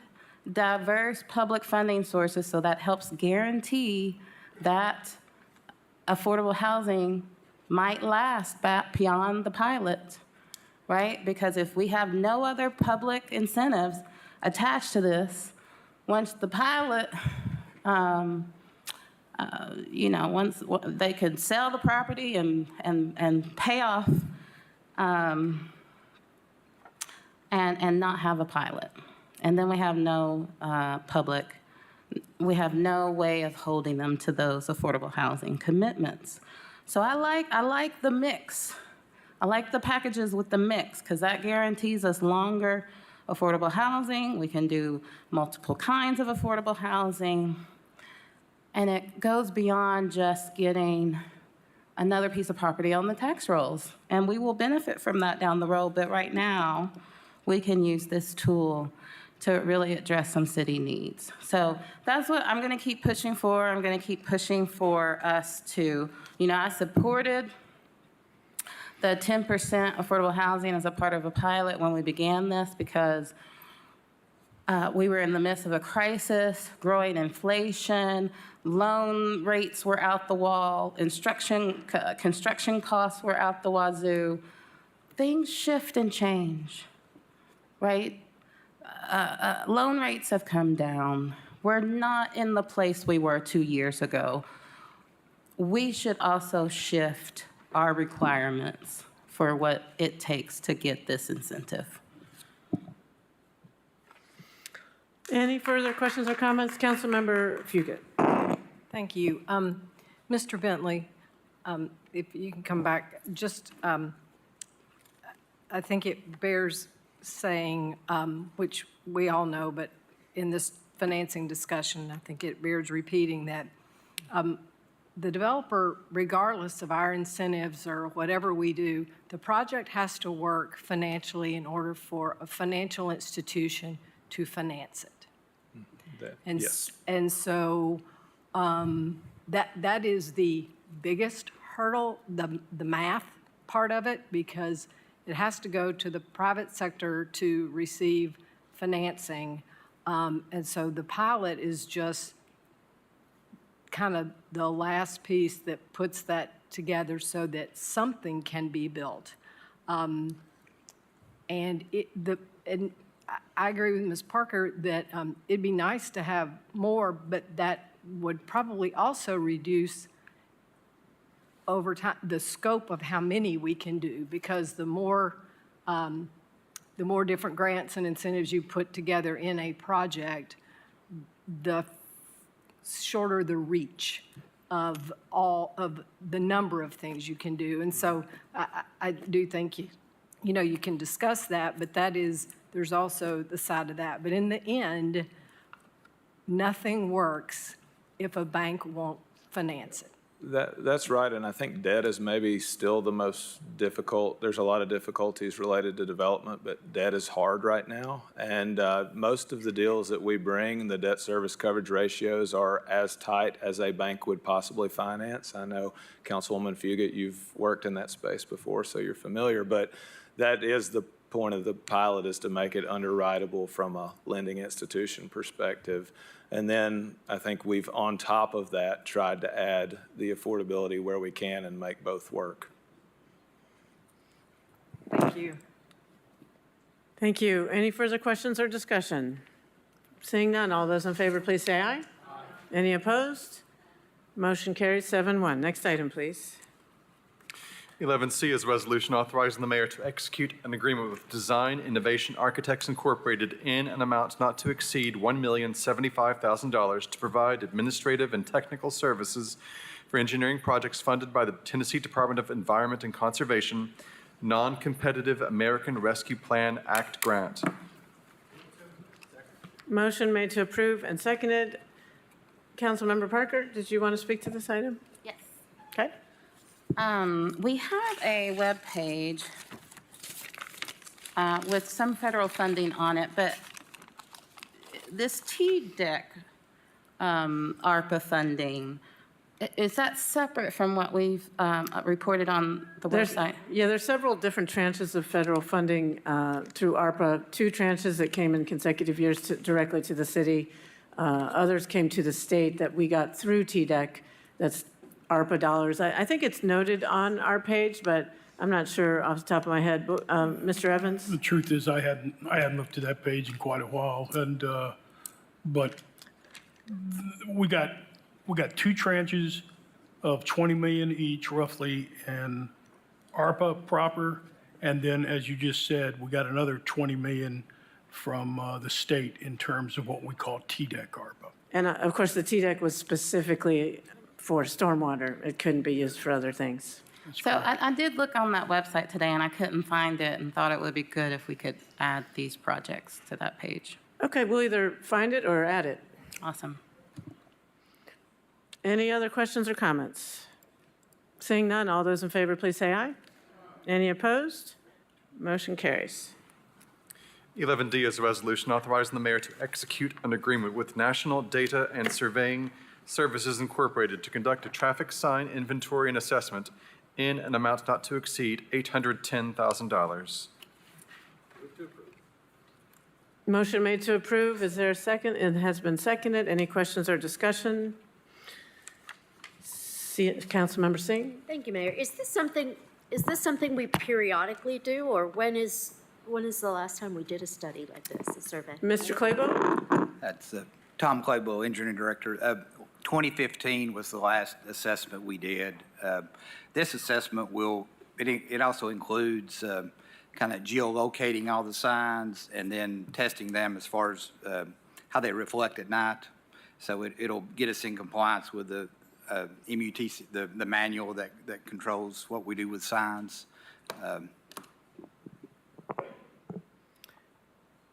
diverse public funding sources, so that helps guarantee that affordable housing might last beyond the pilot, right? Because if we have no other public incentives attached to this, once the pilot, once they could sell the property and pay off and not have a pilot. And then we have no we have no way of holding them to those affordable housing commitments. So I like the mix. I like the packages with the mix, because that guarantees us longer affordable housing. We can do multiple kinds of affordable housing. And it goes beyond just getting another piece of property on the tax rolls. And we will benefit from that down the road. But right now, we can use this tool to really address some city needs. So that's what I'm going to keep pushing for. I'm going to keep pushing for us to, I supported the 10% affordable housing as a part of a pilot when we began this, because we were in the midst of a crisis, growing inflation, loan rates were out the wall, construction costs were out the wazoo. Things shift and change, right? Loan rates have come down. We're not in the place we were 2 years ago. We should also shift our requirements for what it takes to get this incentive. Any further questions or comments? Councilmember Fugit. Thank you. Mr. Bentley, if you can come back, just, I think it bears saying, which we all know, but in this financing discussion, I think it bears repeating that the developer, regardless of our incentives or whatever we do, the project has to work financially in order for a financial institution to finance it. And, Yes. and so that is the biggest hurdle, the math part of it, because it has to go to the private sector to receive financing. And so the pilot is just kind of the last piece that puts that together so that something can be built. And I agree with Ms. Parker that it'd be nice to have more, but that would probably also reduce over time the scope of how many we can do, because the more different grants and incentives you put together in a project, the shorter the reach of all of the number of things you can do. And so I do think you can discuss that, but there's also the side of that. But in the end, nothing works if a bank won't finance it. That's right, and I think debt is maybe still the most difficult. There's a lot of difficulties related to development, but debt is hard right now. And most of the deals that we bring, the debt service coverage ratios are as tight as a bank would possibly finance. I know, Councilwoman Fugit, you've worked in that space before, so you're familiar, but that is the point of the pilot, is to make it underwritable from a lending institution perspective. And then I think we've, on top of that, tried to add the affordability where we can and make both work. Thank you. Thank you. Any further questions or discussion? Seeing none, all those in favor, please say aye. Aye. Any opposed? Motion carries 7-1. Next item, please. 11C is a resolution authorizing the mayor to execute an agreement with Design Innovation Architects Incorporated in an amount not to exceed $1,075,000 to provide administrative and technical services for engineering projects funded by the Tennessee Department of Environment and Conservation Non-Competitive American Rescue Plan Act grant. Motion made to approve and seconded. Councilmember Parker, did you want to speak to this item? Yes. Okay. We have a web page with some federal funding on it, but this TDEC ARPA funding, is that separate from what we've reported on the website? There's several different tranches of federal funding through ARPA, 2 tranches that came in consecutive years directly to the city. Others came to the state that we got through TDEC. That's ARPA dollars. I think it's noted on our page, but I'm not sure off the top of my head. Mr. Evans? The truth is, I hadn't looked at that page in quite a while, and but we got 2 tranches of 20 million each, roughly, in ARPA proper, and then, as you just said, we got another 20 million from the state in terms of what we call TDEC ARPA. And of course, the TDEC was specifically for stormwater. It couldn't be used for other things. So I did look on that website today, and I couldn't find it, and thought it would be good if we could add these projects to that page. Okay, we'll either find it or add it. Awesome. Any other questions or comments? Seeing none, all those in favor, please say aye. Any opposed? Motion carries. 11D is a resolution authorizing the mayor to execute an agreement with National Data and Surveying Services Incorporated to conduct a traffic sign inventory and assessment in an amount not to exceed $810,000. Motion made to approve. Is there a second? It has been seconded. Any questions or discussion? Councilmember Singh? Thank you, Mayor. Is this something we periodically do, or when is the last time we did a study like this, a survey? Mr. Claybo? That's Tom Claybo, Engineering Director. 2015 was the last assessment we did. This assessment it also includes kind of geolocating all the signs and then testing them as far as how they reflect at night. So it'll get us in compliance with the MUTC, the manual that controls what we do with signs.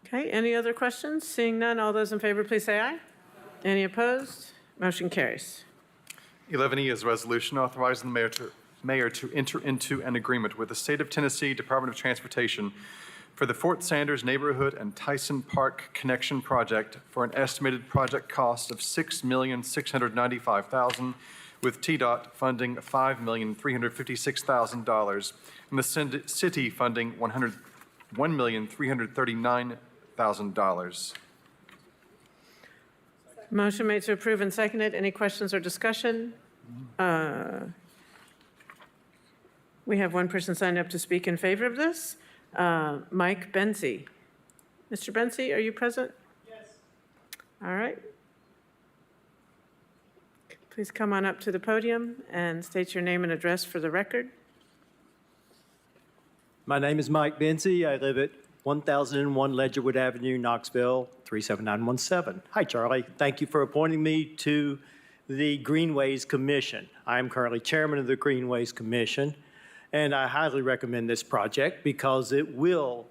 Okay, any other questions? Seeing none, all those in favor, please say aye. Any opposed? Motion carries. 11E is a resolution authorizing the mayor to enter into an agreement with the State of Tennessee Department of Transportation for the Fort Sanders Neighborhood and Tyson Park Connection Project for an estimated project cost of $6,695,000, with TDOT funding $5,356,000 and the city funding $1,339,000. Motion made to approve and seconded. Any questions or discussion? We have one person signed up to speak in favor of this. Mike Benzie. Mr. Benzie, are you present? Yes. All right. Please come on up to the podium and state your name and address for the record. My name is Mike Benzie. I live at 1001 Ledgerwood Avenue, Knoxville, 37917. Hi, Charlie. Thank you for appointing me to the Greenways Commission. I am currently chairman of the Greenways Commission, and I highly recommend this project because it will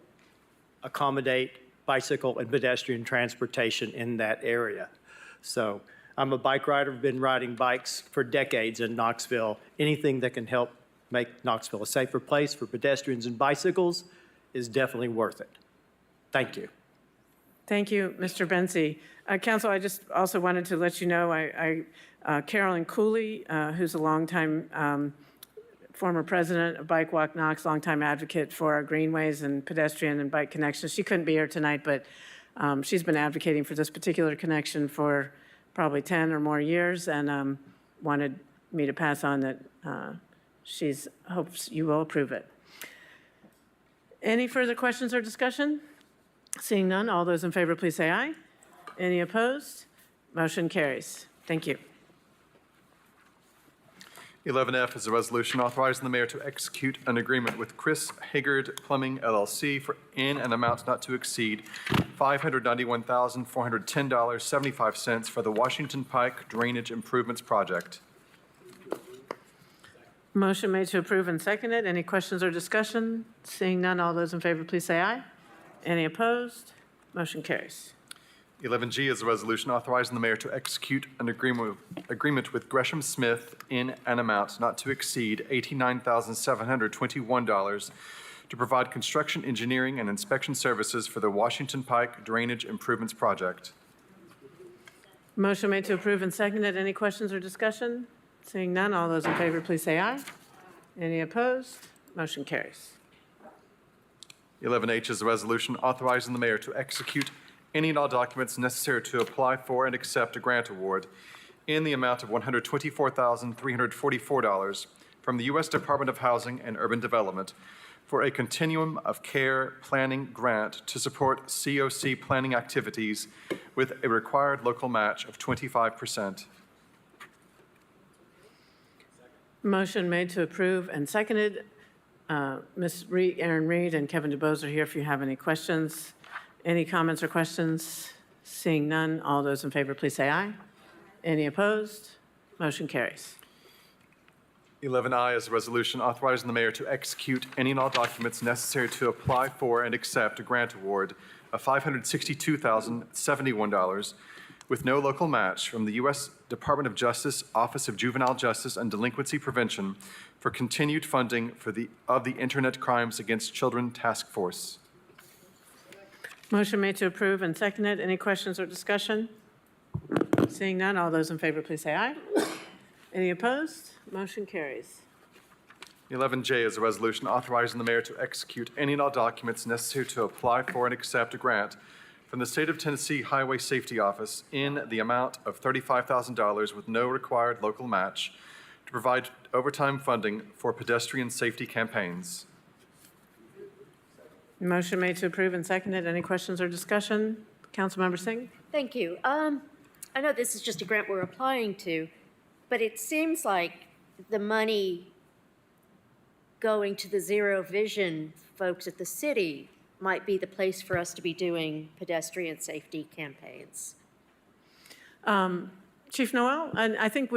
accommodate bicycle and pedestrian transportation in that area. So I'm a bike rider. I've been riding bikes for decades in Knoxville. Anything that can help make Knoxville a safer place for pedestrians and bicycles is definitely worth it. Thank you. Thank you, Mr. Benzie. Council, I just also wanted to let you know, Carolyn Cooley, who's a longtime former president of Bike Walk Knox, longtime advocate for our greenways and pedestrian and bike connections. She couldn't be here tonight, but she's been advocating for this particular connection for probably 10 or more years, and wanted me to pass on that she hopes you will approve it. Any further questions or discussion? Seeing none, all those in favor, please say aye. Any opposed? Motion carries. Thank you. 11F is a resolution authorizing the mayor to execute an agreement with Chris Haggard Plumbing LLC in an amount not to exceed $591,410.75 for the Washington Pike Drainage Improvements Project. Motion made to approve and seconded. Any questions or discussion? Seeing none, all those in favor, please say aye. Any opposed? Motion carries. 11G is a resolution authorizing the mayor to execute an agreement with Gresham Smith in an amount not to exceed $89,721 to provide construction, engineering, and inspection services for the Washington Pike Drainage Improvements Project. Motion made to approve and seconded. Any questions or discussion? Seeing none, all those in favor, please say aye. Any opposed? Motion carries. 11H is a resolution authorizing the mayor to execute any and all documents necessary to apply for and accept a grant award in the amount of $124,344 from the U.S. Department of Housing and Urban Development for a Continuum of Care Planning Grant to support COC planning activities with a required local match of 25%. Motion made to approve and seconded. Ms. Erin Reed and Kevin DuBose are here if you have any questions. Any comments or questions? Seeing none, all those in favor, please say aye. Any opposed? Motion carries. 11I is a resolution authorizing the mayor to execute any and all documents necessary to apply for and accept a grant award of $562,071 with no local match from the U.S. Department of Justice, Office of Juvenile Justice and Delinquency Prevention for continued funding of the Internet Crimes Against Children Task Force. Motion made to approve and seconded. Any questions or discussion? Seeing none, all those in favor, please say aye. Any opposed? Motion carries. 11J is a resolution authorizing the mayor to execute any and all documents necessary to apply for and accept a grant from the State of Tennessee Highway Safety Office in the amount of $35,000 with no required local match to provide overtime funding for pedestrian safety campaigns. Motion made to approve and seconded. Any questions or discussion? Councilmember Singh? Thank you. I know this is just a grant we're applying to, but it seems like the money going to the Zero Vision folks at the city might be the place for us to be doing pedestrian safety campaigns. Chief Noel, I think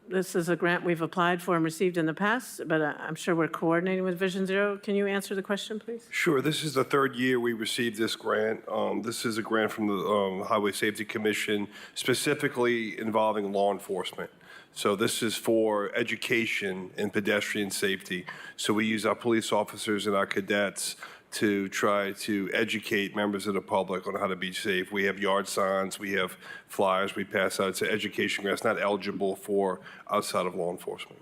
this is a grant we've applied for and received in the past, but I'm sure we're coordinating with Vision Zero. Can you answer the question, please? Sure. This is the third year we received this grant. This is a grant from the Highway Safety Commission, specifically involving law enforcement. So this is for education and pedestrian safety. So we use our police officers and our cadets to try to educate members of the public on how to be safe. We have yard signs, we have flyers we pass out. It's an education grant. It's not eligible for outside of law enforcement.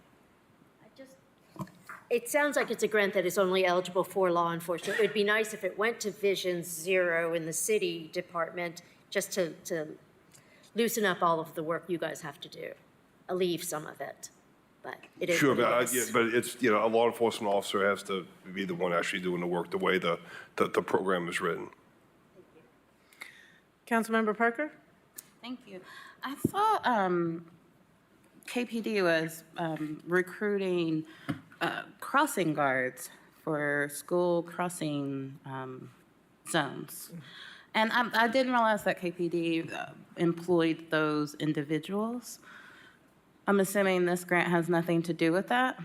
It sounds like it's a grant that is only eligible for law enforcement. It would be nice if it went to Vision Zero in the city department, just to loosen up all of the work you guys have to do, alleviate some of it. But it is Sure, what but, it is. but it's, you know, a law enforcement officer has to be the one actually doing the work the way the program is written. Councilmember Parker? Thank you. I saw KPD was recruiting crossing guards for school crossing zones. And I didn't realize that KPD employed those individuals. I'm assuming this grant has nothing to do with that?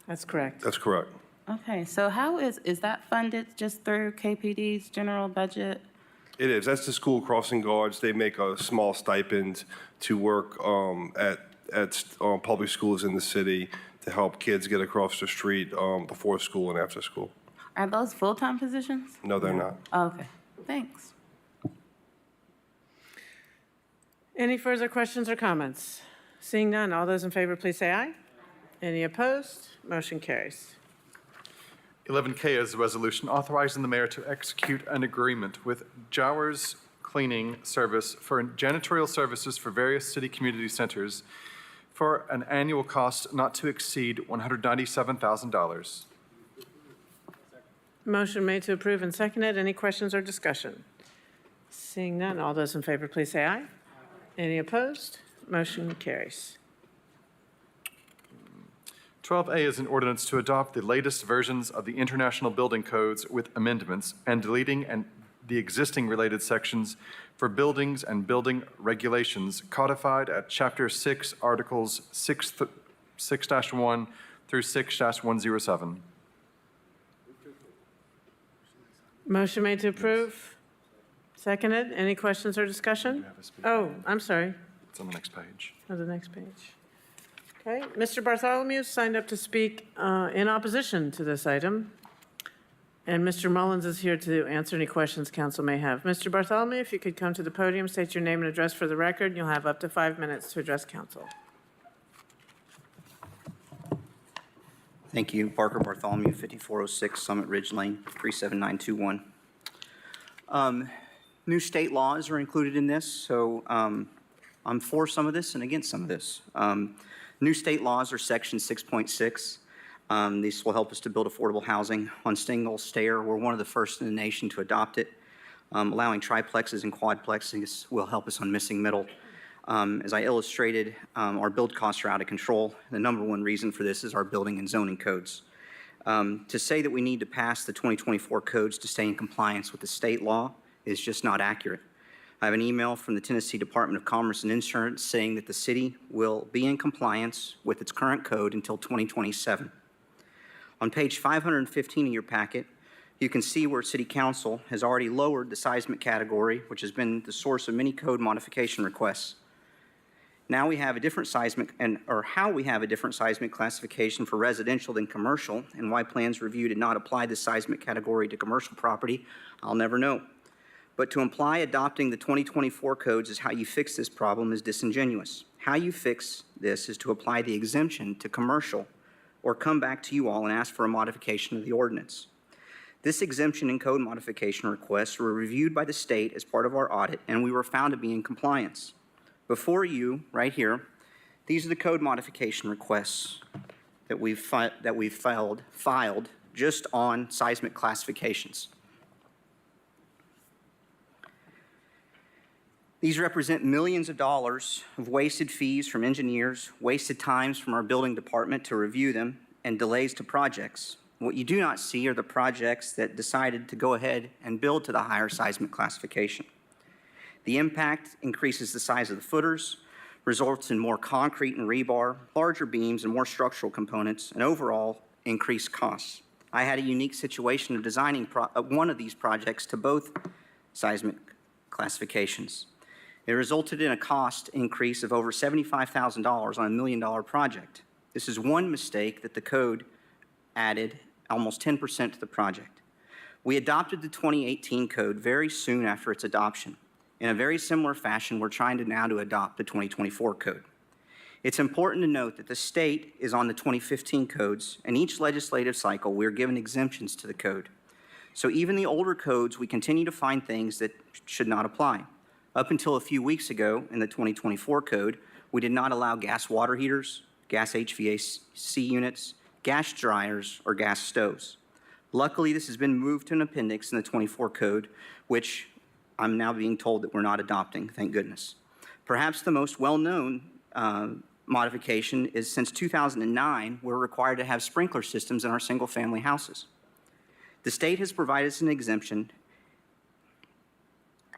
That's correct. That's correct. Okay, so how is that funded just through KPD's general budget? It is. That's the school crossing guards. They make a small stipend to work at public schools in the city to help kids get across the street before school and after school. Are those full-time positions? No, they're not. Okay, thanks. Any further questions or comments? Seeing none, all those in favor, please say aye. Any opposed? Motion carries. 11K is a resolution authorizing the mayor to execute an agreement with Jowers Cleaning Service for janitorial services for various city community centers for an annual cost not to exceed $197,000. Motion made to approve and seconded. Any questions or discussion? Seeing none, all those in favor, please say aye. Any opposed? Motion carries. 12A is an ordinance to adopt the latest versions of the International Building Codes with amendments and deleting the existing related sections for buildings and building regulations codified at Chapter 6, Articles 6-1 through 6-107. Motion made to approve. Seconded. Any questions or discussion? Oh, I'm sorry. It's on the next page. On the next page. Okay, Mr. Bartholomew signed up to speak in opposition to this item. And Mr. Mullins is here to answer any questions council may have. Mr. Bartholomew, if you could come to the podium, state your name and address for the record, and you'll have up to 5 minutes to address council. Thank you. Parker Bartholomew, 5406 Summit Ridge Lane, 37921. New state laws are included in this, so I'm for some of this and against some of this. New state laws are Section 6.6. These will help us to build affordable housing on single stair. We're one of the first in the nation to adopt it. Allowing triplexes and quadplexes will help us on missing middle. As I illustrated, our build costs are out of control. The number one reason for this is our building and zoning codes. To say that we need to pass the 2024 codes to stay in compliance with the state law is just not accurate. I have an email from the Tennessee Department of Commerce and Insurance saying that the city will be in compliance with its current code until 2027. On page 515 of your packet, you can see where City Council has already lowered the seismic category, which has been the source of many code modification requests. Now we have a different seismic, how we have a different seismic classification for residential than commercial, and why plans review did not apply this seismic category to commercial property, I'll never know. But to imply adopting the 2024 codes is how you fix this problem is disingenuous. How you fix this is to apply the exemption to commercial, or come back to you all and ask for a modification of the ordinance. This exemption and code modification requests were reviewed by the state as part of our audit, and we were found to be in compliance. Before you, right here, these are the code modification requests that we've filed just on seismic classifications. These represent millions of dollars of wasted fees from engineers, wasted times from our building department to review them, and delays to projects. What you do not see are the projects that decided to go ahead and build to the higher seismic classification. The impact increases the size of the footers, results in more concrete and rebar, larger beams and more structural components, and overall increased costs. I had a unique situation of designing one of these projects to both seismic classifications. It resulted in a cost increase of over $75,000 on a $1 million project. This is one mistake that the code added almost 10% to the project. We adopted the 2018 code very soon after its adoption. In a very similar fashion, we're trying to now adopt the 2024 code. It's important to note that the state is on the 2015 codes, and each legislative cycle, we're given exemptions to the code. So even the older codes, we continue to find things that should not apply. Up until a few weeks ago, in the 2024 code, we did not allow gas water heaters, gas HVAC units, gas dryers, or gas stoves. Luckily, this has been moved to an appendix in the 24 code, which I'm now being told that we're not adopting, thank goodness. Perhaps the most well-known modification is since 2009, we're required to have sprinkler systems in our single-family houses. The state has provided us an exemption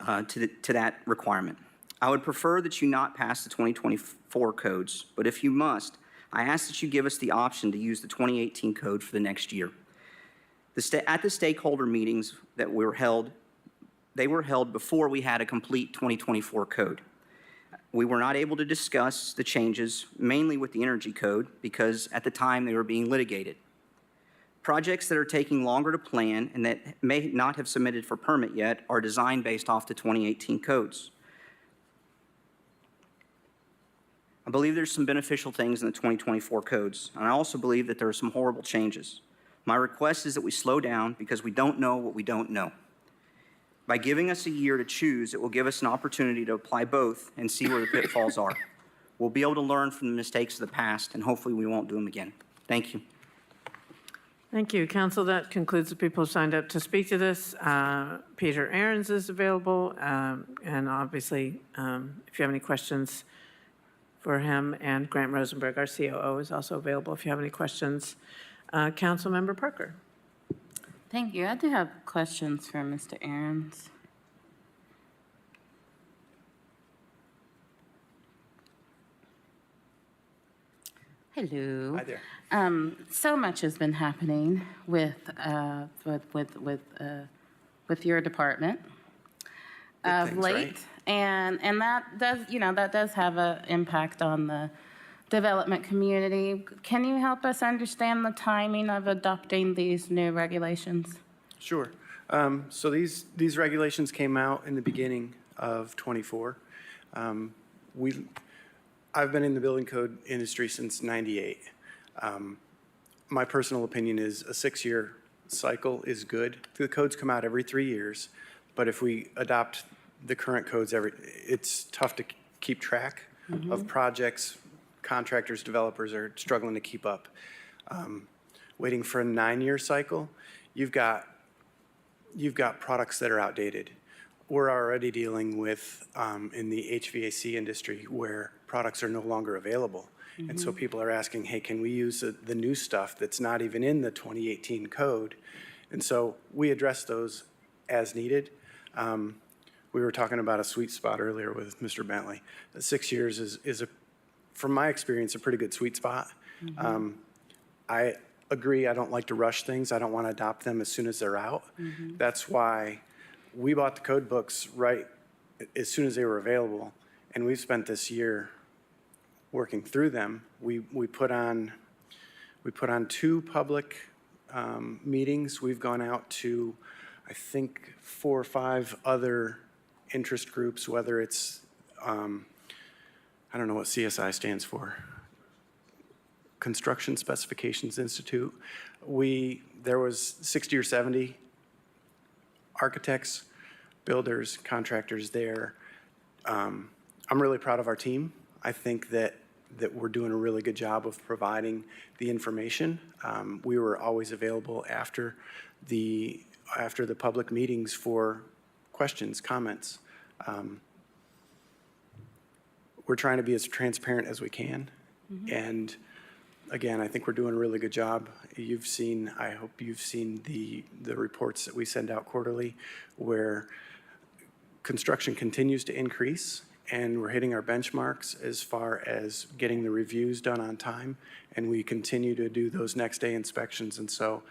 to that requirement. I would prefer that you not pass the 2024 codes, but if you must, I ask that you give us the option to use the 2018 code for the next year. At the stakeholder meetings that were held, they were held before we had a complete 2024 code. We were not able to discuss the changes, mainly with the energy code, because at the time they were being litigated. Projects that are taking longer to plan and that may not have submitted for permit yet are designed based off the 2018 codes. I believe there's some beneficial things in the 2024 codes, and I also believe that there are some horrible changes. My request is that we slow down because we don't know what we don't know. By giving us a year to choose, it will give us an opportunity to apply both and see where the pitfalls are. We'll be able to learn from the mistakes of the past, and hopefully we won't do them again. Thank you. Thank you, Council. That concludes the people who signed up to speak to this. Peter Ahrens is available, and obviously, if you have any questions for him, and Grant Rosenberg, our COO, is also available if you have any questions. Councilmember Parker. Thank you. I do have questions for Mr. Ahrens. Hello. Hi there. So much has been happening with your department of things, late, right? and that does have an impact on the development community. Can you help us understand the timing of adopting these new regulations? Sure. So these regulations came out in the beginning of '24. I've been in the building code industry since '98. My personal opinion is a 6-year cycle is good. The codes come out every 3 years, but if we adopt the current codes it's tough to keep track of projects. Contractors, developers are struggling to keep up. Waiting for a 9-year cycle, you've got products that are outdated. We're already dealing with in the HVAC industry where products are no longer available. And so people are asking, hey, can we use the new stuff that's not even in the 2018 code? And so we address those as needed. We were talking about a sweet spot earlier with Mr. Bentley. 6 years is from my experience, a pretty good sweet spot. I agree, I don't like to rush things. I don't want to adopt them as soon as they're out. That's why we bought the code books right as soon as they were available, and we've spent this year working through them. We put on 2 public meetings. We've gone out to, I think, 4 or 5 other interest groups, whether it's, I don't know what CSI stands for, Construction Specifications Institute. There was 60 or 70 architects, builders, contractors there. I'm really proud of our team. I think that we're doing a really good job of providing the information. We were always available after the public meetings for questions, comments. We're trying to be as transparent as we can. And again, I think we're doing a really good job. I hope you've seen the reports that we send out quarterly where construction continues to increase and we're hitting our benchmarks as far as getting the reviews done on time, and we continue to do those next day inspections. And so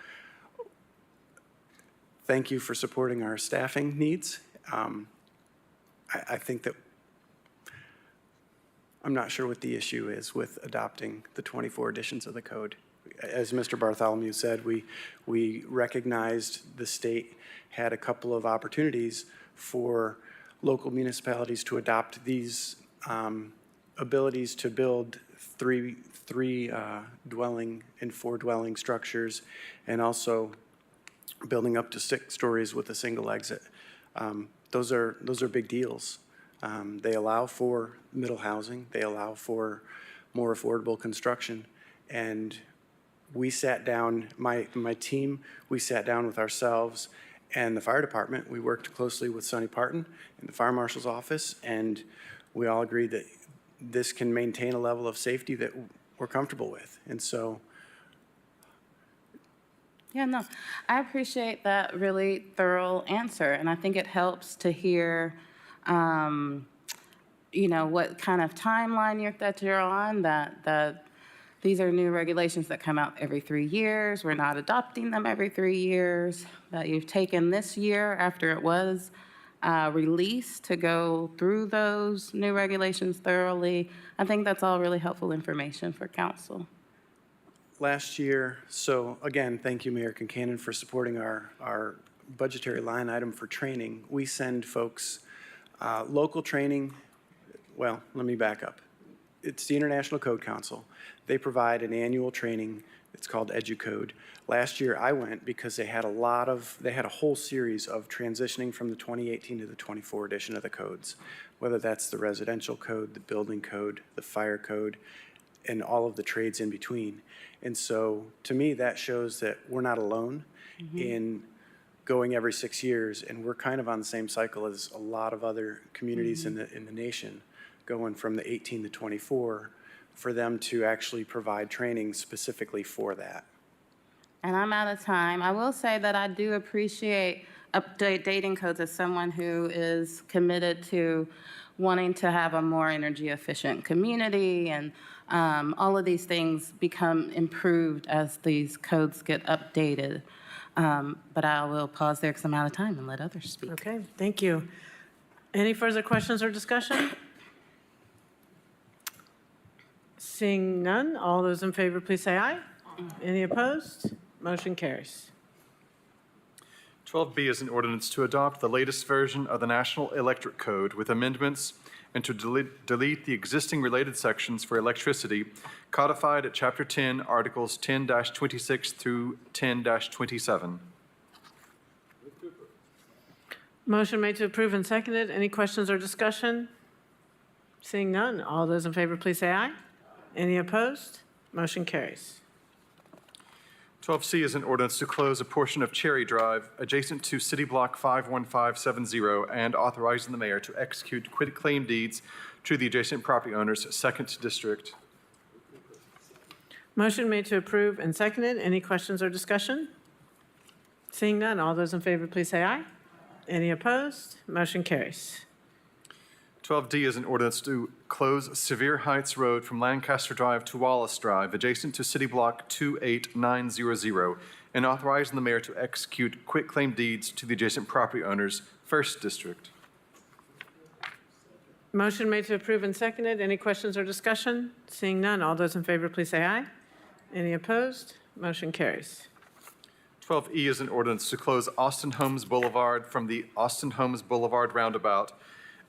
thank you for supporting our staffing needs. I think that I'm not sure what the issue is with adopting the 24 editions of the code. as Mr. Bartholomew said, we recognized the state had a couple of opportunities for local municipalities to adopt these abilities to build three dwelling and 4 dwelling structures, and also building up to 6 stories with a single exit. Those are big deals. They allow for middle housing. They allow for more affordable construction. And we sat down, my team, we sat down with ourselves and the fire department. We worked closely with Sonny Parton in the fire marshal's office, and we all agreed that this can maintain a level of safety that we're comfortable with. And so, Yeah, no, I appreciate that really thorough answer, and I think it helps to hear, what kind of timeline that you're on, that these are new regulations that come out every 3 years. We're not adopting them every 3 years, that you've taken this year after it was released to go through those new regulations thoroughly. I think that's all really helpful information for council. last year, so again, thank you, Mayor Concanon, for supporting our budgetary line item for training. We send folks local training. Well, let me back up. It's the International Code Council. They provide an annual training. It's called EduCode. Last year I went because they had a whole series of transitioning from the 2018 to the 24 edition of the codes, whether that's the residential code, the building code, the fire code, and all of the trades in between. And so to me, that shows that we're not alone in going every 6 years, and we're kind of on the same cycle as a lot of other communities in the nation, going from the 18 to 24, for them to actually provide training specifically for that. And I'm out of time. I will say that I do appreciate updating codes as someone who is committed to wanting to have a more energy efficient community, and all of these things become improved as these codes get updated. But I will pause there because I'm out of time and let others speak. Okay, thank you. Any further questions or discussion? Seeing none, all those in favor, please say aye. Any opposed? Motion carries. 12B is an ordinance to adopt the latest version of the National Electric Code with amendments and to delete the existing related sections for electricity codified at Chapter 10, Articles 10-26 through 10-27. Motion made to approve and seconded. Any questions or discussion? Seeing none, all those in favor, please say aye. Any opposed? Motion carries. 12C is an ordinance to close a portion of Cherry Drive adjacent to City Block 51570 and authorizing the mayor to execute quitclaim deeds to the adjacent property owners, 2nd District. Motion made to approve and seconded. Any questions or discussion? Seeing none, all those in favor, please say aye. Any opposed? Motion carries. 12D is an ordinance to close Sevier Heights Road from Lancaster Drive to Wallace Drive, adjacent to City Block 28900, and authorizing the mayor to execute quitclaim deeds to the adjacent property owners, 1st District. Motion made to approve and seconded. Any questions or discussion? Seeing none, all those in favor, please say aye. Any opposed? Motion carries. 12E is an ordinance to close Austin Holmes Boulevard from the Austin Holmes Boulevard roundabout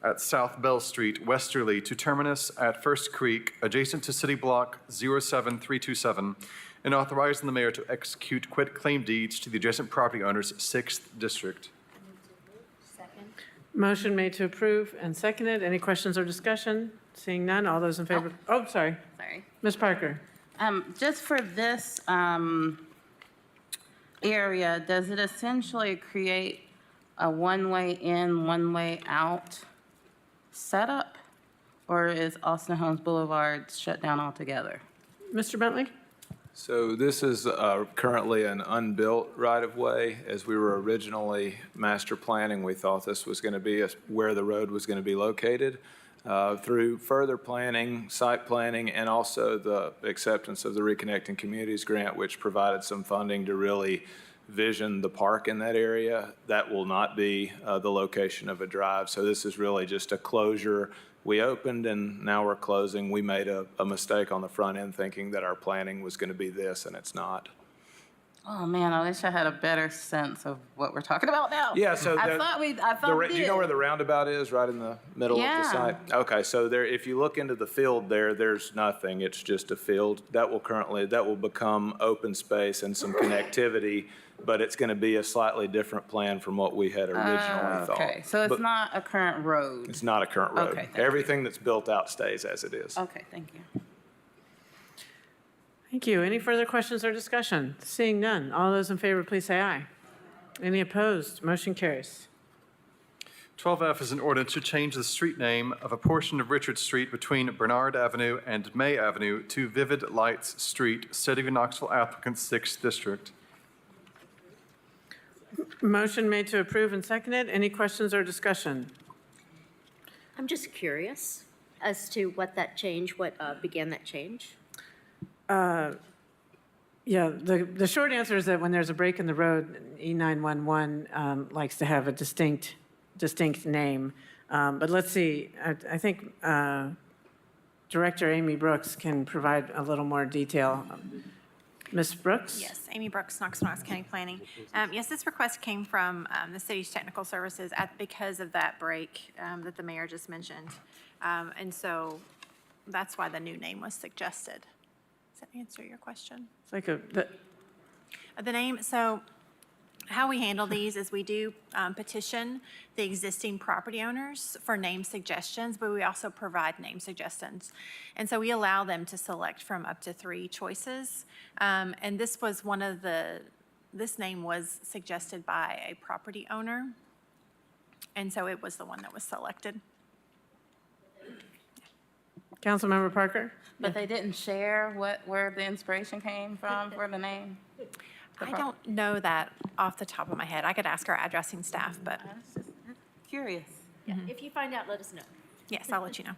at South Bell Street westerly to terminus at First Creek, adjacent to City Block 07327, and authorizing the mayor to execute quitclaim deeds to the adjacent property owners, 6th District. Second. Motion made to approve and seconded. Any questions or discussion? Seeing none, all those in favor? Oh, sorry. Sorry. Ms. Parker. Just for this area, does it essentially create a one-way in, one-way out setup, or is Austin Holmes Boulevard shut down altogether? Mr. Bentley? So this is currently an unbuilt right-of-way. As we were originally master planning, we thought this was going to be where the road was going to be located. Through further planning, site planning, and also the acceptance of the Reconnecting Communities grant, which provided some funding to really vision the park in that area, that will not be the location of a drive. So this is really just a closure We opened and now we're closing. We made a mistake on the front end thinking that our planning was going to be this, and it's not. Oh, man, I wish I had a better sense of what we're talking about now. Yeah, so I thought we do you know where the roundabout is, right in the middle of the site? Okay, so there, if you look into the field there, there's nothing. It's just a field. That will become open space and some connectivity, but it's going to be a slightly different plan from what we had originally thought. Okay, so it's But not a current road. it's not a current road. Okay, thank Everything that's built out stays as it is. Okay, thank you. Thank you. Any further questions or discussion? Seeing none, all those in favor, please say aye. Any opposed? Motion carries. 12F is an ordinance to change the street name of a portion of Richard Street between Bernard Avenue and May Avenue to Vivid Lights Street, City of Knoxville applicant, 6th District. Motion made to approve and seconded. Any questions or discussion? I'm just curious as to what began that change. Yeah, the short answer is that when there's a break in the road, E911 likes to have a distinct name. But let's see, I think Director Amy Brooks can provide a little more detail. Ms. Brooks? Yes, Amy Brooks, Knoxville County Planning. Yes, this request came from the city's technical services because of that break that the mayor just mentioned. And so that's why the new name was suggested. Does that answer your question? It's like The name, so how we handle these is we do petition the existing property owners for name suggestions, but we also provide name suggestions. And so we allow them to select from up to 3 choices. And this was this name was suggested by a property owner. And so it was the one that was selected. Councilmember Parker? But they didn't share where the inspiration came from for the name? I don't know that off the top of my head. I could ask our addressing staff, but. Curious. Yeah, if you find out, let us know. Yes, I'll let you know.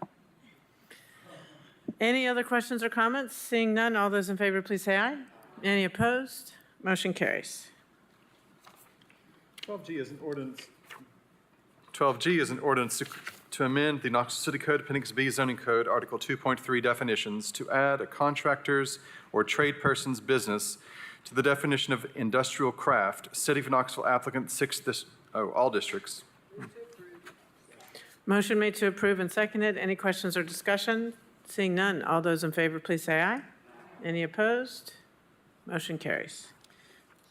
Any other questions or comments? Seeing none, all those in favor, please say aye. Any opposed? Motion carries. 12G is an ordinance. 12G is an ordinance to amend the Knoxville City Code Appendix B zoning code, Article 2.3 definitions, to add a contractor's or trade person's business to the definition of industrial craft, City of Knoxville applicant, all districts. Motion made to approve and seconded. Any questions or discussion? Seeing none, all those in favor, please say aye. Any opposed? Motion carries.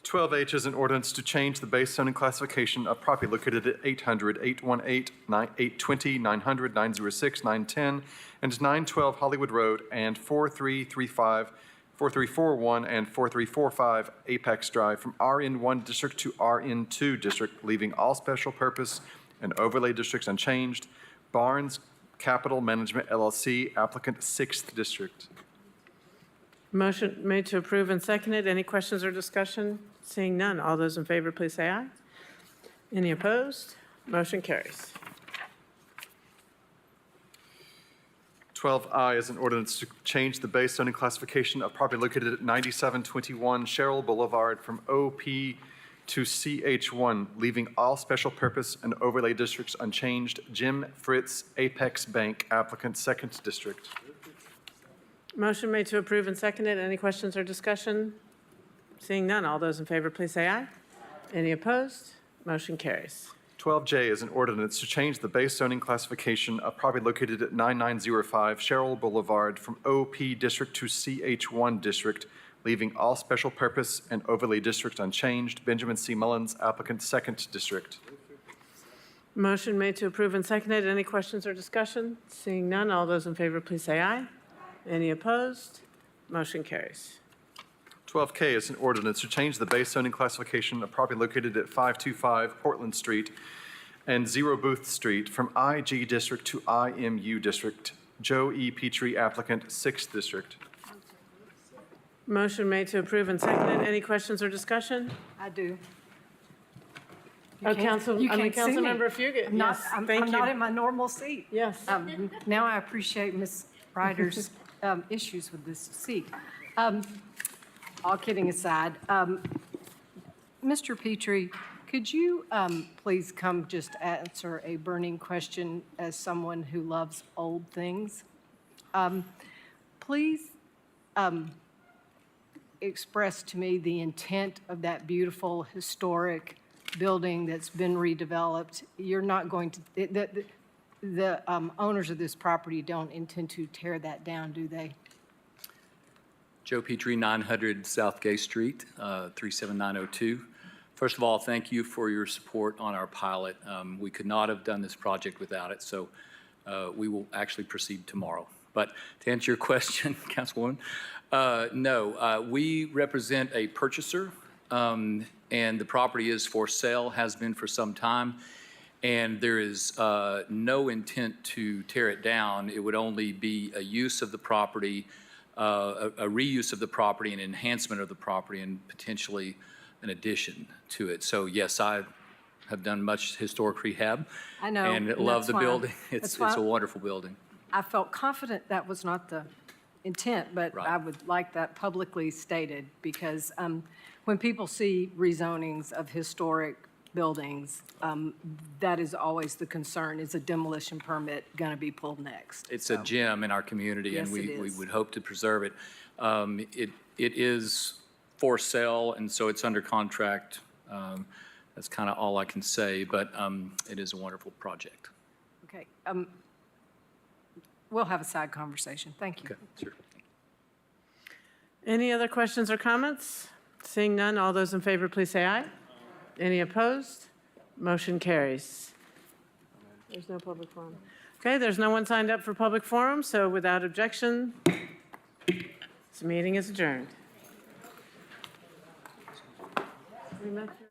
12H is an ordinance to change the base zoning classification of property located at 800, 818, 820, 900, 906, 910, and 912 Hollywood Road, and 4335, 4341, and 4345 Apex Drive from RN1 district to RN2 district, leaving all special purpose and overlay districts unchanged. Barnes Capital Management LLC, applicant, 6th District. Motion made to approve and seconded. Any questions or discussion? Seeing none, all those in favor, please say aye. Any opposed? Motion carries. 12I is an ordinance to change the base zoning classification of property located at 9721 Sherrill Boulevard from OP to CH1, leaving all special purpose and overlay districts unchanged. Jim Fritz, Apex Bank, applicant, 2nd District. Motion made to approve and seconded. Any questions or discussion? Seeing none, all those in favor, please say aye. Any opposed? Motion carries. 12J is an ordinance to change the base zoning classification of property located at 9905 Sherrill Boulevard from OP District to CH1 District, leaving all special purpose and overlay districts unchanged. Benjamin C. Mullins, applicant, 2nd District. Motion made to approve and seconded. Any questions or discussion? Seeing none, all those in favor, please say aye. Any opposed? Motion carries. 12K is an ordinance to change the base zoning classification of property located at 525 Portland Street and 0 Booth Street from IG District to IMU District. Joe E. Petrie, applicant, 6th District. Motion made to approve and seconded. Any questions or discussion? I do. Oh, Councilmember Fugit. Fugit. Yes, I'm thank you. not in my normal seat. Yes. Now I appreciate Ms. Ryder's issues with this seat. All kidding aside, Mr. Petrie, Could you please come just answer a burning question as someone who loves old things? Please express to me the intent of that beautiful historic building that's been redeveloped. You're not going to, the owners of this property don't intend to tear that down, do they? Joe Petrie, 900 South Gay Street, 37902. First of all, thank you for your support on our pilot. We could not have done this project without it, so we will actually proceed tomorrow. But to answer your question, Councilwoman, no, we represent a purchaser, and the property is for sale, has been for some time, and there is no intent to tear it down. It would only be a use of the property, a reuse of the property, an enhancement of the property, and potentially an addition to it. So yes, I have done much historic rehab. I know. And love the building. That's It's why a wonderful building. I felt confident that was not the intent, but Right. I would like that publicly stated, because when people see rezonings of historic buildings, that is always the concern. Is a demolition permit going to be pulled next? It's a gem in our community, and Yes, we it is. would hope to preserve it. It is for sale, and so it's under contract. That's kind of all I can say, but it is a wonderful project. Okay. We'll have a side conversation. Thank you. Okay, sure. Any other questions or comments? Seeing none, all those in favor, please say aye. Any opposed? Motion carries. There's no public forum. Okay, there's no one signed up for public forum, so without objection, this meeting is adjourned. We met you.